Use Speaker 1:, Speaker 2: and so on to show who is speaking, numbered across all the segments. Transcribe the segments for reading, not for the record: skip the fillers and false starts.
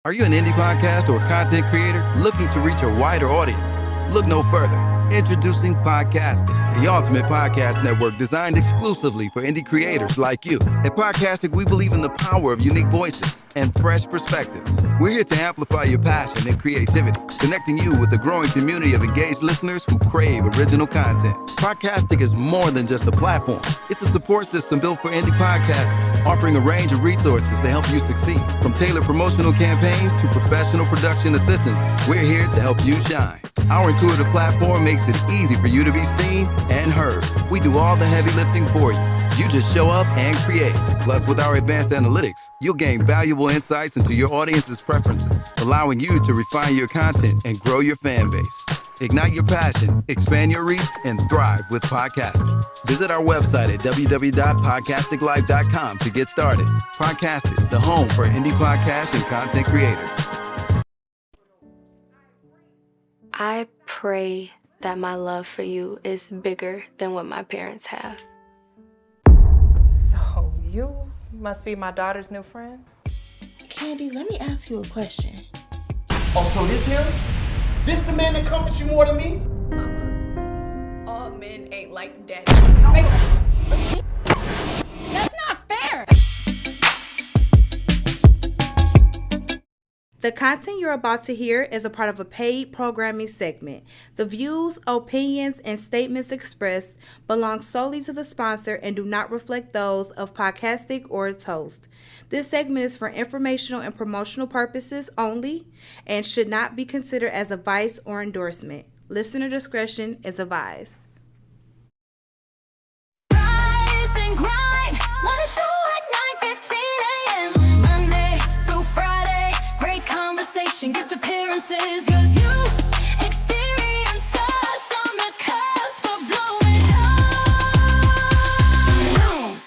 Speaker 1: Are you an indie podcast or content creator looking to reach a wider audience? Look no further. Introducing Podcastic, the ultimate podcast network designed exclusively for indie creators like you. At Podcastic, we believe in the power of unique voices and fresh perspectives. We're here to amplify your passion and creativity, connecting you with a growing community of engaged listeners who crave original content. Podcastic is more than just a platform. It's a support system built for indie podcasters, offering a range of resources to help you succeed. From tailored promotional campaigns to professional production assistance, we're here to help you shine. Our intuitive platform makes it easy for you to be seen and heard. We do all the heavy lifting for you. You just show up and create. Plus, with our advanced analytics, you'll gain valuable insights into your audience's preferences, allowing you to refine your content and grow your fan base. Ignite your passion, expand your reach, and thrive with podcasting. Visit our website at www.podcasticlife.com to get started. Podcastic, the home for indie podcasts and content creators.
Speaker 2: I pray that my love for you is bigger than what my parents have.
Speaker 3: So you must be my daughter's new friend?
Speaker 4: Candy, let me ask you a question.
Speaker 5: Oh, so this him? This the man that comforts you more than me?
Speaker 6: Mama, all men ain't like daddy.
Speaker 4: That's not fair!
Speaker 7: The content you're about to hear is a part of a paid programming segment. The views, opinions, and statements expressed belong solely to the sponsor and do not reflect those of Podcastic or its host. This segment is for informational and promotional purposes only and should not be considered as advice or endorsement. Listener discretion is advised.
Speaker 8: Rise and grind, wanna show at 9:15 a.m. Monday through Friday, great conversation, guest appearances, cause you experience us on the cusp of blowing up.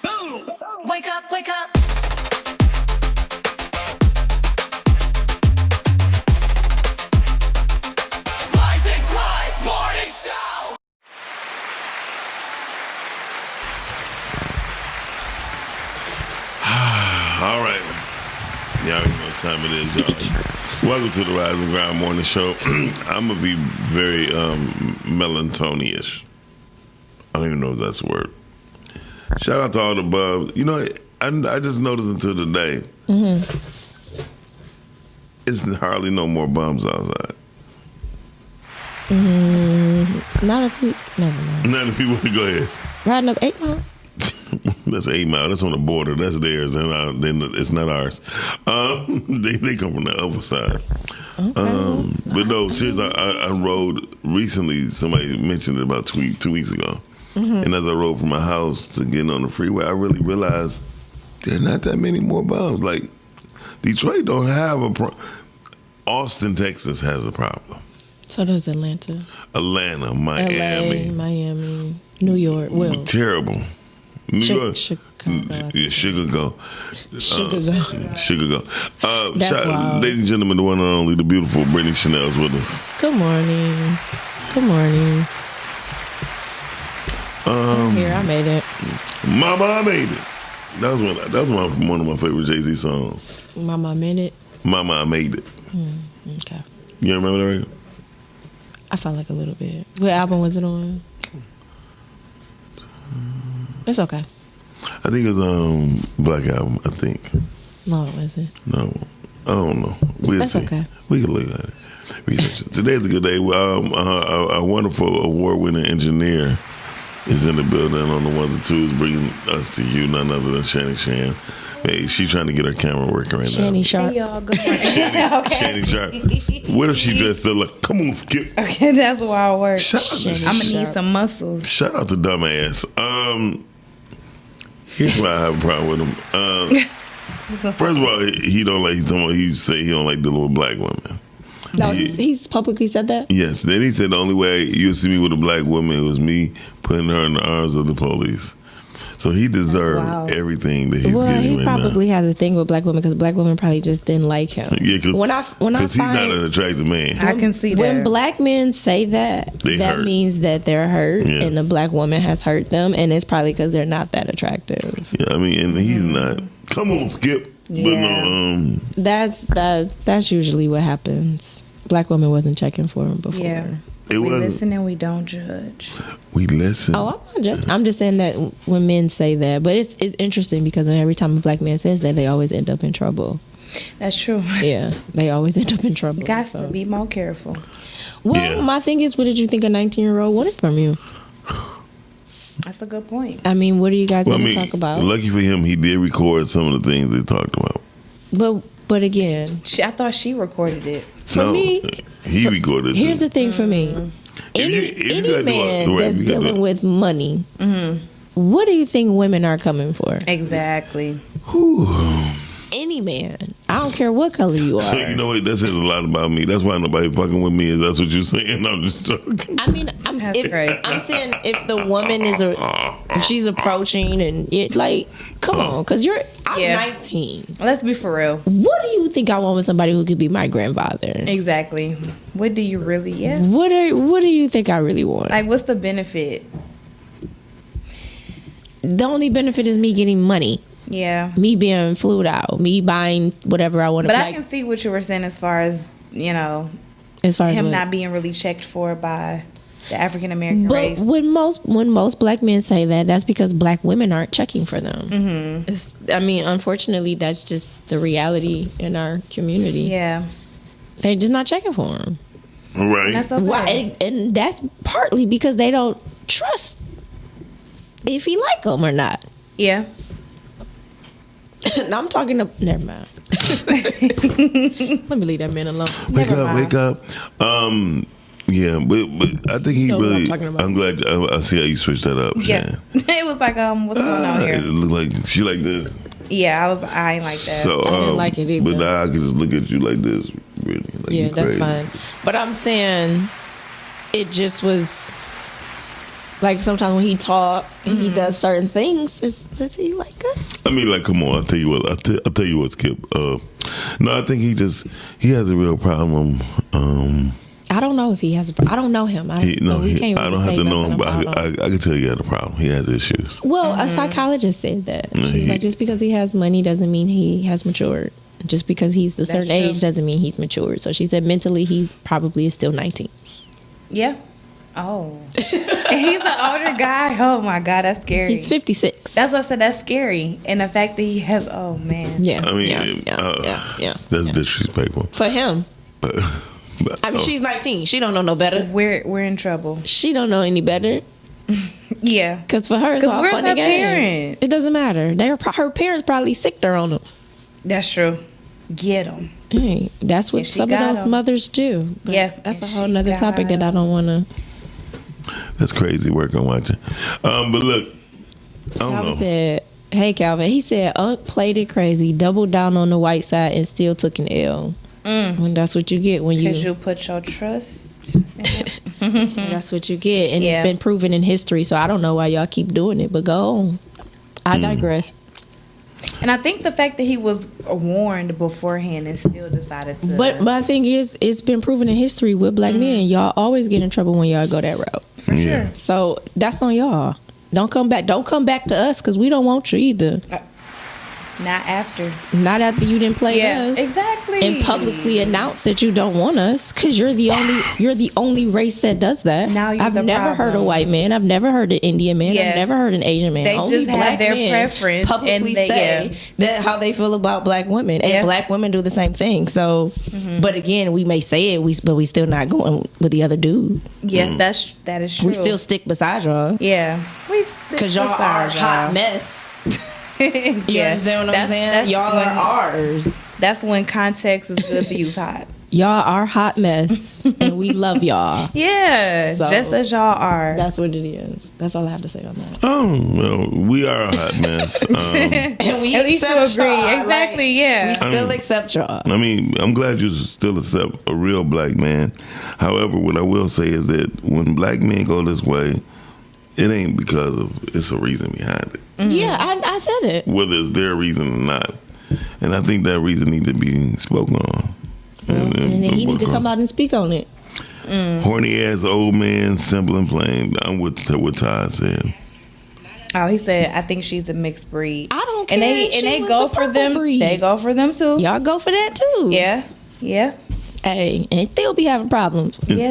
Speaker 8: Boom. Wake up, wake up. Rise and grind, morning show.
Speaker 9: All right. Y'all know what time it is, y'all. Welcome to the Rise and Grind Morning Show. I'm going to be very melancholy-ish. I don't even know if that's a word. Shout out to all the bums. You know, I just noticed until today, it's hardly no more bums outside.
Speaker 4: Not if you, never mind.
Speaker 9: None of people, go ahead.
Speaker 4: Riding up 8 Mile.
Speaker 9: That's 8 Mile. That's on the border. That's theirs. And then it's not ours. They come from the other side.
Speaker 4: Okay.
Speaker 9: But no, seriously, I rode recently. Somebody mentioned it about 2 weeks ago. And as I rode from my house to get on the freeway, I really realized there are not that many more bums. Like, Detroit don't have a problem. Austin, Texas has a problem.
Speaker 4: So does Atlanta.
Speaker 9: Atlanta, Miami.
Speaker 4: LA, Miami, New York. Well,
Speaker 9: Terrible. New York.
Speaker 4: Chicago.
Speaker 9: Yeah, Chicago.
Speaker 4: Chicago. That's wild.
Speaker 9: Ladies and gentlemen, the one and only, the beautiful Brittany Chanel's with us.
Speaker 4: Good morning. Good morning. Here, I made it.
Speaker 9: Mama, I made it. That was one of my favorite Jay-Z songs.
Speaker 4: Mama, I made it.
Speaker 9: Mama, I made it.
Speaker 4: Okay.
Speaker 9: You remember that record?
Speaker 4: I felt like a little bit. What album was it on? It's okay.
Speaker 9: I think it's Black Album, I think.
Speaker 4: No, it wasn't.
Speaker 9: No. I don't know. We'll
Speaker 4: That's
Speaker 9: see.
Speaker 4: okay.
Speaker 9: We can look at it. Research it. Today's a good day. A wonderful award-winning engineer is in the building on the ones and twos, bringing us to you, none other than Shani Shan. Hey, she's trying to get her camera working right now.
Speaker 4: Shani Sharp.
Speaker 7: Hey, y'all. Good morning.
Speaker 9: Shani Sharp. What if she just said, like, come on, Skip?
Speaker 7: Okay, that's a wild word.
Speaker 4: Shani
Speaker 7: I'm going to need
Speaker 4: Sharp.
Speaker 7: some muscles.
Speaker 9: Shout out to dumbass. Here's why I have a problem with him. First of all, he don't like. He say he don't like dealing with black women.
Speaker 4: No, he's publicly said that?
Speaker 9: Yes. Then he said the only way you'll see me with a black woman was me putting her in the arms of the police. So he deserved everything that he's getting
Speaker 4: he
Speaker 9: right
Speaker 4: probably has a thing with black women because black women probably just didn't like him.
Speaker 9: Yeah, because he's not
Speaker 4: find
Speaker 9: an attractive man.
Speaker 7: I can see that.
Speaker 4: When black men say that, that
Speaker 9: hurt.
Speaker 4: means that they're hurt,
Speaker 9: Yeah.
Speaker 4: and the black woman has hurt them, and it's probably because they're not that attractive.
Speaker 9: Yeah, I mean, and he's not. Come on, Skip. no,
Speaker 4: That's usually what happens. Black women wasn't checking for him before.
Speaker 7: Yeah.
Speaker 9: it
Speaker 7: We
Speaker 9: wasn't.
Speaker 7: listen and we don't judge.
Speaker 9: We listen.
Speaker 4: Oh, I'm not judging. I'm just saying that when men say that, but it's interesting because every time a black man says that, they always end up in trouble.
Speaker 7: That's true.
Speaker 4: Yeah, they always end up in trouble.
Speaker 7: Got
Speaker 4: so.
Speaker 7: to be more careful.
Speaker 4: Well,
Speaker 9: Yeah.
Speaker 4: my thing is, what did you think a 19-year-old wanted from you?
Speaker 7: That's a good point.
Speaker 4: I mean, what are you guys
Speaker 9: Well,
Speaker 4: going to talk about?
Speaker 9: lucky for him, he did record some of the things they talked about.
Speaker 4: But again,
Speaker 7: I thought she recorded it.
Speaker 4: for me,
Speaker 9: he recorded.
Speaker 4: here's
Speaker 9: it.
Speaker 4: the thing for me.
Speaker 9: If you
Speaker 4: Any
Speaker 9: gotta do
Speaker 4: man
Speaker 9: it, right,
Speaker 4: that's
Speaker 9: you gotta do
Speaker 4: dealing
Speaker 9: it.
Speaker 4: with money, what do you think women are coming for?
Speaker 7: Exactly.
Speaker 4: Any man. I don't care what color you
Speaker 9: So
Speaker 4: are.
Speaker 9: you know what? That says a lot about me. That's why nobody fucking with me. Is that's what you're saying? I'm just joking.
Speaker 4: I mean, I'm saying if the woman is if she's approaching and it like, come on, because I'm
Speaker 7: Yeah.
Speaker 4: 19.
Speaker 7: Let's be for real.
Speaker 4: What do you think I want with somebody who could be my grandfather?
Speaker 7: Exactly. What do you really? Yeah.
Speaker 4: What do you think I really want?
Speaker 7: Like, what's the benefit?
Speaker 4: The only benefit is me getting money,
Speaker 7: Yeah.
Speaker 4: me being flued out, me buying whatever I want to.
Speaker 7: But I can see what you were saying as far as,
Speaker 4: as far as
Speaker 7: him
Speaker 4: what?
Speaker 7: not being really checked for by the African American
Speaker 4: But
Speaker 7: race.
Speaker 4: when most black men say that, that's because black women aren't checking for them. Mm-hmm. I mean, unfortunately, that's just the reality in our community.
Speaker 7: Yeah.
Speaker 4: They're just not checking for them.
Speaker 9: Right.
Speaker 7: And that's okay.
Speaker 4: Why? And that's partly because they don't trust if he like them or not.
Speaker 7: Yeah.
Speaker 4: And I'm talking to. Never mind. Let me leave that man alone.
Speaker 9: Wake up. Yeah, but I think he
Speaker 4: know what
Speaker 9: really.
Speaker 4: I'm talking about.
Speaker 9: I'm glad I see how you switched that up.
Speaker 7: Yeah.
Speaker 9: Shan.
Speaker 7: It was like, what's going on
Speaker 9: It
Speaker 7: here?
Speaker 9: looked like she like this.
Speaker 7: Yeah, I ain't like that.
Speaker 9: So
Speaker 4: I didn't like it either.
Speaker 9: But now I can just look at you like this. Really, like
Speaker 4: Yeah,
Speaker 9: you
Speaker 4: that's
Speaker 9: crazy.
Speaker 4: fine. But I'm saying it just was like sometimes when he talk and he does certain things, does he like us?
Speaker 9: I mean, like, come on. I'll tell you what. I'll tell you what, Skip. No, I think he has a real problem.
Speaker 4: I don't know if he has a I don't know him.
Speaker 9: I don't have to know him, but
Speaker 4: about
Speaker 9: I
Speaker 4: him.
Speaker 9: can tell you he has a problem. He has issues.
Speaker 4: Well, a psychologist said that. She was like, just because he has money doesn't mean he has matured. Just because he's a certain
Speaker 7: true.
Speaker 4: age doesn't mean he's matured. So she said mentally he probably is still 19.
Speaker 7: Yeah. Oh. And he's an older guy. Oh my God, that's scary.
Speaker 4: He's 56.
Speaker 7: That's what I said. That's scary. And the fact that he has, oh man.
Speaker 4: Yeah.
Speaker 9: I mean,
Speaker 4: yeah.
Speaker 9: that's disrespectful.
Speaker 4: For him.
Speaker 9: But
Speaker 4: I mean, she's 19. She don't know no better.
Speaker 7: We're in trouble.
Speaker 4: She don't know any better.
Speaker 7: Yeah.
Speaker 4: Because for her, it's
Speaker 7: 'Cause
Speaker 4: all
Speaker 7: where's
Speaker 4: fun
Speaker 7: her
Speaker 4: and games.
Speaker 7: parent?
Speaker 4: It doesn't matter. Her parents probably sicked her on them.
Speaker 7: That's true. Get him.
Speaker 4: Hey, that's what
Speaker 7: And she
Speaker 4: some of
Speaker 7: got
Speaker 4: those
Speaker 7: 'em.
Speaker 4: mothers do. But
Speaker 7: Yeah,
Speaker 4: that's a
Speaker 7: and
Speaker 4: whole
Speaker 7: she
Speaker 4: nother
Speaker 7: got
Speaker 4: topic that I don't want to.
Speaker 9: that's crazy work I'm watching. But look, I don't
Speaker 4: Calvin
Speaker 9: know.
Speaker 4: said, "Hey, Calvin." He said, "Unc played it crazy, doubled down on the white side, and still took an L." And that's what you get when
Speaker 7: Because
Speaker 4: you.
Speaker 7: you put your trust.
Speaker 4: That's what you get, and
Speaker 7: Yeah.
Speaker 4: it's been proven in history. So I don't know why y'all keep doing it, but go on. I digress.
Speaker 7: And I think the fact that he was warned beforehand and still decided to.
Speaker 4: But my thing is, it's been proven in history with black men. Y'all always get in trouble when y'all go that route.
Speaker 7: for
Speaker 9: Yeah.
Speaker 7: sure.
Speaker 4: So that's on y'all. Don't come back. Don't come back to us because we don't want you either.
Speaker 7: Not after.
Speaker 4: Not after you didn't play
Speaker 7: Yeah,
Speaker 4: us.
Speaker 7: exactly.
Speaker 4: And publicly announce that you don't want us because you're the only race that does that.
Speaker 7: Now you're
Speaker 4: I've
Speaker 7: the
Speaker 4: never heard a
Speaker 7: problem.
Speaker 4: white man. I've never heard an Indian man.
Speaker 7: Yeah.
Speaker 4: I've never heard an Asian man.
Speaker 7: They
Speaker 4: Only
Speaker 7: just have
Speaker 4: black
Speaker 7: their
Speaker 4: men
Speaker 7: preference
Speaker 4: publicly
Speaker 7: and they-
Speaker 4: say that how they feel about black women, and
Speaker 7: Yeah.
Speaker 4: black women do the same thing. So, but again, we may say it, but we still not going with the other dude.
Speaker 7: Yeah, that is true.
Speaker 4: We still stick beside y'all
Speaker 7: Yeah. We
Speaker 4: because y'all are a hot mess. You understand what I'm saying? Y'all are ours.
Speaker 7: That's when context is good to use hot.
Speaker 4: Y'all are hot mess, and we love y'all.
Speaker 7: Yeah,
Speaker 4: So-
Speaker 7: just as y'all are.
Speaker 4: That's what it is. That's all I have to say on that.
Speaker 9: Oh, well, we are a hot mess.
Speaker 4: And we
Speaker 7: At least you
Speaker 4: accept
Speaker 7: agree.
Speaker 4: y'all.
Speaker 7: Exactly, yeah.
Speaker 4: We still accept y'all.
Speaker 9: I mean, I'm glad you still accept a real black man. However, what I will say is that when black men go this way, it ain't because of, it's a reason behind it.
Speaker 4: Yeah, I said it.
Speaker 9: Whether it's their reason or not. And I think that reason needs to be spoken on.
Speaker 4: And then he need to come out and speak on it.
Speaker 9: Horny ass old man, simple and plain. I'm with what Todd said.
Speaker 7: Oh, he said, I think she's a mixed breed.
Speaker 4: I don't care.
Speaker 7: And they
Speaker 4: She was
Speaker 7: go
Speaker 4: the
Speaker 7: for
Speaker 4: purple
Speaker 7: them.
Speaker 4: breed.
Speaker 7: They go for them too.
Speaker 4: Y'all go for that too.
Speaker 7: Yeah. Yeah.
Speaker 4: Hey, and still be having problems.
Speaker 7: Yeah.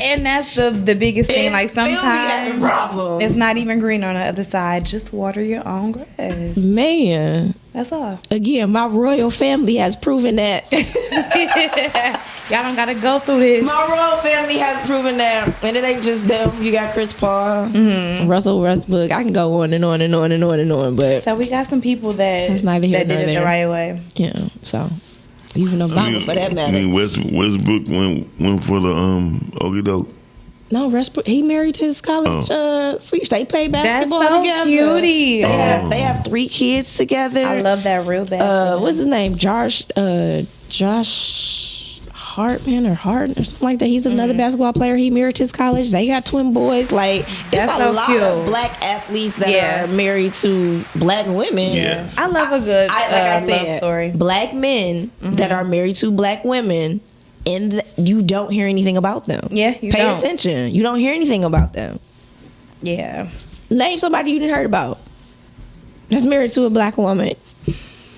Speaker 7: And that's the biggest thing. Like sometimes
Speaker 4: problems.
Speaker 7: it's not even green on the other side. Just water your own grass.
Speaker 4: Man.
Speaker 7: That's all.
Speaker 4: Again, my royal family has proven that.
Speaker 7: Y'all don't gotta go through this.
Speaker 4: My royal family has proven that. And it ain't just them. You got Chris Paul, Russell Westbrook. I can go on and on and on and on and on. But
Speaker 7: So we got some people that,
Speaker 4: It's neither here
Speaker 7: that did
Speaker 4: nor
Speaker 7: it the
Speaker 4: there.
Speaker 7: right way.
Speaker 4: yeah, so even Obama for that matter.
Speaker 9: I mean, Westbrook went for the okie doke.
Speaker 4: No, Westbrook, he married his college sweet. They play basketball
Speaker 7: so
Speaker 4: together.
Speaker 7: cutie.
Speaker 4: They have 3 kids together.
Speaker 7: I love that real bad.
Speaker 4: What's his name? Josh Hartman or Harden or something like that. He's another basketball player. He married his college. They got twin boys. Like it's
Speaker 7: That's
Speaker 4: a
Speaker 7: so
Speaker 4: lot
Speaker 7: cute.
Speaker 4: of black athletes that are married to black women.
Speaker 9: Yeah.
Speaker 7: I love a good
Speaker 4: like I said,
Speaker 7: love story.
Speaker 4: black men that are married to black women, and you don't hear anything about them.
Speaker 7: Yeah, you
Speaker 4: pay
Speaker 7: don't.
Speaker 4: attention. You don't hear anything about them.
Speaker 7: Yeah.
Speaker 4: Name somebody you didn't heard about that's married to a black woman.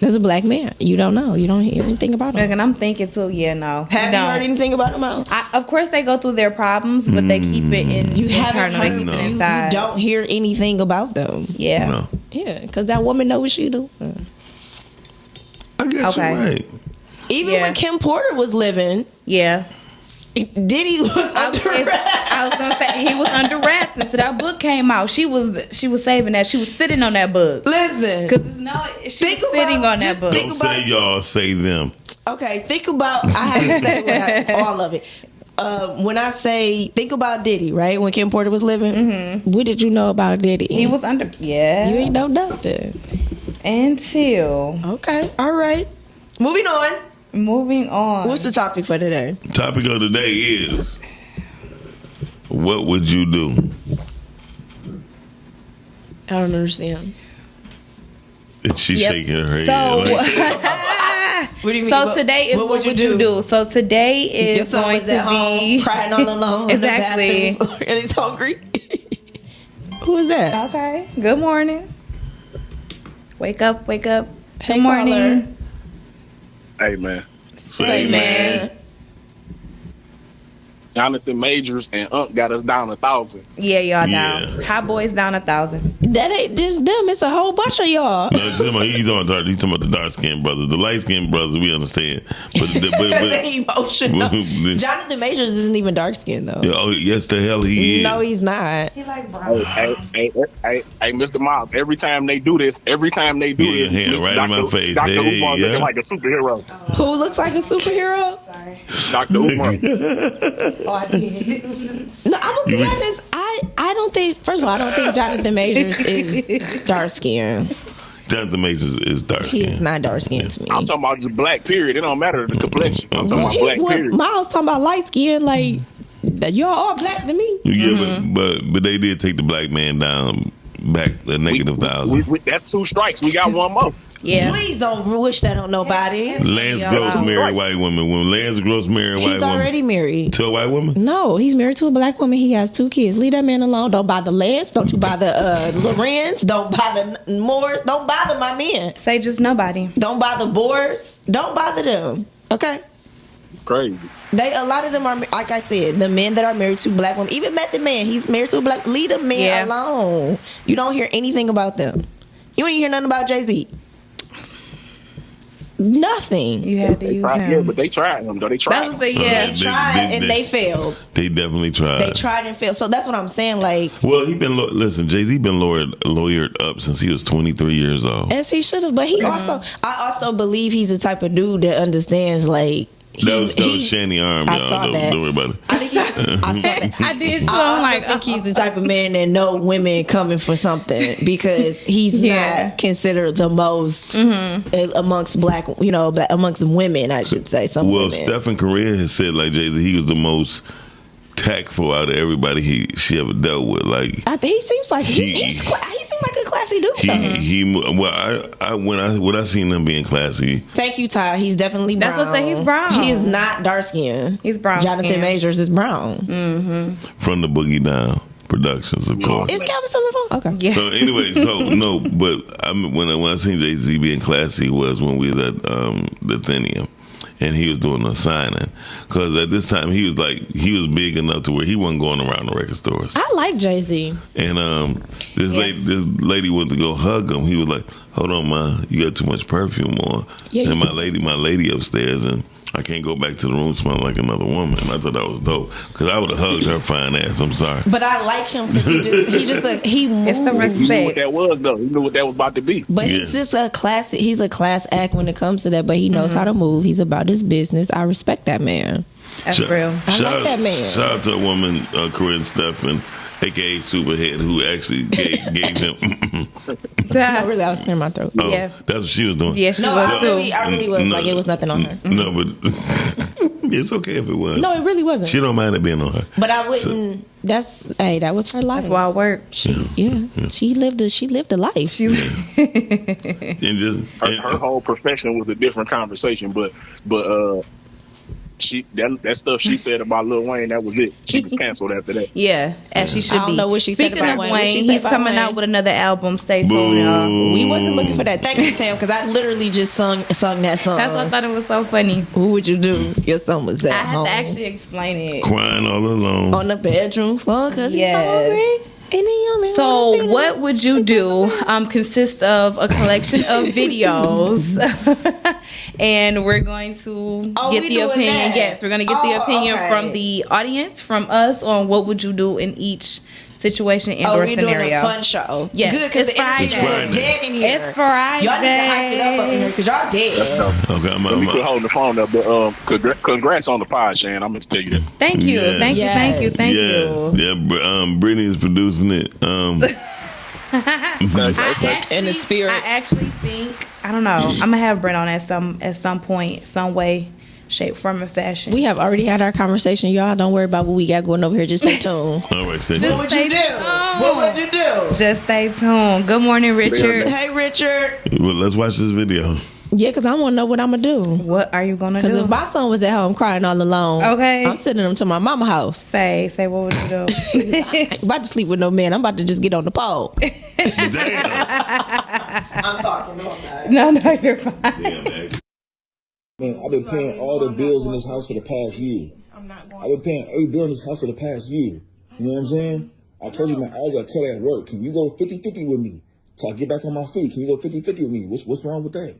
Speaker 4: That's a black man. You don't know. You don't hear anything about them.
Speaker 7: And I'm thinking too. Yeah, no.
Speaker 4: Have you heard anything about them?
Speaker 7: Of course, they go through their problems, but they keep it in
Speaker 4: You haven't
Speaker 7: internal. They
Speaker 4: heard.
Speaker 7: keep it
Speaker 4: You
Speaker 7: inside.
Speaker 4: don't hear anything about them.
Speaker 7: Yeah.
Speaker 9: No.
Speaker 4: Yeah, because that woman know what she do.
Speaker 9: I guess
Speaker 7: Okay.
Speaker 9: you're right.
Speaker 4: Even
Speaker 7: Yeah.
Speaker 4: when Kim Porter was living,
Speaker 7: Yeah.
Speaker 4: Diddy was under wraps.
Speaker 7: I was gonna say he was under wraps until that book came out. She was saving that. She was sitting on that book.
Speaker 4: Listen,
Speaker 7: Because she was sitting on that book.
Speaker 9: Don't say y'all, say them.
Speaker 4: Okay, think about. I have to say all of it. When I say think about Diddy, right? When Kim Porter was living, what did you know about Diddy?
Speaker 7: He was under. Yeah.
Speaker 4: You ain't know nothing.
Speaker 7: Until.
Speaker 4: Okay, all right. Moving on.
Speaker 7: What's
Speaker 4: the topic for today?
Speaker 9: Topic of the day is, what would you do?
Speaker 4: I don't understand.
Speaker 9: And she's shaking her head.
Speaker 7: So,
Speaker 4: What do you mean?
Speaker 7: so today is what would you do? So today
Speaker 4: Your
Speaker 7: is
Speaker 4: son
Speaker 7: going
Speaker 4: was at
Speaker 7: to be
Speaker 4: home, crying all alone.
Speaker 7: Exactly.
Speaker 4: In the bathroom, and he's hungry. Who is that?
Speaker 7: Okay. Good morning. Wake up. Good
Speaker 4: Hey,
Speaker 7: morning.
Speaker 4: caller.
Speaker 10: Hey, man.
Speaker 4: Say, man.
Speaker 10: Jonathan Majors and Unc got us down 1,000.
Speaker 7: Yeah, y'all
Speaker 9: Yeah.
Speaker 7: down. Hot boys down 1,000.
Speaker 4: That ain't just them. It's a whole bunch of y'all.
Speaker 9: No, he's talking about the dark skinned brothers. The light skinned brothers, we understand. But
Speaker 4: Emotional. Jonathan Majors isn't even dark skinned though.
Speaker 9: Oh, yes, the hell he is.
Speaker 4: No, he's not.
Speaker 7: He like brown.
Speaker 10: Hey, Mr. Miles, every time they do this,
Speaker 9: hand right in my face.
Speaker 10: Dr.
Speaker 9: Hey,
Speaker 10: Umar
Speaker 9: yeah.
Speaker 10: looking like a superhero.
Speaker 4: Who looks like a superhero?
Speaker 10: Dr. Umar.
Speaker 7: Oh, I did.
Speaker 4: No, I'm gonna be honest. I don't think. First of all, I don't think Jonathan Majors is dark skinned.
Speaker 9: Jonathan Majors is dark
Speaker 4: He
Speaker 9: skinned.
Speaker 4: is not dark skinned to me.
Speaker 10: I'm talking about just black, period. It don't matter the complexion. I'm talking about black, period.
Speaker 4: Miles talking about light skin, like y'all all black to me.
Speaker 9: Yeah, but they did take the black man down back a negative 1,000.
Speaker 10: That's 2 strikes. We got one more.
Speaker 7: Yeah.
Speaker 4: Please don't wish that on nobody.
Speaker 9: Lance Gross married white women. When Lance Gross married white
Speaker 4: He's
Speaker 9: woman.
Speaker 4: already married.
Speaker 9: To a white woman?
Speaker 4: No, he's married to a black woman. He has 2 kids. Leave that man alone. Don't bother Lance. Don't you bother Lorenz. Don't bother Morris. Don't bother my men.
Speaker 7: Say just nobody.
Speaker 4: Don't bother Boris. Don't bother them. Okay?
Speaker 10: It's crazy.
Speaker 4: A lot of them are, like I said, the men that are married to black women. Even Method Man, he's married to a black. Leave the men alone. You don't hear anything about them. You ain't hear nothing about Jay-Z. Nothing.
Speaker 7: You had to use him.
Speaker 10: Yeah, but they tried him, though. They tried.
Speaker 7: That was the
Speaker 4: They tried and they failed.
Speaker 9: They definitely tried.
Speaker 4: They tried and failed. So that's what I'm saying. Like,
Speaker 9: Well, listen, Jay-Z been lawyered up since he was 23 years old.
Speaker 4: as he should have. But he I also believe he's the type of dude that understands, like,
Speaker 9: That was Shanny Arm,
Speaker 4: I
Speaker 9: y'all.
Speaker 4: saw that.
Speaker 9: Don't worry about it.
Speaker 4: I saw that.
Speaker 7: I did. So
Speaker 4: I
Speaker 7: I'm like,
Speaker 4: think he's the type of man that know women coming for something because he's not considered the most amongst black, amongst women, I should say. Some
Speaker 9: Well,
Speaker 4: women.
Speaker 9: Stephen Correa has said, like Jay-Z, he was the most tactful out of everybody she ever dealt with. Like,
Speaker 4: he seems like he seems like a classy dude.
Speaker 9: when I seen him being classy.
Speaker 4: Thank you, Ty. He's definitely brown.
Speaker 7: That's what I say. He's brown.
Speaker 4: He is not dark skinned.
Speaker 7: He's brown.
Speaker 4: Jonathan
Speaker 7: skin.
Speaker 4: Majors is brown.
Speaker 9: From the boogie down. Productions, of course.
Speaker 4: Is Calvin still involved? Okay.
Speaker 7: Yeah.
Speaker 9: So anyway, but when I seen Jay-Z being classy was when we was at the Athenaeum. And he was doing a signing because at this time he was big enough to where he wasn't going around the record stores.
Speaker 4: I like Jay-Z.
Speaker 9: And this lady went to go hug him. He was like, "Hold on, ma, you got too much perfume on."
Speaker 4: Yeah,
Speaker 9: and my lady upstairs, and I can't go back to the room smelling like another woman. I thought that was dope because I would have hugged her fine ass. I'm sorry,
Speaker 4: But I like him because he moves.
Speaker 7: It's the
Speaker 10: You knew
Speaker 7: respect.
Speaker 10: what that was, though. You knew what that was about to be.
Speaker 4: But
Speaker 9: Yeah.
Speaker 4: he's just a class. He's a class act when it comes to that. But he knows how to move. He's about his business. I respect that man.
Speaker 7: That's real.
Speaker 4: I like that man.
Speaker 9: Shout out to a woman, Corinne Steffen, aka Superhead, who actually gave him.
Speaker 4: No, really, I was clearing my throat.
Speaker 9: Oh,
Speaker 7: Yeah.
Speaker 9: that's what she was doing.
Speaker 7: Yeah, she
Speaker 4: No,
Speaker 7: was
Speaker 4: I
Speaker 7: too.
Speaker 4: really was
Speaker 9: No.
Speaker 4: like it was nothing on her.
Speaker 9: No, but it's okay if it was.
Speaker 4: No, it really wasn't.
Speaker 9: She don't mind it being on her.
Speaker 4: But I wouldn't. That was her life.
Speaker 7: That's wild work.
Speaker 4: She lived a life.
Speaker 9: And just
Speaker 10: Her whole profession was a different conversation, but she that stuff she said about Lil Wayne, that was it. She was canceled after that.
Speaker 7: Yeah, as she should
Speaker 4: I don't
Speaker 7: be.
Speaker 4: know what she said
Speaker 7: Speaking
Speaker 4: about
Speaker 7: of
Speaker 4: Wayne. What she
Speaker 7: Wayne,
Speaker 4: said
Speaker 7: he's
Speaker 4: about
Speaker 7: coming
Speaker 4: Wayne?
Speaker 7: out with another album. Stay tuned, y'all.
Speaker 4: We wasn't looking for that. Thank you, Tam, because I literally just sung that song.
Speaker 7: That's why I thought it was so funny.
Speaker 4: What would you do if your son was at
Speaker 7: I had
Speaker 4: home
Speaker 7: to actually explain it.
Speaker 9: crying all alone.
Speaker 4: on the bedroom floor because
Speaker 7: Yes.
Speaker 4: he's hungry and he only
Speaker 7: So,
Speaker 4: wanna feed
Speaker 7: what
Speaker 4: him.
Speaker 7: would you do? Consists of a collection of videos, and we're going to
Speaker 4: Oh,
Speaker 7: get
Speaker 4: we
Speaker 7: the
Speaker 4: doing
Speaker 7: opinion.
Speaker 4: that?
Speaker 7: Yes, we're going to get the
Speaker 4: Oh,
Speaker 7: opinion
Speaker 4: okay.
Speaker 7: from the audience, from us, on what would you do in each situation and
Speaker 4: Oh,
Speaker 7: or
Speaker 4: we doing
Speaker 7: scenario.
Speaker 4: a fun show.
Speaker 7: Yes,
Speaker 4: Good, because
Speaker 7: it's
Speaker 4: the energy's a little
Speaker 9: Friday.
Speaker 4: dead in here.
Speaker 7: It's Friday.
Speaker 4: Y'all need to hype it up in here because y'all dead.
Speaker 9: Okay,
Speaker 10: Let me quit holding the phone up, but congrats on the pod, Shan. I'm gonna tell you that.
Speaker 7: Thank you,
Speaker 9: Yes.
Speaker 7: thank you, thank you, thank
Speaker 9: yes.
Speaker 7: you.
Speaker 9: Yeah, Brittany is producing it.
Speaker 4: In the spirit.
Speaker 7: I actually think I don't know. I'm gonna have Brent on at some point, some way, shape, form, and fashion.
Speaker 4: We have already had our conversation, y'all. Don't worry about what we got going over here. Just stay tuned.
Speaker 9: All right, stay
Speaker 4: What would you do? What would you do?
Speaker 7: Just stay tuned. Good morning, Richard.
Speaker 4: Hey, Richard.
Speaker 9: Well, let's watch this video.
Speaker 4: Yeah, because I want to know what I'm going to do.
Speaker 7: What are you gonna do?
Speaker 4: Because if my son was at home crying all alone,
Speaker 7: Okay.
Speaker 4: I'm sending him to my mama house.
Speaker 7: say what would you do?
Speaker 4: I ain't about to sleep with no man. I'm about to just get on the pole.
Speaker 9: Damn.
Speaker 4: I'm talking. No,
Speaker 7: No, you're fine.
Speaker 9: Damn, man.
Speaker 5: Man, I've been paying all the bills in this house for the past year. I've been paying every bill in this house for the past year. You know what I'm saying? I told you my hours are cut at work. Can you go 50-50 with me till I get back on my feet? Can you go 50-50 with me? What's wrong with that?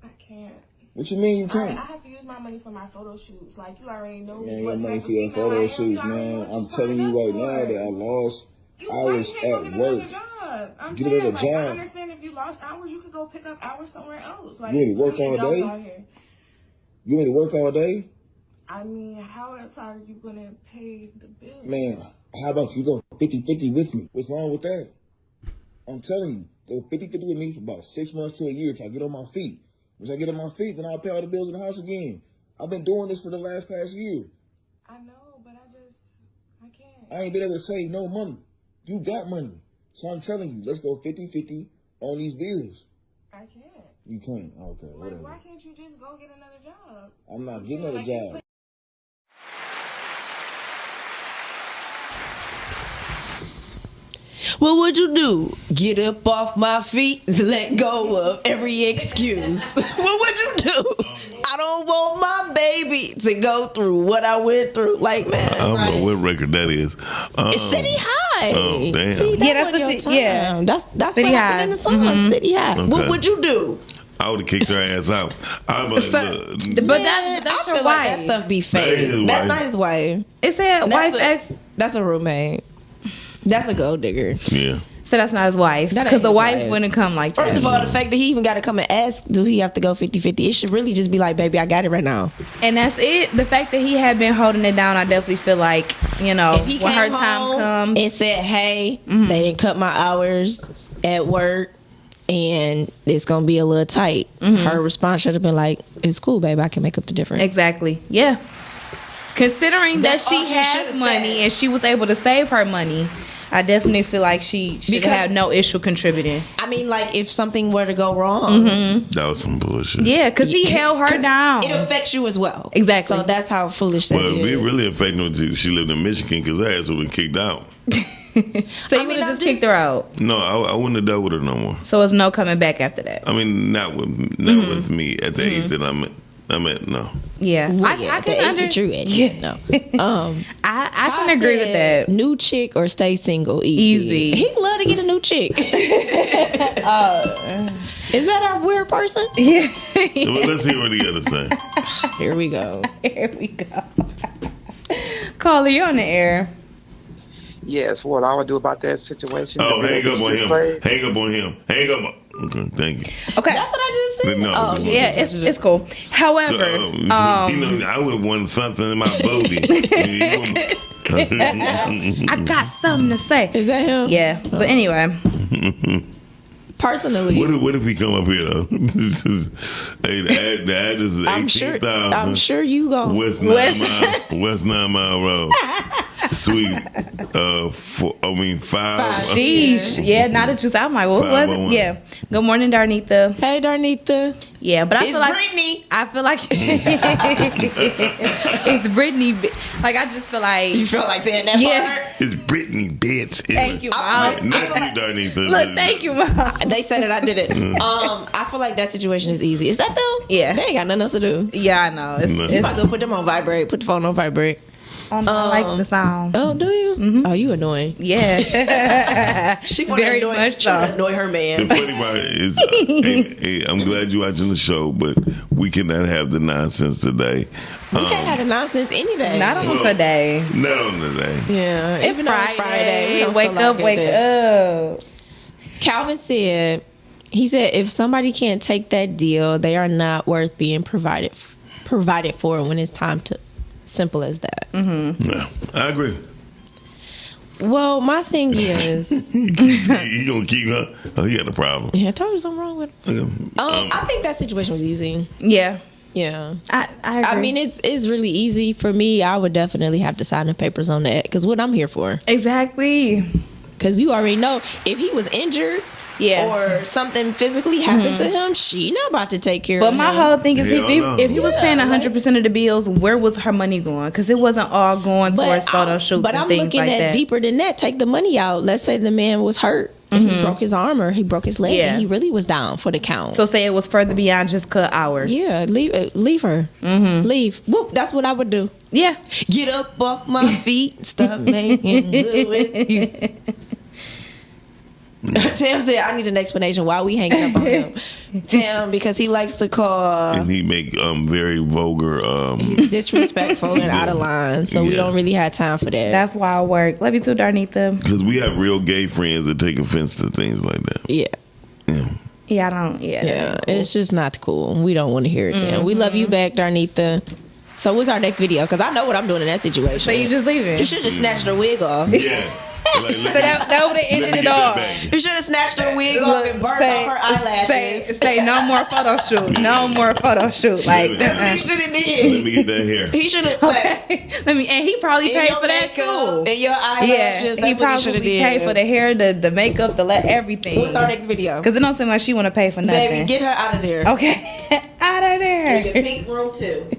Speaker 6: I can't.
Speaker 5: What you mean you
Speaker 6: I
Speaker 5: can't?
Speaker 6: have to use my money for my photo shoots. Like, you already know
Speaker 5: Man,
Speaker 6: what
Speaker 5: your money
Speaker 6: type
Speaker 5: for your
Speaker 6: of female I
Speaker 5: photo
Speaker 6: am.
Speaker 5: shoot,
Speaker 6: You already know
Speaker 5: man.
Speaker 6: what
Speaker 5: I'm
Speaker 6: you
Speaker 5: telling you
Speaker 6: signed
Speaker 5: right
Speaker 6: up
Speaker 5: now
Speaker 6: for.
Speaker 5: that I lost
Speaker 6: You
Speaker 5: hours
Speaker 6: can't go
Speaker 5: at
Speaker 6: get
Speaker 5: work.
Speaker 6: another job. I'm
Speaker 5: Get
Speaker 6: saying,
Speaker 5: another
Speaker 6: like, I
Speaker 5: job.
Speaker 6: understand if you lost hours, you could go pick up hours somewhere else. Like,
Speaker 5: You ready to work
Speaker 6: there's
Speaker 5: all
Speaker 6: plenty
Speaker 5: day?
Speaker 6: of jobs out here.
Speaker 5: You want to work all day?
Speaker 6: I mean, how else are you gonna pay the bill?
Speaker 5: Man, how about you go 50-50 with me? What's wrong with that? I'm telling you, go 50-50 with me for about 6 months to a year till I get on my feet. Once I get on my feet, then I'll pay all the bills in the house again. I've been doing this for the past year.
Speaker 6: I know, but I can't.
Speaker 5: I ain't been able to save no money. You got money. So I'm telling you, let's go 50-50 on these bills.
Speaker 6: I can't.
Speaker 5: You can't. Okay,
Speaker 6: Like,
Speaker 5: whatever.
Speaker 6: why can't you just go get another job?
Speaker 5: I'm not getting another
Speaker 6: Like,
Speaker 5: job.
Speaker 4: What would you do? Get up off my feet, let go of every excuse. What would you do? I don't want my baby to go through what I went through. Like, man,
Speaker 9: I don't know what record that is.
Speaker 4: it's City High.
Speaker 9: Oh, damn.
Speaker 4: See,
Speaker 7: Yeah, that's
Speaker 4: wasn't
Speaker 7: what
Speaker 4: your
Speaker 7: she-
Speaker 4: time.
Speaker 7: yeah.
Speaker 4: That's
Speaker 7: City
Speaker 4: what
Speaker 7: High.
Speaker 4: happened in the song. City High.
Speaker 9: Okay.
Speaker 4: What would you do?
Speaker 9: I would have kicked her ass out. I was like,
Speaker 7: So-
Speaker 9: look,
Speaker 7: but
Speaker 4: Man,
Speaker 7: that's
Speaker 4: I
Speaker 7: your
Speaker 4: feel like that
Speaker 7: wife.
Speaker 4: stuff be
Speaker 9: That
Speaker 4: fake.
Speaker 9: is his
Speaker 4: That's
Speaker 9: wife.
Speaker 4: not his wife.
Speaker 7: It said wife ex.
Speaker 4: That's a roommate. That's a gold digger.
Speaker 9: yeah.
Speaker 7: So that's not his wife.
Speaker 4: That ain't
Speaker 7: Because the
Speaker 4: his
Speaker 7: wife
Speaker 4: wife.
Speaker 7: wouldn't come like
Speaker 4: First
Speaker 7: that.
Speaker 4: of all, the fact that he even got to come and ask, do he have to go 50-50? It should really just be like, baby, I got it right now.
Speaker 7: And that's it. The fact that he had been holding it down, I definitely feel like, you know,
Speaker 4: If he
Speaker 7: when her
Speaker 4: came
Speaker 7: time
Speaker 4: home
Speaker 7: comes.
Speaker 4: and said, hey, they didn't cut my hours at work and it's going to be a little tight, her response should have been like, it's cool, baby, I can make up the difference.
Speaker 7: Exactly. Yeah. Considering that
Speaker 4: That's
Speaker 7: she
Speaker 4: all she
Speaker 7: has
Speaker 4: should've
Speaker 7: money
Speaker 4: said.
Speaker 7: and she was able to save her money, I definitely feel like she should
Speaker 4: Because-
Speaker 7: have no issue contributing.
Speaker 4: I mean, like, if something were to go wrong,
Speaker 9: That was some bullshit.
Speaker 7: Yeah, because he held her down.
Speaker 4: it affects you as well.
Speaker 7: Exactly.
Speaker 4: So that's how foolish that
Speaker 9: But
Speaker 4: is.
Speaker 9: we really affected when she lived in Michigan because her ass would have been kicked out.
Speaker 7: So you would have just kicked her out.
Speaker 9: No, I wouldn't have dealt with her no more.
Speaker 7: So it's no coming back after that.
Speaker 9: I mean, not with me at the age that I'm at. No.
Speaker 7: Yeah,
Speaker 4: Well,
Speaker 7: I
Speaker 4: the
Speaker 7: can
Speaker 4: age that you're at. No.
Speaker 7: I
Speaker 4: Todd
Speaker 7: can agree with
Speaker 4: said,
Speaker 7: that.
Speaker 4: New chick or stay single? Easy. He'd love to get a new chick. Is that our weird person?
Speaker 7: Yeah.
Speaker 9: Well, let's hear what he got to say.
Speaker 4: Here we go.
Speaker 7: Here we go. Caller, you're on the air.
Speaker 11: Yes, what I would do about that situation.
Speaker 9: Oh, hang up on him. Hang up on him. Hang up. Okay, thank you.
Speaker 7: Okay,
Speaker 4: that's what I just said.
Speaker 9: No,
Speaker 7: yeah, it's cool. However,
Speaker 9: you know, I would want something in my booty.
Speaker 7: I got something to say.
Speaker 4: Is that him?
Speaker 7: Yeah, but anyway.
Speaker 4: Personally,
Speaker 9: what if we come up here though? This is the ad is 18,000.
Speaker 4: I'm sure you go
Speaker 9: West 9 Mile Road. Sweet. 5.
Speaker 7: Sheesh. Yeah, now that you said, I'm like, what was it? Yeah. Good morning, Darnita.
Speaker 4: Hey, Darnita.
Speaker 7: Yeah, but I
Speaker 4: It's
Speaker 7: feel like
Speaker 4: Brittany.
Speaker 7: I feel like it's Brittany. Like I just feel like
Speaker 4: You feel like saying that part?
Speaker 9: It's Brittany, bitch.
Speaker 7: Thank you, Mom.
Speaker 9: Not you, Darnita.
Speaker 7: Look, thank you, Mom.
Speaker 4: They said it, I did it. I feel like that situation is easy. Is that though?
Speaker 7: Yeah.
Speaker 4: They ain't got nothing else to do.
Speaker 7: Yeah, I know. It's
Speaker 4: You might as well put them on vibrate. Put the phone on vibrate.
Speaker 7: I like the sound.
Speaker 4: Oh, do you? Mm-hmm. Oh, you annoying.
Speaker 7: Yeah.
Speaker 4: She
Speaker 7: very much so.
Speaker 4: Annoy her man.
Speaker 9: The funny part is, hey, I'm glad you're watching the show, but we cannot have the nonsense today.
Speaker 4: We can't have the nonsense any day.
Speaker 7: Not on today.
Speaker 9: Not on today.
Speaker 4: Yeah,
Speaker 7: It's
Speaker 4: even though
Speaker 7: Friday.
Speaker 4: we don't
Speaker 7: Wake
Speaker 4: feel
Speaker 7: up,
Speaker 4: like
Speaker 7: wake
Speaker 4: it.
Speaker 7: up.
Speaker 4: Calvin said, if somebody can't take that deal, they are not worth being provided for when it's time to. Simple as that.
Speaker 7: Mm-hmm.
Speaker 9: Yeah, I agree.
Speaker 4: Well, my thing is,
Speaker 9: You gonna keep her? Oh, he got a problem.
Speaker 4: yeah, I told you something wrong with it.
Speaker 9: Okay.
Speaker 4: I think that situation was easy.
Speaker 7: Yeah.
Speaker 4: Yeah,
Speaker 7: I agree.
Speaker 4: I mean, it's really easy for me. I would definitely have to sign the papers on that because what I'm here for.
Speaker 7: Exactly.
Speaker 4: Because you already know if he was injured.
Speaker 7: Yeah.
Speaker 4: Or something physically happened to him, she not about to take care of him.
Speaker 7: But my whole thing is, if he was paying
Speaker 4: Yeah,
Speaker 7: 100% of the bills, where was her money going? Because it wasn't all going towards photo shoots
Speaker 4: But
Speaker 7: and
Speaker 4: I'm
Speaker 7: things
Speaker 4: looking
Speaker 7: like
Speaker 4: at
Speaker 7: that.
Speaker 4: deeper than that. Take the money out. Let's say the man was hurt. And he broke his arm or he broke his leg.
Speaker 7: Yeah.
Speaker 4: And he really was down for the count.
Speaker 7: So say it was further beyond just cut hours.
Speaker 4: Yeah, leave her. Leave. Whoop, that's what I would do.
Speaker 7: Yeah.
Speaker 4: Get up off my feet. Stop making good with you. Tim said, I need an explanation why we hanging up on him. Tim, because he likes to call
Speaker 9: And he make very vulgar.
Speaker 4: disrespectful and out of line. So we don't really have time for that.
Speaker 7: That's why I work. Love you too, Darnita.
Speaker 9: Because we have real gay friends that take offense to things like that.
Speaker 4: Yeah.
Speaker 7: Yeah, I don't.
Speaker 4: Yeah, it's just not cool. We don't want to hear it, Tim. We love you back, Darnita. So what's our next video? Because I know what I'm doing in that situation.
Speaker 7: So you just leave it.
Speaker 4: You should have just snatched her wig off.
Speaker 9: Yeah.
Speaker 7: So that would have ended it all.
Speaker 4: You should have snatched her wig off and burned off her eyelashes.
Speaker 7: Say no more photo shoot. No more photo shoot. Like
Speaker 4: That's what he should have
Speaker 9: Let
Speaker 4: did.
Speaker 9: me get that hair.
Speaker 4: He should have.
Speaker 7: Let me. And he probably paid for that too.
Speaker 4: And your eyelashes.
Speaker 7: Yeah, he probably paid for the hair, the makeup, everything.
Speaker 4: What's our next video?
Speaker 7: Because it don't seem like she want to pay for nothing.
Speaker 4: Baby, get her out of there.
Speaker 7: Okay, out of
Speaker 4: In your
Speaker 7: there.
Speaker 4: pink room too.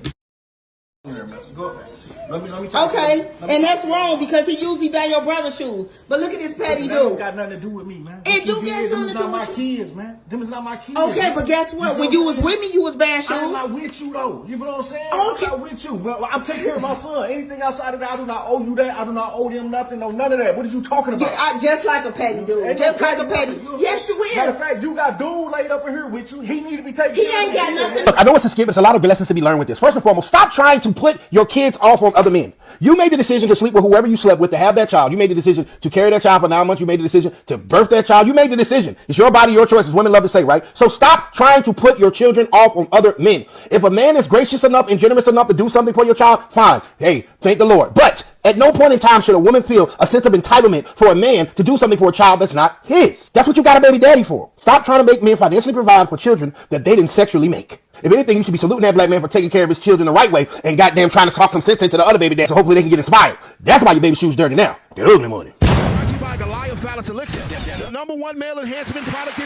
Speaker 12: Okay, and that's wrong because he usually buy your brother's shoes. But look at this petty
Speaker 13: That don't
Speaker 12: dude.
Speaker 13: got nothing to do with me, man.
Speaker 12: It do got something to do
Speaker 13: Them is not my
Speaker 12: with
Speaker 13: kids, man. Them is not my kids.
Speaker 12: Okay,
Speaker 13: man.
Speaker 12: but guess what?
Speaker 13: You
Speaker 12: When
Speaker 13: feel
Speaker 12: you
Speaker 13: what
Speaker 12: was
Speaker 13: I'm
Speaker 12: with me, you was bad
Speaker 13: saying? I'm
Speaker 12: shoes.
Speaker 13: not with you though. You feel what I'm saying?
Speaker 12: Okay.
Speaker 13: I'm not with you. Well, I'm taking care of my son. Anything outside of that, I do not owe you that. I do not owe them nothing. No, none of that. What is you talking about?
Speaker 12: Yeah, just like a petty dude.
Speaker 13: Ain't
Speaker 12: Just
Speaker 13: no
Speaker 12: like a petty.
Speaker 13: nothing.
Speaker 12: Yes, you will.
Speaker 13: Matter of fact, you got dude laid up in here with you. He need to be taken
Speaker 12: He
Speaker 13: care of.
Speaker 12: ain't got nothing.
Speaker 14: Look, I know it's a skip. It's a lot of lessons to be learned with this. First and foremost, stop trying to put your kids off on other men. You made the decision to sleep with whoever you slept with to have that child. You made the decision to carry that child for 9 months. You made the decision to birth that child. You made the decision. It's your body, your choice, as women love to say, right? So stop trying to put your children off on other men. If a man is gracious enough and generous enough to do something for your child, fine. Hey, thank the Lord. But at no point in time should a woman feel a sense of entitlement for a man to do something for a child that's not his. That's what you got a baby daddy for. Stop trying to make men financially provide for children that they didn't sexually make. If anything, you should be saluting that black man for taking care of his children the right way and goddamn trying to talk some sense into the other baby dad so hopefully they can get inspired. That's why your baby shoes dirty now. Get ugly money.
Speaker 15: By Goliath Phallus Elixir, the #1 male enhancement product.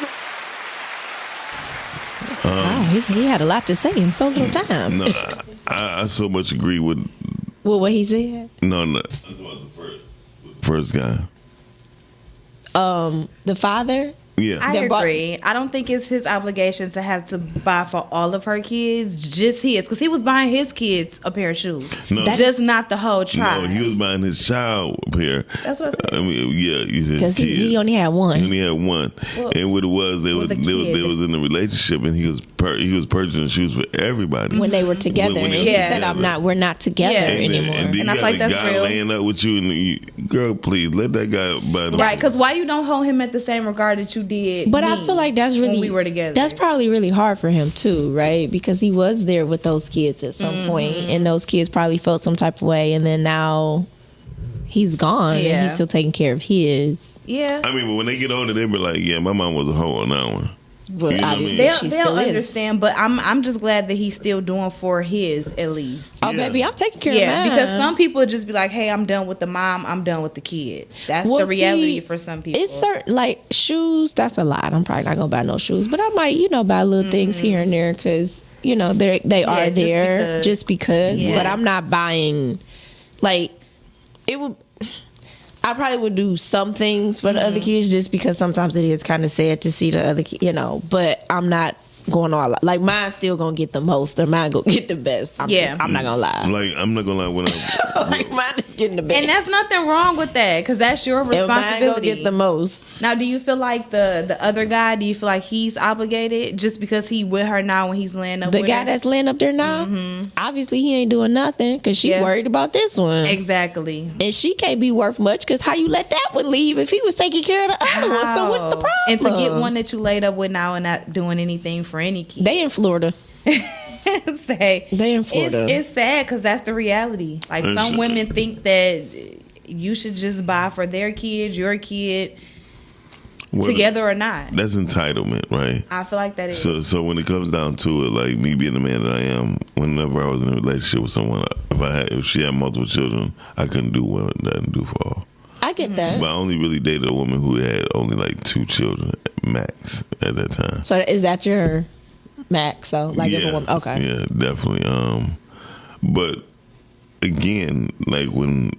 Speaker 4: Wow, he had a lot to say in so little time.
Speaker 9: No, I so much agree with.
Speaker 4: Well, what he said?
Speaker 9: No. That's about the first guy.
Speaker 4: the father.
Speaker 9: Yeah,
Speaker 7: I agree. I don't think it's his obligation to have to buy for all of her kids, just his, because he was buying his kids a pair of shoes, just not the whole tribe.
Speaker 9: No, he was buying his child a pair.
Speaker 7: That's what I said.
Speaker 9: I mean, yeah,
Speaker 4: because he only had one.
Speaker 9: He only had one, and what it was, they was in a relationship, and he was purchasing shoes for everybody
Speaker 4: when they were together. And he said, we're not together anymore.
Speaker 9: And I feel like that's real. Guy laying up with you, and girl, please let that guy buy them.
Speaker 7: Right? Because why you don't hold him at the same regard that you did?
Speaker 4: But I feel like that's really,
Speaker 7: when we were together.
Speaker 4: That's probably really hard for him too, right? Because he was there with those kids at some point, and those kids probably felt some type of way, and then now he's gone, and he's still taking care of his.
Speaker 7: Yeah.
Speaker 9: I mean, but when they get older, they be like, "Yeah, my mom was a hoe on that one."
Speaker 4: But
Speaker 9: you know
Speaker 4: obviously,
Speaker 9: she
Speaker 7: they'll understand. But I'm just glad that he's still doing for his at least.
Speaker 4: Oh, baby, I'm taking care of mine.
Speaker 7: Because some people just be like, "Hey, I'm done with the mom. I'm done with the kids." That's the reality for some people.
Speaker 4: It's certain, like shoes. That's a lot. I'm probably not gonna buy no shoes, but I might, buy little things here and there because they are there just because.
Speaker 7: Yeah.
Speaker 4: But I'm not buying like it would. I probably would do some things for the other kids just because sometimes it is kind of sad to see the other kids, but I'm not going all out. Like mine's still gonna get the most or mine gonna get the best. I'm not gonna lie.
Speaker 9: Like I'm not gonna lie when I
Speaker 4: like mine is getting the best.
Speaker 7: And that's nothing wrong with that because that's your responsibility.
Speaker 4: And mine gonna get the most.
Speaker 7: Now, do you feel like the other guy, do you feel like he's obligated just because he with her now when he's laying up with her?
Speaker 4: The guy that's laying up there now, obviously he ain't doing nothing because she worried about this one.
Speaker 7: Exactly.
Speaker 4: And she can't be worth much because how you let that one leave if he was taking care of the other one? So what's the problem?
Speaker 7: And to get one that you laid up with now and not doing anything for any kid.
Speaker 4: They in Florida.
Speaker 7: They
Speaker 4: in Florida.
Speaker 7: It's sad because that's the reality. Like some women think that you should just buy for their kids, your kid, together or not.
Speaker 9: That's entitlement, right?
Speaker 7: I feel like that is.
Speaker 9: So when it comes down to it, like me being the man that I am, whenever I was in a relationship with someone, if she had multiple children, I couldn't do one that I didn't do for all.
Speaker 4: I get that.
Speaker 9: But I only really dated a woman who had only like 2 children max at that time.
Speaker 4: So is that your max? So like if a woman, okay.
Speaker 9: Yeah, definitely. But again, like when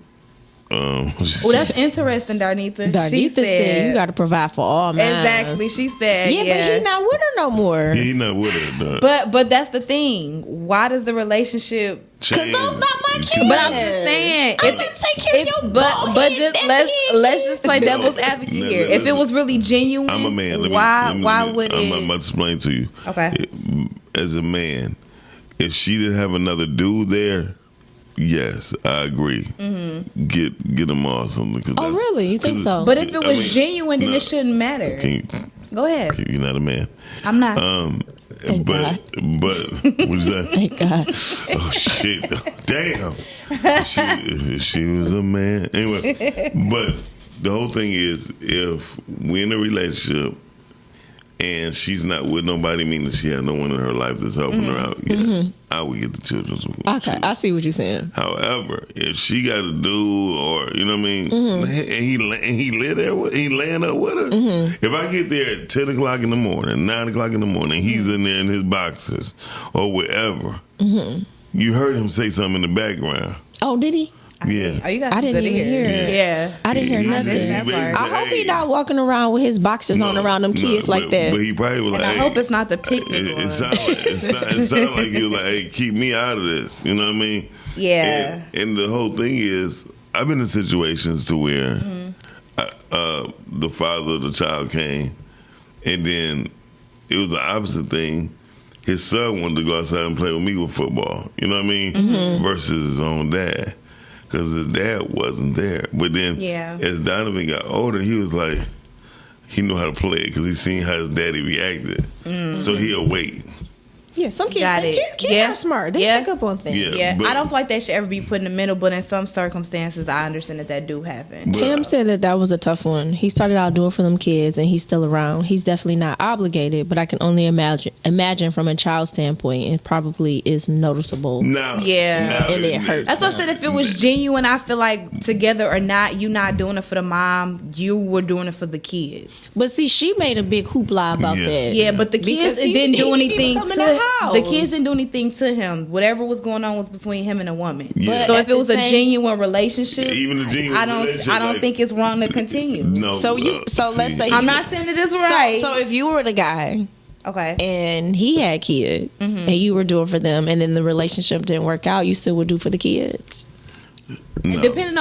Speaker 7: well, that's interesting, Darnita.
Speaker 4: She said you got to provide for all men.
Speaker 7: Exactly. She said,
Speaker 4: but he's not with her no more.
Speaker 9: Yeah, he's not with her.
Speaker 7: But that's the thing. Why does the relationship?
Speaker 4: Because those not my kids.
Speaker 7: But I'm just saying,
Speaker 4: I'm gonna take care of your
Speaker 7: but just let's just play devil's advocate here. If it was really genuine,
Speaker 9: I'm a man.
Speaker 7: Why would it?
Speaker 9: I'm about to explain to you.
Speaker 7: Okay.
Speaker 9: As a man, if she didn't have another dude there, yes, I agree.
Speaker 7: Mm-hmm.
Speaker 9: Get them all something.
Speaker 4: Oh, really? You think so?
Speaker 7: But if it was genuine, then it shouldn't matter. Go ahead.
Speaker 9: You're not a man.
Speaker 7: I'm not.
Speaker 9: But what is that?
Speaker 4: Thank God.
Speaker 9: Oh shit! Damn. She was a man. Anyway, but the whole thing is, if we're in a relationship and she's not with nobody, meaning she has no one in her life that's helping her out, I would get the children's.
Speaker 4: Okay, I see what you're saying.
Speaker 9: However, if she got a dude, or you know what I mean, and he live there, he laying up with her. If I get there at 10 o'clock in the morning, 9 o'clock in the morning, he's in there in his boxers or whatever. You heard him say something in the background.
Speaker 4: Oh, did he?
Speaker 9: Yeah.
Speaker 7: Oh, you got
Speaker 4: I didn't even hear it.
Speaker 7: Yeah.
Speaker 4: I didn't hear nothing. I hope he's not walking around with his boxers on around them kids like that.
Speaker 9: But he probably was
Speaker 7: and
Speaker 9: like,
Speaker 7: I hope it's not the picnic
Speaker 9: it sounded like he was like, hey, keep me out of this. You know what I mean?
Speaker 7: Yeah.
Speaker 9: And the whole thing is, I've been in situations to where the father of the child came, and then it was the opposite thing. His son wanted to go outside and play with me with football. You know what I mean? Versus his own dad. Because his dad wasn't there. But then as Donovan got older, he was like, he knew how to play it because he seen how his daddy reacted. So he'll wait.
Speaker 4: Yeah, some kids, kids are smart. They pick up on things.
Speaker 7: Yeah, I don't feel like they should ever be put in the middle, but in some circumstances, I understand that do happen.
Speaker 4: Tim said that was a tough one. He started out doing for them kids, and he's still around. He's definitely not obligated, but I can only imagine from a child's standpoint, it probably is noticeable.
Speaker 7: And
Speaker 4: it hurts.
Speaker 7: That's what I said. If it was genuine, I feel like together or not, you not doing it for the mom, you were doing it for the kids.
Speaker 4: But see, she made a big hoopla about that.
Speaker 7: Yeah, but the kids didn't do anything to
Speaker 4: house.
Speaker 7: The kids didn't do anything to him. Whatever was going on was between him and a woman.
Speaker 9: Yeah.
Speaker 7: So if it was a genuine relationship,
Speaker 9: Even a genuine relationship,
Speaker 7: I don't
Speaker 9: like-
Speaker 7: think it's wrong to continue.
Speaker 9: No.
Speaker 4: So let's say
Speaker 7: I'm not saying that it's right.
Speaker 4: So if you were the guy,
Speaker 7: okay,
Speaker 4: and he had kids, and you were doing for them, and then the relationship didn't work out, you still would do for the kids.
Speaker 9: No.
Speaker 7: Depending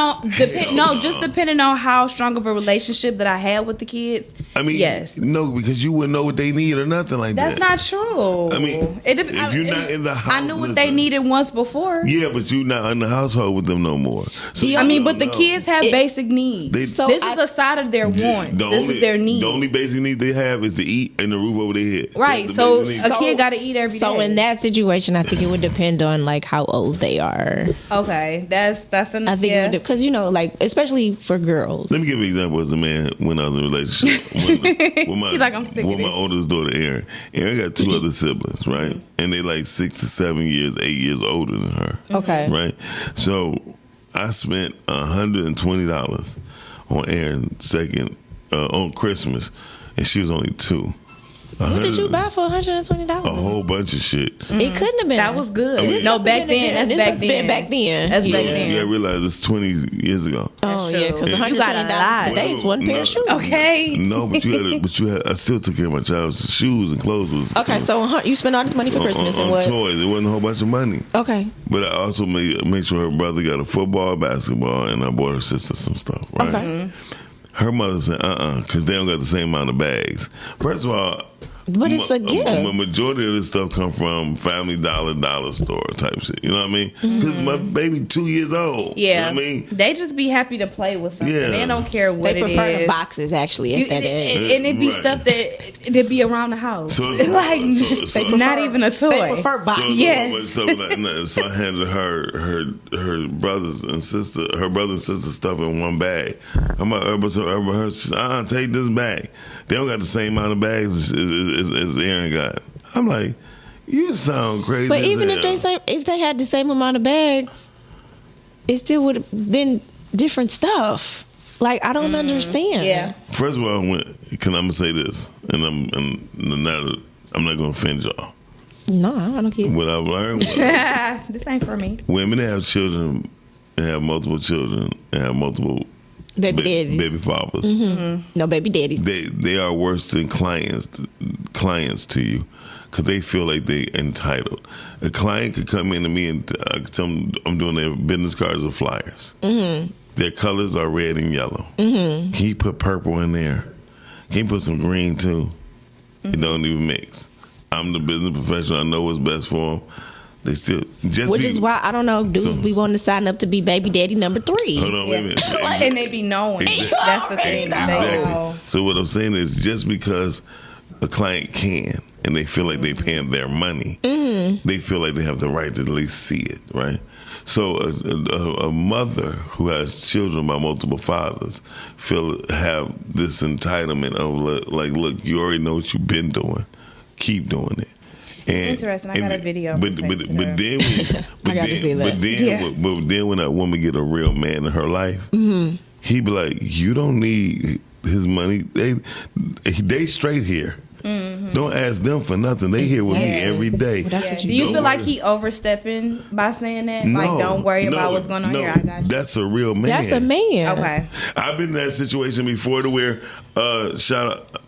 Speaker 7: on how strong of a relationship that I had with the kids.
Speaker 9: I mean,
Speaker 7: yes.
Speaker 9: No, because you wouldn't know what they need or nothing like
Speaker 7: That's
Speaker 9: that.
Speaker 7: not true.
Speaker 9: I mean, if you're not in the house,
Speaker 7: I knew what they needed once before.
Speaker 9: Yeah, but you're not in the household with them no more. So
Speaker 7: I mean, but the
Speaker 9: no.
Speaker 7: kids have basic needs. This is a side of their wants. This is their need.
Speaker 9: The only basic need they have is to eat and the roof over their head.
Speaker 7: Right.
Speaker 9: That's
Speaker 7: So
Speaker 9: the basic need.
Speaker 7: a kid got to eat every day.
Speaker 4: So in that situation, I think it would depend on like how old they are.
Speaker 7: Okay, that's an.
Speaker 4: I think because like especially for girls.
Speaker 9: Let me give you an example. As a man, when I was in a relationship with my,
Speaker 7: He's like, I'm sick of
Speaker 9: with my
Speaker 7: this.
Speaker 9: oldest daughter, Erin. Erin got two other siblings, right? And they like 6 to 7 years, 8 years older than her.
Speaker 4: Okay.
Speaker 9: Right? So I spent $120 on Erin's second, on Christmas, and she was only 2.
Speaker 4: What did you buy for $120?
Speaker 9: A whole bunch of shit.
Speaker 4: It couldn't have been.
Speaker 7: That was good.
Speaker 9: I mean-
Speaker 7: No, back then. That's back
Speaker 4: must have been
Speaker 7: then.
Speaker 4: back then.
Speaker 7: That's back
Speaker 9: You
Speaker 7: then.
Speaker 9: gotta realize it's 20 years ago.
Speaker 4: Oh yeah, because
Speaker 9: And-
Speaker 4: $120 today is one pair of shoes.
Speaker 7: Okay.
Speaker 9: No, but you had. I still took care of my child's shoes and clothes. Was
Speaker 4: Okay, so you spent all this money for Christmas
Speaker 9: on
Speaker 4: and what?
Speaker 9: toys. It wasn't a whole bunch of money.
Speaker 4: Okay.
Speaker 9: But I also made sure her brother got a football, basketball, and I bought her sister some stuff. Right?
Speaker 4: Okay.
Speaker 9: Her mother said, because they don't got the same amount of bags. First of all,
Speaker 4: But it's a gift.
Speaker 9: The majority of this stuff come from Family Dollar store type shit. You know what I mean? Because my baby 2 years old.
Speaker 7: Yeah.
Speaker 9: You know what I mean?
Speaker 7: They just be happy to play with something.
Speaker 9: Yeah.
Speaker 7: They don't care what
Speaker 4: They
Speaker 7: it
Speaker 4: prefer
Speaker 7: is.
Speaker 4: the boxes actually at that age.
Speaker 7: And it be
Speaker 9: Right.
Speaker 7: stuff that be around the house.
Speaker 9: So-
Speaker 7: like
Speaker 9: so-
Speaker 7: not even a toy.
Speaker 4: They prefer boxes.
Speaker 7: Yes.
Speaker 9: So I handed her brothers and sister, her brother and sister stuff in one bag. I'm like, her said, take this bag. They don't got the same amount of bags as Aaron got. I'm like, you sound crazy.
Speaker 4: But
Speaker 9: as
Speaker 4: even
Speaker 9: hell.
Speaker 4: if they had the same amount of bags, it still would have been different stuff. Like I don't understand.
Speaker 7: Yeah.
Speaker 9: First of all, I'm gonna say this, and I'm not gonna offend y'all.
Speaker 4: No, I don't care.
Speaker 9: What I've learned was
Speaker 7: This ain't for me.
Speaker 9: women that have children and have multiple children and have multiple
Speaker 4: Baby daddies.
Speaker 9: baby fathers.
Speaker 4: No baby daddy.
Speaker 9: They are worse than clients to you because they feel like they entitled. A client could come in to me and tell them I'm doing their business cards or flyers. Their colors are red and yellow. Can you put purple in there? Can you put some green too? It don't even mix. I'm the business professional. I know what's best for them. They still
Speaker 4: Which is why I don't know. Do we want to sign up to be baby daddy number 3?
Speaker 9: Hold on, wait a minute.
Speaker 7: And they be knowing. That's the thing. They know.
Speaker 9: So what I'm saying is, just because a client can and they feel like they paying their money, they feel like they have the right to at least see it, right? So a mother who has children by multiple fathers have this entitlement of like, look, you already know what you've been doing, keep doing it. And,
Speaker 7: Interesting. I got a video.
Speaker 9: But then when that woman get a real man in her life, he be like, you don't need his money. They straight here. Don't ask them for nothing. They here with me every day.
Speaker 7: Do you feel like he overstepping by saying that? Like, don't worry about what's going on here. I got you.
Speaker 9: That's a real man.
Speaker 4: That's a man.
Speaker 7: Okay.
Speaker 9: I've been in that situation before to where, shout out,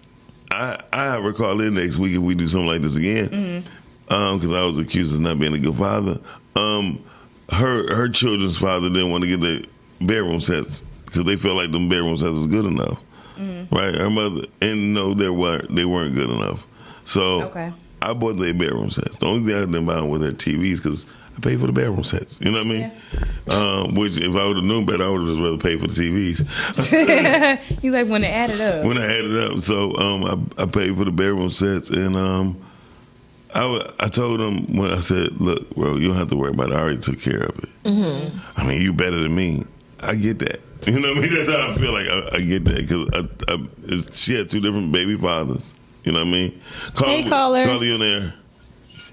Speaker 9: I have her call in next week if we do something like this again. Because I was accused of not being a good father. Her children's father didn't want to get their bedroom sets because they felt like them bedroom sets was good enough. Right? Her mother, and no, they weren't good enough. So I bought their bedroom sets. The only thing I didn't buy them was their TVs because I paid for the bedroom sets. You know what I mean? Yeah. Which, if I would have known better, I would have just rather paid for the TVs.
Speaker 7: You like when it added up.
Speaker 9: When I added up. So I paid for the bedroom sets, and I told him when I said, look, bro, you don't have to worry about it. I already took care of it. I mean, you better than me. I get that. You know what I mean? That's how I feel like I get that because she had 2 different baby fathers. You know what I mean?
Speaker 4: Hey, caller.
Speaker 9: Call you on there.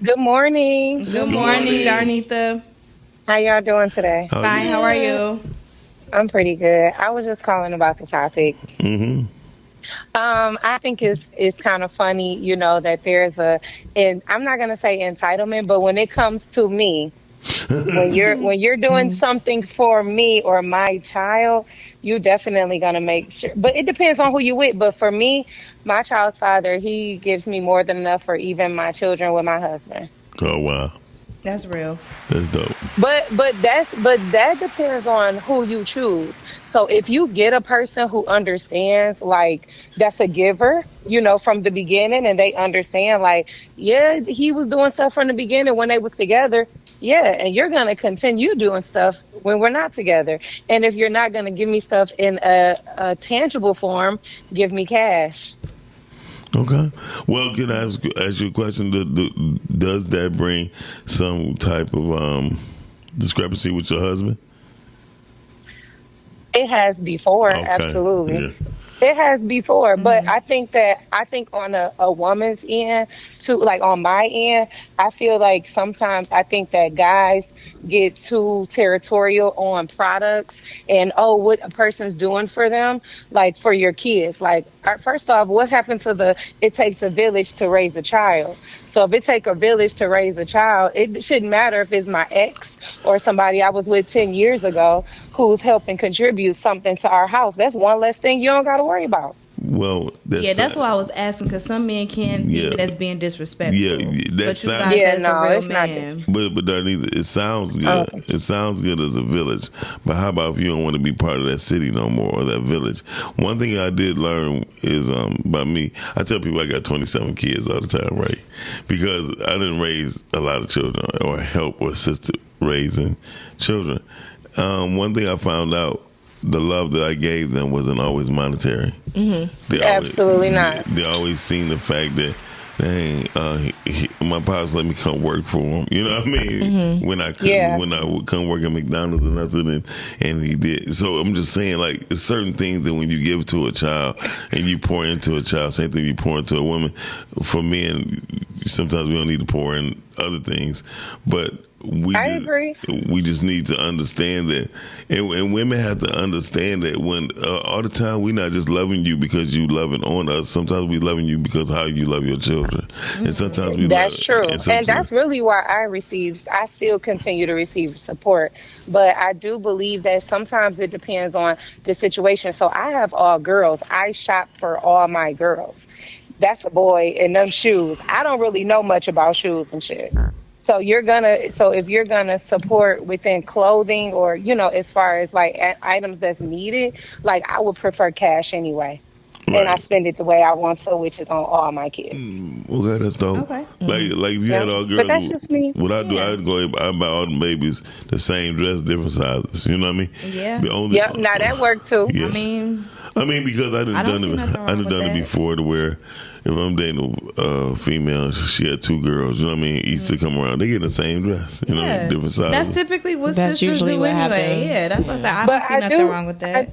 Speaker 16: Good morning.
Speaker 7: Good morning, Darnita.
Speaker 16: How y'all doing today?
Speaker 7: Fine. How are you?
Speaker 16: I'm pretty good. I was just calling about the topic. I think it's kind of funny, you know, that there's and I'm not gonna say entitlement, but when it comes to me, when you're doing something for me or my child, you definitely gonna make sure. But it depends on who you with. But for me, my child's father, he gives me more than enough for even my children with my husband.
Speaker 9: Oh wow,
Speaker 7: That's real.
Speaker 9: that's dope.
Speaker 16: But that depends on who you choose. So if you get a person who understands, like, that's a giver, you know, from the beginning, and they understand, like, yeah, he was doing stuff from the beginning when they was together. Yeah, and you're going to continue doing stuff when we're not together. And if you're not going to give me stuff in a tangible form, give me cash.
Speaker 9: Okay. Well, can I ask you a question? Does that bring some type of discrepancy with your husband?
Speaker 16: It has before,
Speaker 9: Okay.
Speaker 16: absolutely.
Speaker 9: Yeah.
Speaker 16: It has before, but I think on a woman's end, too, like on my end, I feel like sometimes I think that guys get too territorial on products and what a person's doing for them, like for your kids. Like, first off, what happened to it takes a village to raise a child. So if it takes a village to raise a child, it shouldn't matter if it's my ex or somebody I was with 10 years ago who's helping contribute something to our house. That's one less thing you don't got to worry about.
Speaker 9: Well,
Speaker 7: that's why I was asking, because some men can view it as being disrespectful.
Speaker 9: Yeah,
Speaker 7: but you guys, as a real man.
Speaker 9: But Darnese, it sounds good.
Speaker 16: Okay.
Speaker 9: It sounds good as a village. But how about if you don't want to be part of that city no more or that village? One thing I did learn is about me. I tell people I got 27 kids all the time, right? Because I didn't raise a lot of children or help or assist raising children. One thing I found out, the love that I gave them wasn't always monetary.
Speaker 16: Mm-hmm. Absolutely not.
Speaker 9: They always seen the fact that, dang, my pops let me come work for him. You know what I mean?
Speaker 16: Mm-hmm.
Speaker 9: When I couldn't, when I would come work at McDonald's or nothing, and he did. So I'm just saying, like, it's certain things that when you give to a child and you pour into a child, same thing you pour into a woman. For men, sometimes we don't need to pour in other things, but I agree. We just need to understand that, and women have to understand that when all the time we're not just loving you because you loving on us. Sometimes we loving you because how you love your children, and sometimes we.
Speaker 16: That's true, and that's really why I still continue to receive support. But I do believe that sometimes it depends on the situation. So I have all girls. I shop for all my girls. That's a boy in them shoes. I don't really know much about shoes and shit. So if you're gonna support within clothing or, you know, as far as like items that's needed, like I would prefer cash anyway. Right. And I spend it the way I want to, which is on all my kids.
Speaker 9: Okay, that's dope. Okay. Like if you had all girls,
Speaker 16: but that's just me.
Speaker 9: What I do, I buy all the babies the same dress, different sizes. You know what I mean?
Speaker 16: Yeah. Now that worked too.
Speaker 9: Yes. I mean, because I done done it before to where if I'm dating a female, she had two girls, you know what I mean? Easter come around, they get the same dress, you know, different sizes.
Speaker 7: That's typically what sisters usually do anyway. Yeah, that's what I don't see nothing wrong with that.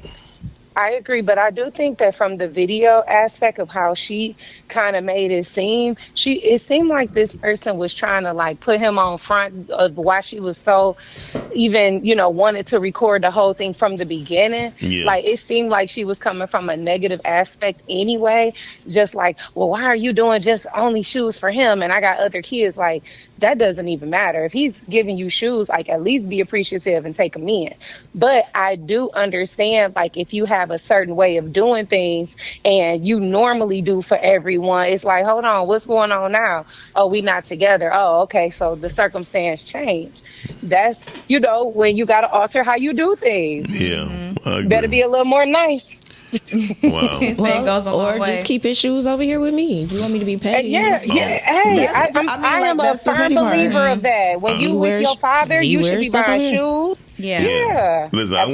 Speaker 16: I agree, but I do think that from the video aspect of how she kind of made it seem, it seemed like this person was trying to like put him on front of why she was so even, you know, wanted to record the whole thing from the beginning. Yeah. Like it seemed like she was coming from a negative aspect anyway, just like, well, why are you doing just only shoes for him and I got other kids? Like, that doesn't even matter. If he's giving you shoes, like at least be appreciative and take them in. But I do understand, like if you have a certain way of doing things and you normally do for everyone, it's like, hold on, what's going on now? Oh, we not together. Oh, okay. So the circumstance changed. That's, you know, when you got to alter how you do things.
Speaker 9: Yeah.
Speaker 16: Better be a little more nice.
Speaker 9: Wow.
Speaker 4: Or just keep his shoes over here with me. You want me to be petty?
Speaker 16: Yeah. Hey, I am a firm believer of that. When you with your father, you should be buying shoes. Yeah.
Speaker 9: Listen, I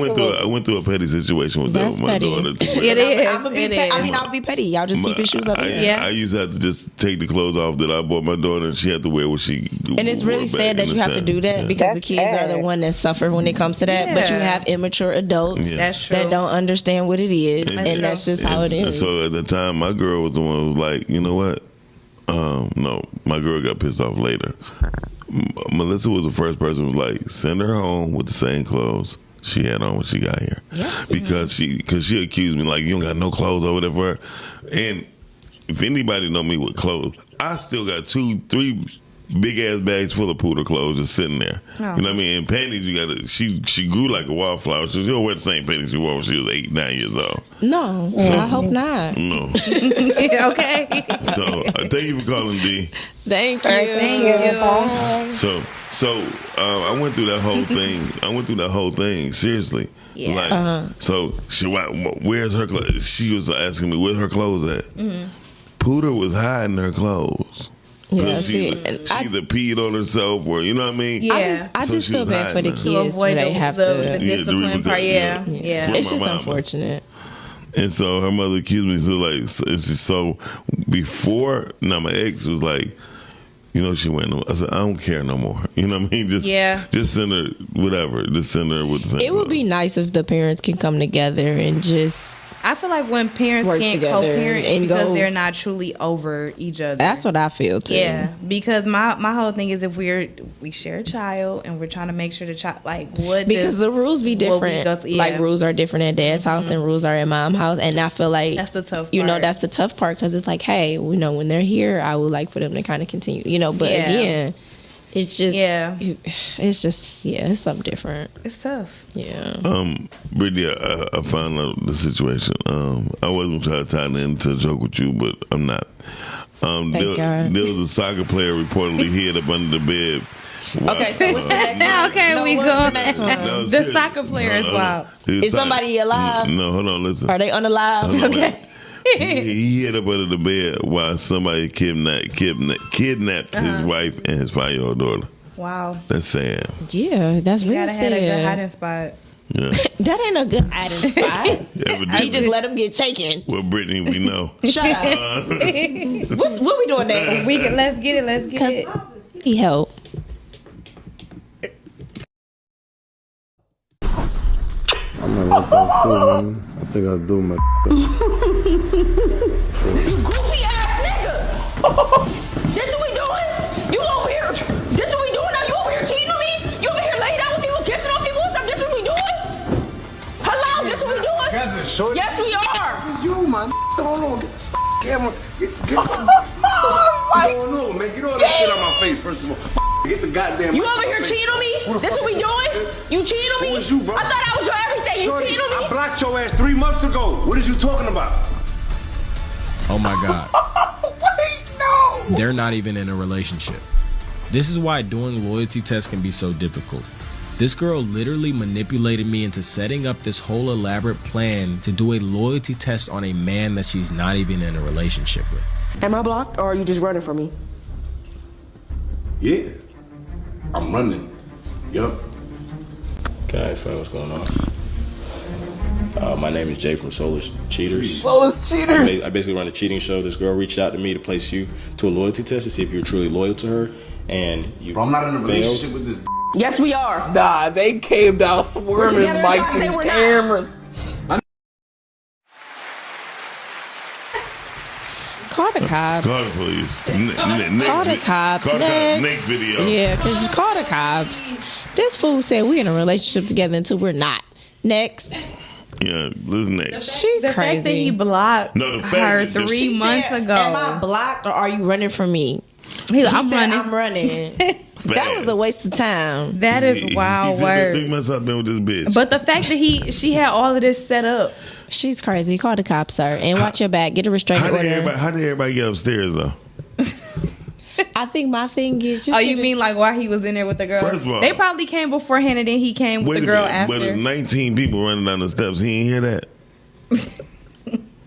Speaker 9: went through a petty situation with my daughter.
Speaker 4: It is. I'll be petty. Y'all just keep his shoes over here.
Speaker 9: I used to have to just take the clothes off that I bought my daughter, and she had to wear what she.
Speaker 4: And it's really sad that you have to do that because the kids are the one that suffer when it comes to that. But you have immature adults that don't understand what it is. And that's just how it is.
Speaker 9: So at the time, my girl was the one who was like, you know what? No, my girl got pissed off later. Melissa was the first person who was like, send her home with the same clothes she had on when she got here. Yeah. Because she accused me like, you don't got no clothes over there for her. And if anybody know me with clothes, I still got 2-3 big ass bags full of Poodle clothes just sitting there.
Speaker 7: Oh.
Speaker 9: You know what I mean? And panties, you got to. She grew like a wildflower. She don't wear the same panties she wore when she was 8-9 years old.
Speaker 4: No, I hope not.
Speaker 9: No.
Speaker 7: Okay.
Speaker 9: So thank you for calling, D.
Speaker 4: Thank you.
Speaker 7: Thank you.
Speaker 9: So I went through that whole thing. Seriously.
Speaker 7: Yeah.
Speaker 9: Like, so where's her clothes? She was asking me where's her clothes at.
Speaker 7: Mm-hmm.
Speaker 9: Pooter was hiding her clothes.
Speaker 4: Yeah,
Speaker 9: she either peed on herself or you know what I mean.
Speaker 7: Yeah,
Speaker 4: I just feel bad for the kids
Speaker 7: to avoid
Speaker 4: when they have
Speaker 7: the
Speaker 4: to.
Speaker 7: discipline part. Yeah.
Speaker 4: It's just unfortunate.
Speaker 9: And so her mother accused me. So before, now my ex was like, you know, she went. I said, I don't care no more. You know what I mean? Just send her whatever. Just send her with the same.
Speaker 4: It would be nice if the parents can come together and just.
Speaker 7: I feel like when parents can't co-parent because they're not truly over each other.
Speaker 4: That's what I feel too.
Speaker 7: Yeah, because my whole thing is if we share a child and we're trying to make sure the child because
Speaker 4: the rules be different. Like rules are different at dad's house than rules are at mom's house, and I feel like
Speaker 7: that's the tough part.
Speaker 4: You know, that's the tough part because it's like, hey, you know, when they're here, I would like for them to kind of continue. You know, but again. It's just it's something different.
Speaker 7: It's tough.
Speaker 4: Yeah.
Speaker 9: Brittany, I found out the situation. I wasn't trying to tie it into a joke with you, but I'm not. There was a soccer player reportedly hid up under the bed.
Speaker 4: Okay, so what's the next one?
Speaker 7: Okay, we go. The soccer player is wild.
Speaker 4: Is somebody alive?
Speaker 9: No, hold on, listen.
Speaker 4: Are they unalive? Okay.
Speaker 9: He hid up under the bed while somebody kidnapped his wife and his 5-year-old daughter.
Speaker 7: Wow.
Speaker 9: That's sad.
Speaker 4: Yeah, that's real sad.
Speaker 7: Had a good hiding spot.
Speaker 9: Yeah.
Speaker 4: That ain't a good hiding spot. He just let him get taken.
Speaker 9: Well, Brittany, we know.
Speaker 4: Shut up. What we doing next?
Speaker 7: Let's get it.
Speaker 4: He helped.
Speaker 17: I'm gonna let that fool, man. I think I'll do my
Speaker 12: You goofy ass nigga! This what we doing? You over here? This what we doing? Now you over here cheating on me? You over here laying down with people, kissing on people and stuff? This what we doing? Hello? This what we doing? Yes, we are.
Speaker 18: It's you, man. Hold on. Get the camera. Get going on, man. Get all that shit on my face, first of all. Get the goddamn.
Speaker 12: You over here cheating on me? This what we doing? You cheating on me?
Speaker 18: Who was you, bro?
Speaker 12: I thought I was your everything. You cheating on me?
Speaker 18: I blocked your ass 3 months ago. What is you talking about?
Speaker 19: Oh my God.
Speaker 18: Wait, no.
Speaker 19: They're not even in a relationship. This is why doing loyalty tests can be so difficult. This girl literally manipulated me into setting up this whole elaborate plan to do a loyalty test on a man that she's not even in a relationship with.
Speaker 20: Am I blocked or are you just running from me?
Speaker 18: Yeah. I'm running. Yup.
Speaker 21: Can I explain what's going on? My name is Jay from Soulless Cheaters.
Speaker 18: Soulless Cheaters?
Speaker 21: I basically run a cheating show. This girl reached out to me to place you to a loyalty test to see if you're truly loyal to her. And you
Speaker 18: Bro, I'm not in a
Speaker 21: failed.
Speaker 18: relationship with this.
Speaker 20: Yes, we are.
Speaker 12: Nah, they came down swerving mics and cameras.
Speaker 4: Call the cops.
Speaker 9: Call the police.
Speaker 4: Call the cops.
Speaker 9: Call the
Speaker 4: Next.
Speaker 9: next video.
Speaker 4: Yeah, because call the cops. This fool said we're in a relationship together until we're not. Next.
Speaker 9: Yeah, listen next.
Speaker 4: She
Speaker 7: The
Speaker 4: crazy.
Speaker 7: fact that he blocked
Speaker 9: No, the fact
Speaker 7: her
Speaker 9: that
Speaker 7: 3 months ago.
Speaker 4: Am I blocked or are you running from me?
Speaker 7: He
Speaker 4: said,
Speaker 7: running.
Speaker 4: I'm running. That was a waste of time.
Speaker 7: That is wild
Speaker 9: He said
Speaker 7: word.
Speaker 9: 3 months I've been with this bitch.
Speaker 7: But the fact that she had all of this set up.
Speaker 4: She's crazy. Call the cops, sir, and watch your back. Get a restraining
Speaker 9: How did
Speaker 4: order.
Speaker 9: everybody get upstairs though?
Speaker 4: I think my thing is just.
Speaker 7: Oh, you mean like while he was in there with the girl?
Speaker 9: First of all-
Speaker 7: They probably came beforehand and then he came with
Speaker 9: Wait
Speaker 7: the
Speaker 9: a
Speaker 7: girl
Speaker 9: minute, but
Speaker 7: after.
Speaker 9: there's 19 people running down the steps. He ain't hear that.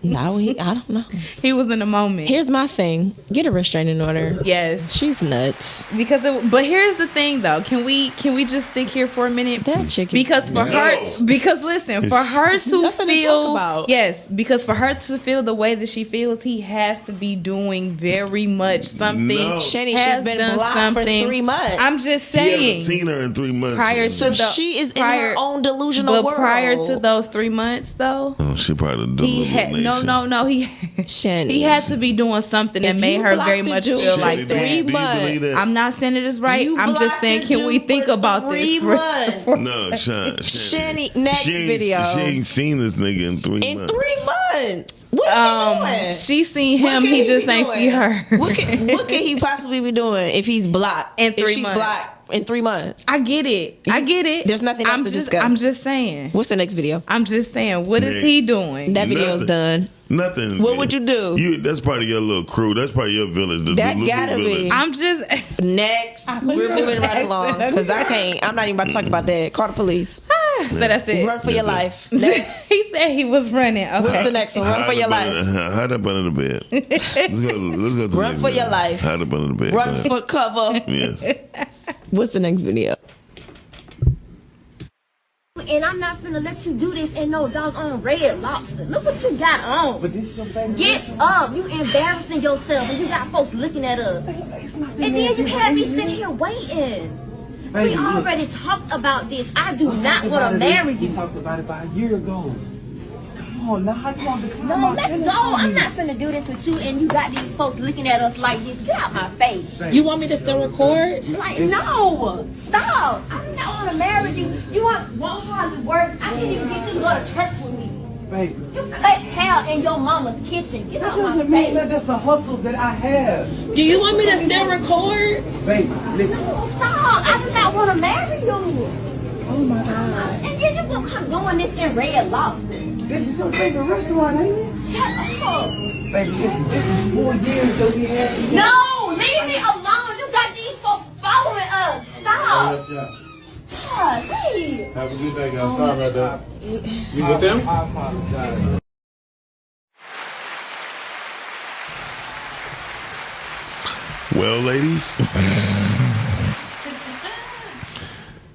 Speaker 4: No, I don't know.
Speaker 7: He was in the moment.
Speaker 4: Here's my thing. Get a restraining order.
Speaker 7: Yes.
Speaker 4: She's nuts.
Speaker 7: But here's the thing though. Can we just stick here for a minute?
Speaker 4: That chicken.
Speaker 7: Because for her, because listen, for her to
Speaker 4: Nothing to talk
Speaker 7: feel,
Speaker 4: about.
Speaker 7: yes, because for her to feel the way that she feels, he has to be doing very much something.
Speaker 9: No.
Speaker 4: Shani,
Speaker 7: has
Speaker 4: she's been
Speaker 7: done
Speaker 4: blocked
Speaker 7: something.
Speaker 4: for 3 months.
Speaker 7: I'm just
Speaker 9: He haven't
Speaker 7: saying.
Speaker 9: seen her in 3 months.
Speaker 7: Prior
Speaker 4: So
Speaker 7: to the,
Speaker 4: she is in her own delusional
Speaker 7: but
Speaker 4: world.
Speaker 7: prior to those 3 months, though,
Speaker 9: Oh, she probably
Speaker 7: he
Speaker 9: deluded.
Speaker 7: had No. He had to be doing something that made her very much feel like that.
Speaker 4: 3 months.
Speaker 7: I'm not saying it is right. I'm just saying, can we think about this?
Speaker 4: 3 months.
Speaker 9: No,
Speaker 4: Shani, next video.
Speaker 9: She ain't seen this nigga in 3 months.
Speaker 4: 3 months. What is he doing?
Speaker 7: She seen him. He just ain't see her.
Speaker 4: What could he possibly be doing if he's blocked?
Speaker 7: In 3
Speaker 4: if she's
Speaker 7: months.
Speaker 4: blocked in 3 months.
Speaker 7: I get it. There's
Speaker 4: nothing else to discuss.
Speaker 7: I'm just saying.
Speaker 4: What's the next video?
Speaker 7: I'm just saying. What is he doing?
Speaker 4: That video's done.
Speaker 9: Nothing.
Speaker 4: What would you do?
Speaker 9: That's part of your little crew. That's part of your village.
Speaker 4: That gotta be.
Speaker 7: I'm just
Speaker 4: next. We're moving right along because I can't. I'm not even about to talk about that. Call the police.
Speaker 7: So that's it.
Speaker 4: Run for your life. Next.
Speaker 7: He said he was running. Okay.
Speaker 4: What's the next one? Run for your life.
Speaker 9: Hide up under the bed. Let's go to
Speaker 4: Run for your life.
Speaker 9: Hide up under the bed.
Speaker 4: Run for cover.
Speaker 9: Yes.
Speaker 4: What's the next video?
Speaker 1: And I'm not finna let you do this in no doggone Red Lobster. Look what you got on. But this is your baby. Get up. You embarrassing yourself and you got folks looking at us. And then you had me sitting here waiting. We already talked about this. I do not want to marry you.
Speaker 18: We talked about it about a year ago. Come on, now how you want to decline
Speaker 1: No,
Speaker 18: my
Speaker 1: let's
Speaker 18: feelings
Speaker 1: go.
Speaker 18: for
Speaker 1: I'm
Speaker 18: me?
Speaker 1: not finna do this with you and you got these folks looking at us like this. Get out my face.
Speaker 20: You want me to still record?
Speaker 1: Like, no. Stop. I do not want to marry you. You won't hardly work. I can't even get you to go to church with me.
Speaker 18: Baby.
Speaker 1: You cut hair in your mama's kitchen. Get
Speaker 18: That
Speaker 1: out my
Speaker 18: doesn't mean
Speaker 1: face.
Speaker 18: that that's a hustle that I have.
Speaker 20: Do you want me to still record?
Speaker 18: Baby, listen.
Speaker 1: Stop. I do not want to marry you.
Speaker 18: Oh my God.
Speaker 1: And then you gonna come doing this in Red Lobster.
Speaker 18: This is your favorite restaurant, ain't it?
Speaker 1: Shut up.
Speaker 18: Baby, listen, this is 4 years that we had together.
Speaker 1: No, leave me alone. You got these folks following us. Stop. God, hey.
Speaker 18: Have a good day, guys. Sorry about that. You with them? I apologize.
Speaker 9: Well, ladies,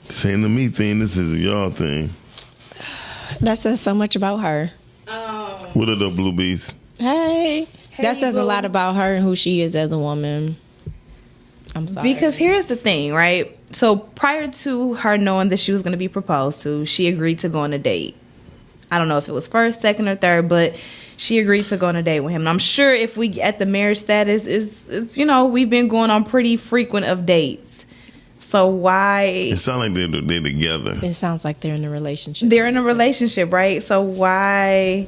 Speaker 9: this ain't a me thing. This is a y'all thing.
Speaker 4: That says so much about her.
Speaker 9: What are the Blue Bees?
Speaker 4: Hey. That says a lot about her and who she is as a woman. I'm sorry.
Speaker 7: Because here's the thing, right? So prior to her knowing that she was going to be proposed to, she agreed to go on a date. I don't know if it was first, second, or third, but she agreed to go on a date with him. And I'm sure if we at the marriage status is we've been going on pretty frequent of dates. So why?
Speaker 9: It sounds like they're together.
Speaker 4: It sounds like they're in a relationship.
Speaker 7: They're in a relationship, right? So why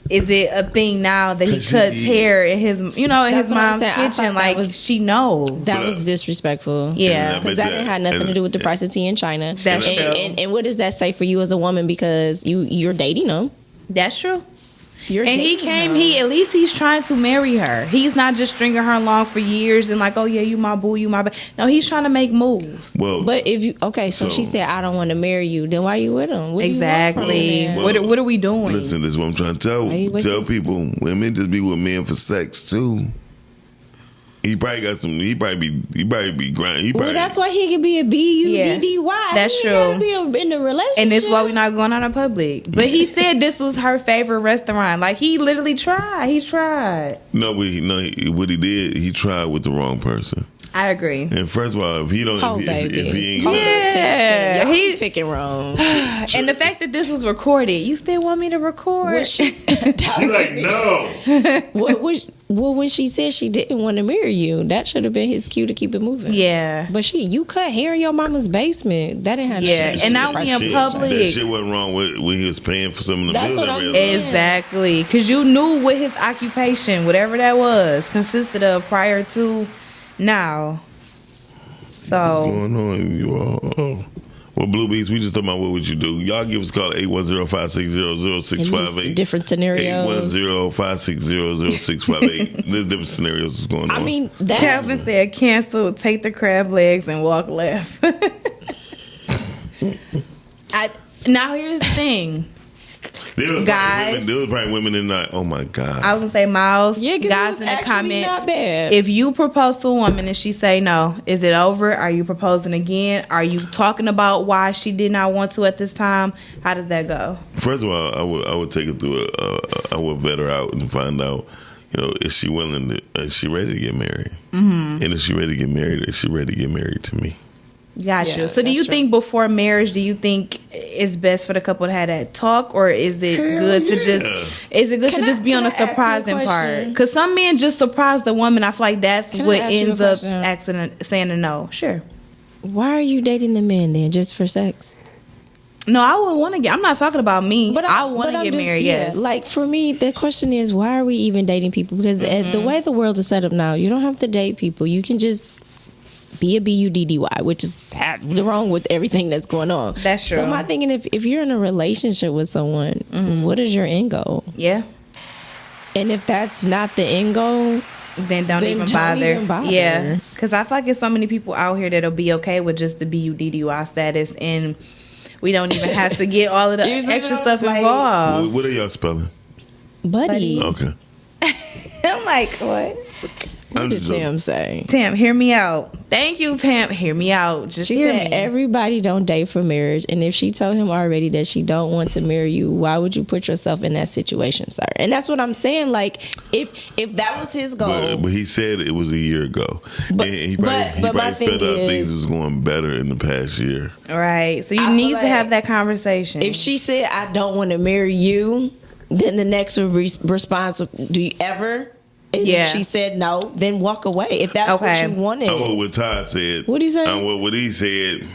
Speaker 7: is it a thing now that he cuts hair in his, in his mom's kitchen? Like, she knows.
Speaker 4: That was disrespectful.
Speaker 7: Yeah.
Speaker 4: Because that didn't have nothing to do with the price of tea in China.
Speaker 7: That's true.
Speaker 4: And what does that say for you as a woman? Because you're dating him.
Speaker 7: That's true.
Speaker 4: You're
Speaker 7: and he
Speaker 4: dating
Speaker 7: came,
Speaker 4: her.
Speaker 7: at least he's trying to marry her. He's not just stringing her along for years and like, oh yeah, you my boo, you my bae. No, he's trying to make moves.
Speaker 9: Well,
Speaker 4: but if you, so she said, I don't want to marry you, then why are you with him? What do you
Speaker 7: Exactly.
Speaker 4: want from him?
Speaker 7: What are we doing?
Speaker 9: Listen, this is what I'm trying to tell people. Women just be with men for sex too. He probably got some. He probably be grinding.
Speaker 4: Well, that's why he could be a B-U-D-D-Y.
Speaker 7: That's
Speaker 4: he
Speaker 7: true.
Speaker 4: Gotta be in a relationship.
Speaker 7: And this is why we're not going out in public. But he said this was her favorite restaurant. Like, he literally tried. He tried.
Speaker 9: No, what he did, he tried with the wrong person.
Speaker 7: I agree.
Speaker 9: And first of all, if he don't, if he ain't,
Speaker 7: Yeah,
Speaker 4: he picking wrong.
Speaker 7: And the fact that this was recorded, you still want me to record?
Speaker 9: she like no.
Speaker 4: Well, when she said she didn't want to marry you, that should have been his cue to keep it moving.
Speaker 7: Yeah.
Speaker 4: But you cut hair in your mama's basement. That didn't have nothing to do
Speaker 7: and now
Speaker 4: with
Speaker 7: we in
Speaker 4: the
Speaker 7: public.
Speaker 9: That shit wasn't wrong when he was paying for some of the
Speaker 4: That's
Speaker 9: bills.
Speaker 4: what I'm saying.
Speaker 7: Exactly. Because you knew what his occupation, whatever that was, consisted of prior to now. So.
Speaker 9: What's going on, you all? Oh. Well, Blue Beats, we just talking about what would you do. Y'all give us a call at 810-560-0658.
Speaker 4: Different scenarios.
Speaker 9: 810-560-0658. There's different scenarios that's going on.
Speaker 4: I mean, that.
Speaker 7: Calvin said, cancel, take the crab legs and walk left. Now, here's the thing. Guys,
Speaker 9: there was probably women in there. Oh my God.
Speaker 7: I was gonna say, Miles,
Speaker 4: Yeah, 'cause
Speaker 7: guys
Speaker 4: it was
Speaker 7: in the
Speaker 4: actually
Speaker 7: comments,
Speaker 4: not bad.
Speaker 7: if you propose to a woman and she say no, is it over? Are you proposing again? Are you talking about why she did not want to at this time? How does that go?
Speaker 9: First of all, I would take it through I would vet her out and find out, is she willing to, is she ready to get married?
Speaker 7: Mm-hmm.
Speaker 9: And if she ready to get married, is she ready to get married to me?
Speaker 7: Gotcha.
Speaker 4: Yeah,
Speaker 7: So do you
Speaker 4: that's true.
Speaker 7: think before marriage, do you think it's best for the couple to have that talk, or is it good to just be on the surprising part? Because some men just surprise the woman. I feel like that's what ends up saying a no. Sure.
Speaker 4: Why are you dating the men then? Just for sex?
Speaker 7: No, I wouldn't want to get. I'm not talking about me. But I want to get married. Yes.
Speaker 4: Like for me, the question is, why are we even dating people? Because the way the world is set up now, you don't have to date people. You can just be a BUDDY, which is wrong with everything that's going on.
Speaker 7: That's true.
Speaker 4: So I'm thinking, if you're in a relationship with someone, what is your end goal?
Speaker 7: Yeah.
Speaker 4: And if that's not the end goal,
Speaker 7: then don't even bother. Yeah, because I feel like there's so many people out here that'll be okay with just the BUDDY status, and we don't even have to get all of the extra stuff involved.
Speaker 9: What are y'all spelling?
Speaker 4: Buddy.
Speaker 9: Okay.
Speaker 7: I'm like, what?
Speaker 4: What did Tam say?
Speaker 7: Tam, hear me out. Thank you, Tam. Hear me out.
Speaker 4: She said everybody don't date for marriage, and if she told him already that she don't want to marry you, why would you put yourself in that situation, sir? And that's what I'm saying. Like, if that was his goal,
Speaker 9: but he said it was a year ago, and he probably felt out things was going better in the past year.
Speaker 7: Right. So you need to have that conversation.
Speaker 4: If she said, "I don't want to marry you," then the next response would, "Do you ever?" And if she said no, then walk away. If that's what you wanted.
Speaker 9: I know what Todd said.
Speaker 4: What'd he say?
Speaker 9: What he said.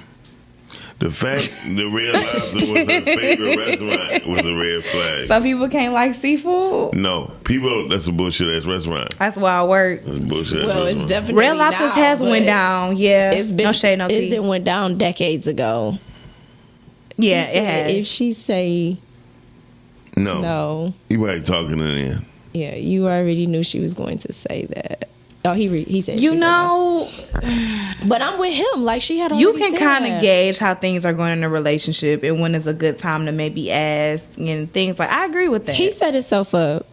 Speaker 9: The fact the Red Lobster was her favorite restaurant was a red flag.
Speaker 7: So people can't like seafood?
Speaker 9: No. People, that's a bullshit ass restaurant.
Speaker 7: That's why I work.
Speaker 9: That's a bullshit
Speaker 4: well,
Speaker 9: ass
Speaker 4: it's
Speaker 9: restaurant.
Speaker 4: definitely
Speaker 7: Red Lobsters has went down. Yeah.
Speaker 4: It's been,
Speaker 7: no shade, no tea.
Speaker 4: It went down decades ago.
Speaker 7: Yeah, it has.
Speaker 4: If she say
Speaker 9: no. You ain't talking it in.
Speaker 4: Yeah, you already knew she was going to say that. Oh, he said.
Speaker 7: You know,
Speaker 4: but I'm with him. Like she had.
Speaker 7: You can kind of gauge how things are going in a relationship and when is a good time to maybe ask and things like. I agree with that.
Speaker 4: He set himself up.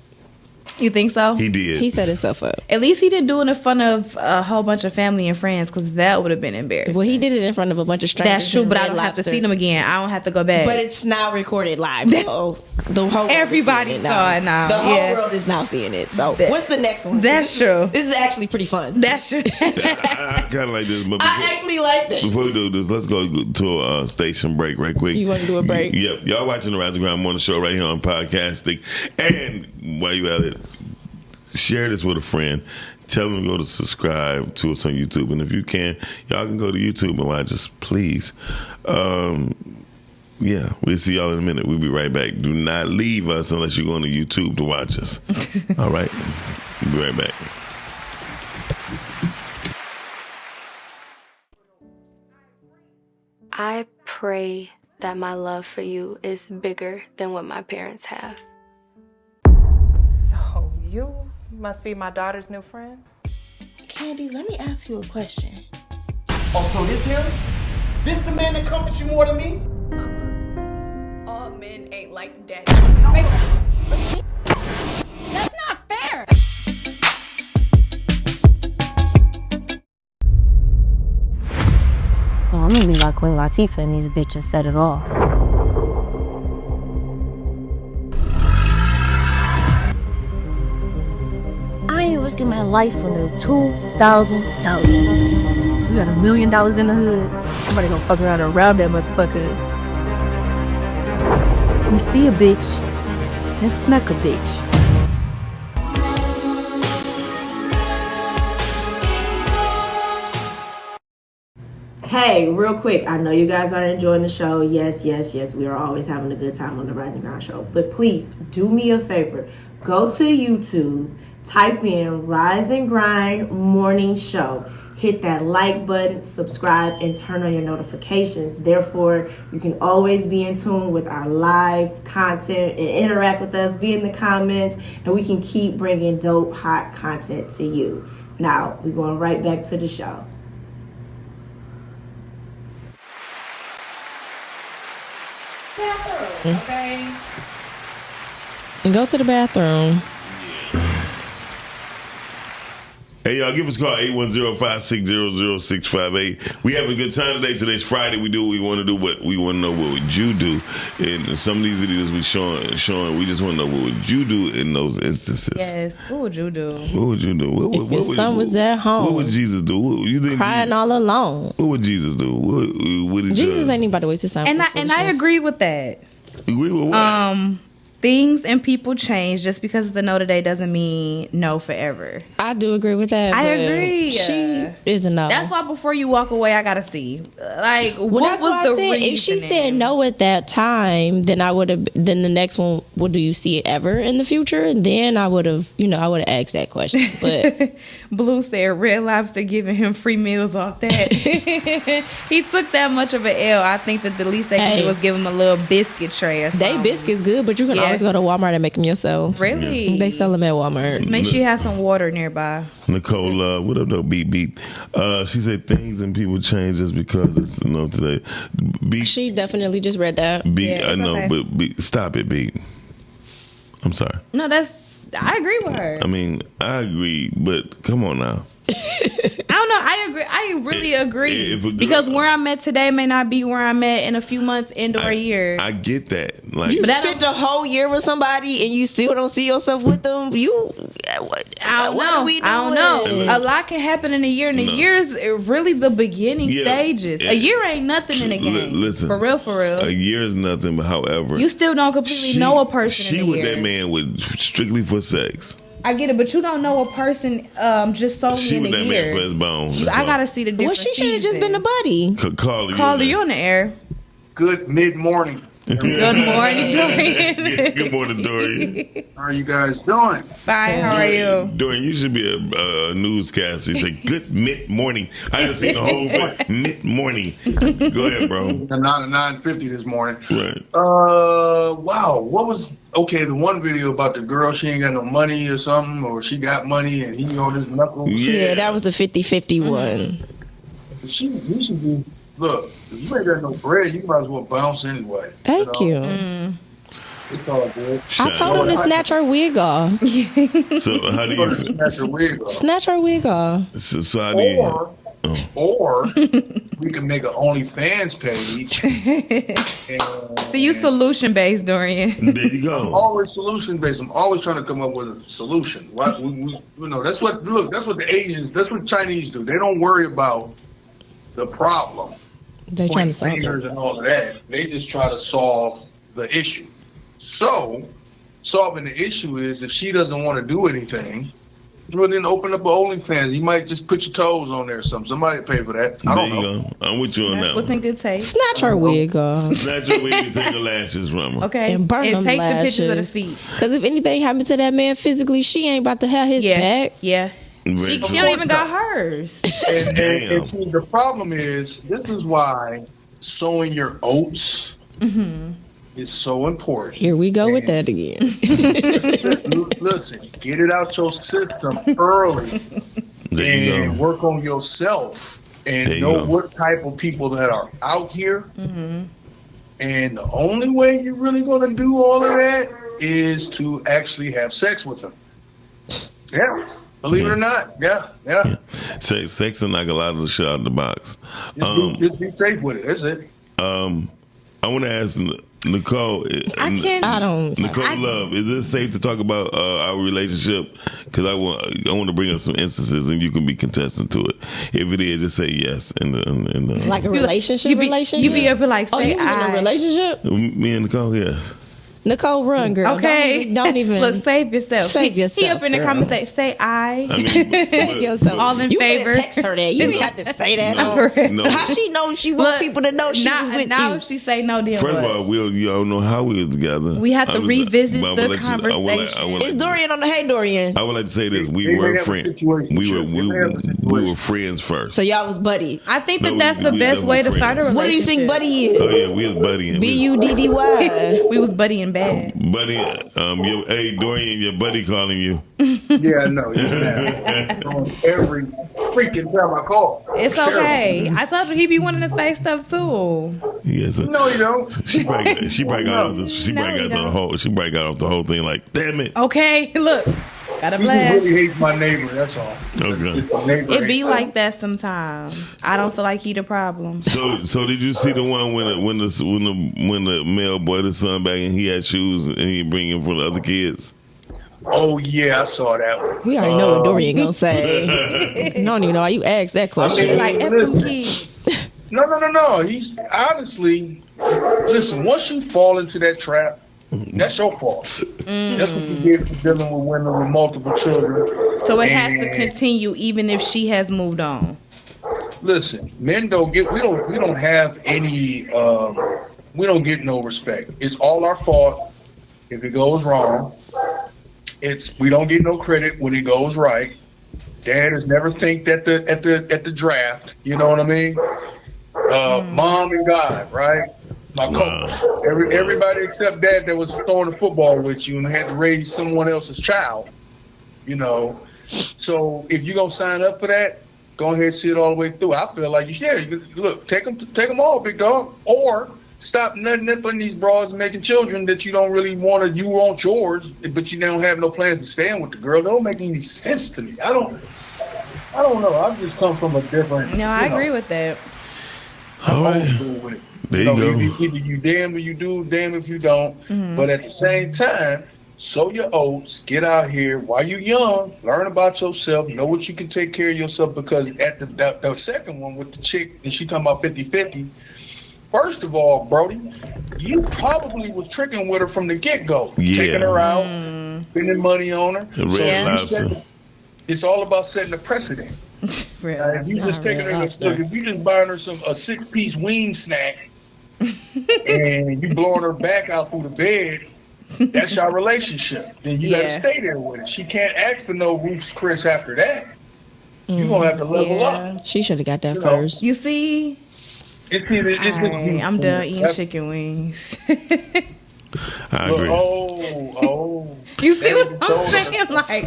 Speaker 7: You think so?
Speaker 9: He did.
Speaker 4: He set himself up.
Speaker 7: At least he didn't do it in front of a whole bunch of family and friends, because that would have been embarrassing.
Speaker 4: Well, he did it in front of a bunch of strangers.
Speaker 7: That's true, but I don't have to see them again. I don't have to go back.
Speaker 4: But it's now recorded live, so the whole world
Speaker 7: everybody saw it now.
Speaker 4: The whole world is now seeing it. So what's the next one?
Speaker 7: That's true.
Speaker 4: This is actually pretty fun.
Speaker 7: That's true.
Speaker 9: I kind of like this. But
Speaker 4: I actually like this.
Speaker 9: Before we do this, let's go to a station break right quick.
Speaker 4: You want to do a break?
Speaker 9: Yep. Y'all watching the Rise and Grind Morning Show right here on Podcastic. And while you at it, share this with a friend. Tell them to go to subscribe to us on YouTube. And if you can, y'all can go to YouTube and watch us, please. Yeah, we'll see y'all in a minute. We'll be right back. Do not leave us unless you're going to YouTube to watch us. All right? We'll be right back.
Speaker 6: I pray that my love for you is bigger than what my parents have.
Speaker 3: So you must be my daughter's new friend?
Speaker 1: Candy, let me ask you a question.
Speaker 13: Oh, so this him? This the man that comforts you more than me?
Speaker 6: All men ain't like daddy.
Speaker 1: That's not fair.
Speaker 2: So I'm gonna be like Queen Latifah and these bitches set it off. I ain't risking my life for no $2,000. You got $1 million in the hood. Somebody gonna fuck around and rob that motherfucker. You see a bitch, and smack a bitch.
Speaker 4: Hey, real quick, I know you guys are enjoying the show. Yes, we are always having a good time on the Rise and Grind Show. But please, do me a favor. Go to YouTube, type in Rise and Grind Morning Show. Hit that like button, subscribe, and turn on your notifications. Therefore, you can always be in tune with our live content and interact with us, be in the comments, and we can keep bringing dope, hot content to you. Now, we're going right back to the show.
Speaker 7: Okay.
Speaker 4: Go to the bathroom.
Speaker 9: Hey, y'all, give us a call, 810-560-0658. We having a good time today. Today's Friday. We do what we want to do, but we want to know what would you do. And some of these videos we showing, we just want to know what would you do in those instances.
Speaker 7: Yes, what would you do?
Speaker 9: What would you do? What
Speaker 4: If your son was at home.
Speaker 9: What would Jesus do? What, you think
Speaker 4: Crying all alone.
Speaker 9: What would Jesus do? What did
Speaker 4: Jesus ain't anybody waste his time.
Speaker 7: And I agree with that.
Speaker 9: Agree with what?
Speaker 7: Things and people change. Just because it's a no today doesn't mean no forever.
Speaker 4: I do agree with that.
Speaker 7: I
Speaker 4: but
Speaker 7: agree.
Speaker 4: She is a no.
Speaker 7: That's why before you walk away, I gotta see. Like, what
Speaker 4: that's
Speaker 7: was
Speaker 4: why
Speaker 7: the
Speaker 4: I said,
Speaker 7: reason?
Speaker 4: if she said no at that time, then I would have. Then the next one, well, do you see it ever in the future? Then I would have, I would have asked that question. But
Speaker 7: Blue said Red Lobster giving him free meals off that. He took that much of an L. I think that the least they could do was give him a little biscuit tray. Or
Speaker 4: they biscuits good, but you can always go to Walmart and make them yourself.
Speaker 7: Really?
Speaker 4: They sell them at Walmart.
Speaker 7: Make sure you have some water nearby.
Speaker 9: Nicole, what up, though? Beep, beep. She said things and people change just because it's, today. Beep.
Speaker 4: She definitely just read that.
Speaker 9: Beep, I know, okay. But beep, stop it, Beep. I'm sorry.
Speaker 7: No, I agree with her.
Speaker 9: I mean, I agree, but come on now.
Speaker 7: I don't know. I agree. I really agree. Because where I'm at today may not be where I'm at in a few months, end or a year.
Speaker 9: I get that. Like,
Speaker 4: you spent a whole year with somebody and you still don't see yourself with them.
Speaker 7: I don't know. A lot can happen in a year, and a year is really the beginning stages. A year ain't nothing in a game.
Speaker 9: Listen,
Speaker 7: for real.
Speaker 9: A year is nothing, but however,
Speaker 7: you still don't completely know a person.
Speaker 9: She
Speaker 7: in a
Speaker 9: with
Speaker 7: year.
Speaker 9: that man with strictly for sex.
Speaker 7: I get it, but you don't know a person just solely
Speaker 9: she
Speaker 7: in a
Speaker 9: with that
Speaker 7: year.
Speaker 9: man for his bones.
Speaker 7: I gotta see the difference.
Speaker 4: Well, she should have just been a buddy.
Speaker 9: Carly,
Speaker 7: you on the air.
Speaker 18: Good mid-morning.
Speaker 7: Good morning, Dorian.
Speaker 9: Good morning, Dorian.
Speaker 18: How are you guys doing?
Speaker 7: Fine, how are you?
Speaker 9: Dorian, you should be a newscaster. You say, good mid-morning. I haven't seen the whole thing. Mid-morning. Go ahead, bro.
Speaker 18: I'm not at 9:50 this morning.
Speaker 9: Right.
Speaker 18: Wow. What was, the one video about the girl, she ain't got no money or something, or she got money and he on his knuckles?
Speaker 4: Yeah, that was the 50-50 one.
Speaker 18: You should just, look, if you ain't got no bread, you might as well bounce anyway.
Speaker 4: Thank you.
Speaker 18: It's all good.
Speaker 4: I told him to snatch her wig off.
Speaker 9: So how do you
Speaker 18: snatch her wig off?
Speaker 4: Snatch her wig off.
Speaker 9: So how do you?
Speaker 18: Or we can make an OnlyFans page.
Speaker 7: So you solution based, Dorian.
Speaker 9: There you go.
Speaker 18: I'm always solution based. I'm always trying to come up with a solution. That's what the Asians, that's what Chinese do. They don't worry about the problem.
Speaker 4: They trying to solve
Speaker 18: fingers and all of that. They just try to solve the issue. So solving the issue is if she doesn't want to do anything, well, then open up an OnlyFans. You might just put your toes on there or something. Somebody pay for that. I don't know.
Speaker 9: Go. I'm with you on that.
Speaker 7: Within good taste.
Speaker 4: Snatch her wig off.
Speaker 9: Snatch her wig and take the lashes from her.
Speaker 7: Okay.
Speaker 4: And burn them
Speaker 7: take
Speaker 4: lashes.
Speaker 7: the pictures of the feet.
Speaker 4: Because if anything happened to that man physically, she ain't about to have his back.
Speaker 7: Yeah. She don't even got hers.
Speaker 18: And see, the problem is, this is why sowing your oats is so important.
Speaker 4: Here we go with that again.
Speaker 18: Listen, get it out your system early and work on yourself and know what type of people that are out here. And the only way you're really going to do all of that is to actually have sex with them. Yeah. Believe it or not, yeah.
Speaker 9: Sex will knock a lot of the shit out of the box.
Speaker 18: Just be safe with it. That's it.
Speaker 9: I want to ask Nicole. Nicole Love, is it safe to talk about our relationship? Because I want to bring up some instances, and you can be contestant to it. If it is, just say yes.
Speaker 4: Like a relationship.
Speaker 7: You be able to like say,
Speaker 4: you was in a relationship?
Speaker 9: Me and Nicole, yes.
Speaker 4: Nicole, run, girl.
Speaker 7: Okay.
Speaker 4: Don't even
Speaker 7: look. Save yourself.
Speaker 4: Save yourself.
Speaker 7: He up in the comments say I.
Speaker 4: Save yourself.
Speaker 7: All in favor.
Speaker 4: You text her that. You didn't have to say that.
Speaker 9: No.
Speaker 4: How she know she want people to know she was with
Speaker 7: now
Speaker 4: you?
Speaker 7: If she say no, then
Speaker 9: First of all, y'all know how we was together.
Speaker 7: We have to revisit the conversation.
Speaker 4: Is Dorian on the Hey Dorian?
Speaker 9: I would like to say this: we were friends. We were friends first.
Speaker 4: So y'all was buddy.
Speaker 7: I think that's the best way to start a relationship.
Speaker 4: What do you think buddy is?
Speaker 9: Oh yeah, we was buddy.
Speaker 4: BUDDY.
Speaker 7: We was buddy and bad.
Speaker 9: Buddy, hey Dorian, your buddy calling you.
Speaker 18: Yeah, I know. Every freaking time I call.
Speaker 7: It's okay. I told you he be wanting to say stuff too.
Speaker 9: Yes.
Speaker 18: No, you don't.
Speaker 9: She probably got off the whole thing like, damn it.
Speaker 7: Okay, look. Got a
Speaker 18: He
Speaker 7: blast.
Speaker 18: just really hates my neighbor. That's all. It's a neighbor.
Speaker 7: It be
Speaker 18: hate.
Speaker 7: like that sometimes. I don't feel like he the problem.
Speaker 9: So did you see the one when the male brought his son back and he had shoes and he bring him for the other kids?
Speaker 18: Oh yeah, I saw that one.
Speaker 4: We already know what Dorian gonna say. I don't even know why you asked that question.
Speaker 18: Listen. No. He's honestly, listen. Once you fall into that trap, that's your fault. That's what you get for dealing with women with multiple children.
Speaker 7: So it has to continue even if she has moved on.
Speaker 18: Listen, men don't get. We don't have any. We don't get no respect. It's all our fault if it goes wrong. We don't get no credit when it goes right. Dad has never thanked at the draft. You know what I mean? Mom and God, right? My coach. Everybody except Dad that was throwing the football with you and had to raise someone else's child. You know. So if you're gonna sign up for that, go ahead and see it all the way through. I feel like look, take them all, big dog, or stop nipping these bras and making children that you don't really want to. You want yours, but you don't have no plans to stand with the girl. That don't make any sense to me. I don't know. I've just come from a different.
Speaker 7: No, I agree with that.
Speaker 18: I'm old school with it.
Speaker 9: There you go.
Speaker 18: Either you damn if you do, damn if you don't. But at the same time, sow your oats, get out here while you're young, learn about yourself, know what you can take care of yourself, because at the second one with the chick, and she talking about 50-50, first of all, Brody, you probably was tricking with her from the get-go.
Speaker 9: Yeah.
Speaker 18: Taking her out, spending money on her. It's all about setting a precedent. If you just taking her, look, if you just buying her a 6-piece wing snack and you blowing her back out through the bed, that's your relationship. Then you gotta stay there with it. She can't ask for no Ruth's Chris after that. You're gonna have to level up.
Speaker 4: She should have got that first.
Speaker 7: You see? I'm done eating chicken wings.
Speaker 9: I agree.
Speaker 7: You see what I'm saying? Like,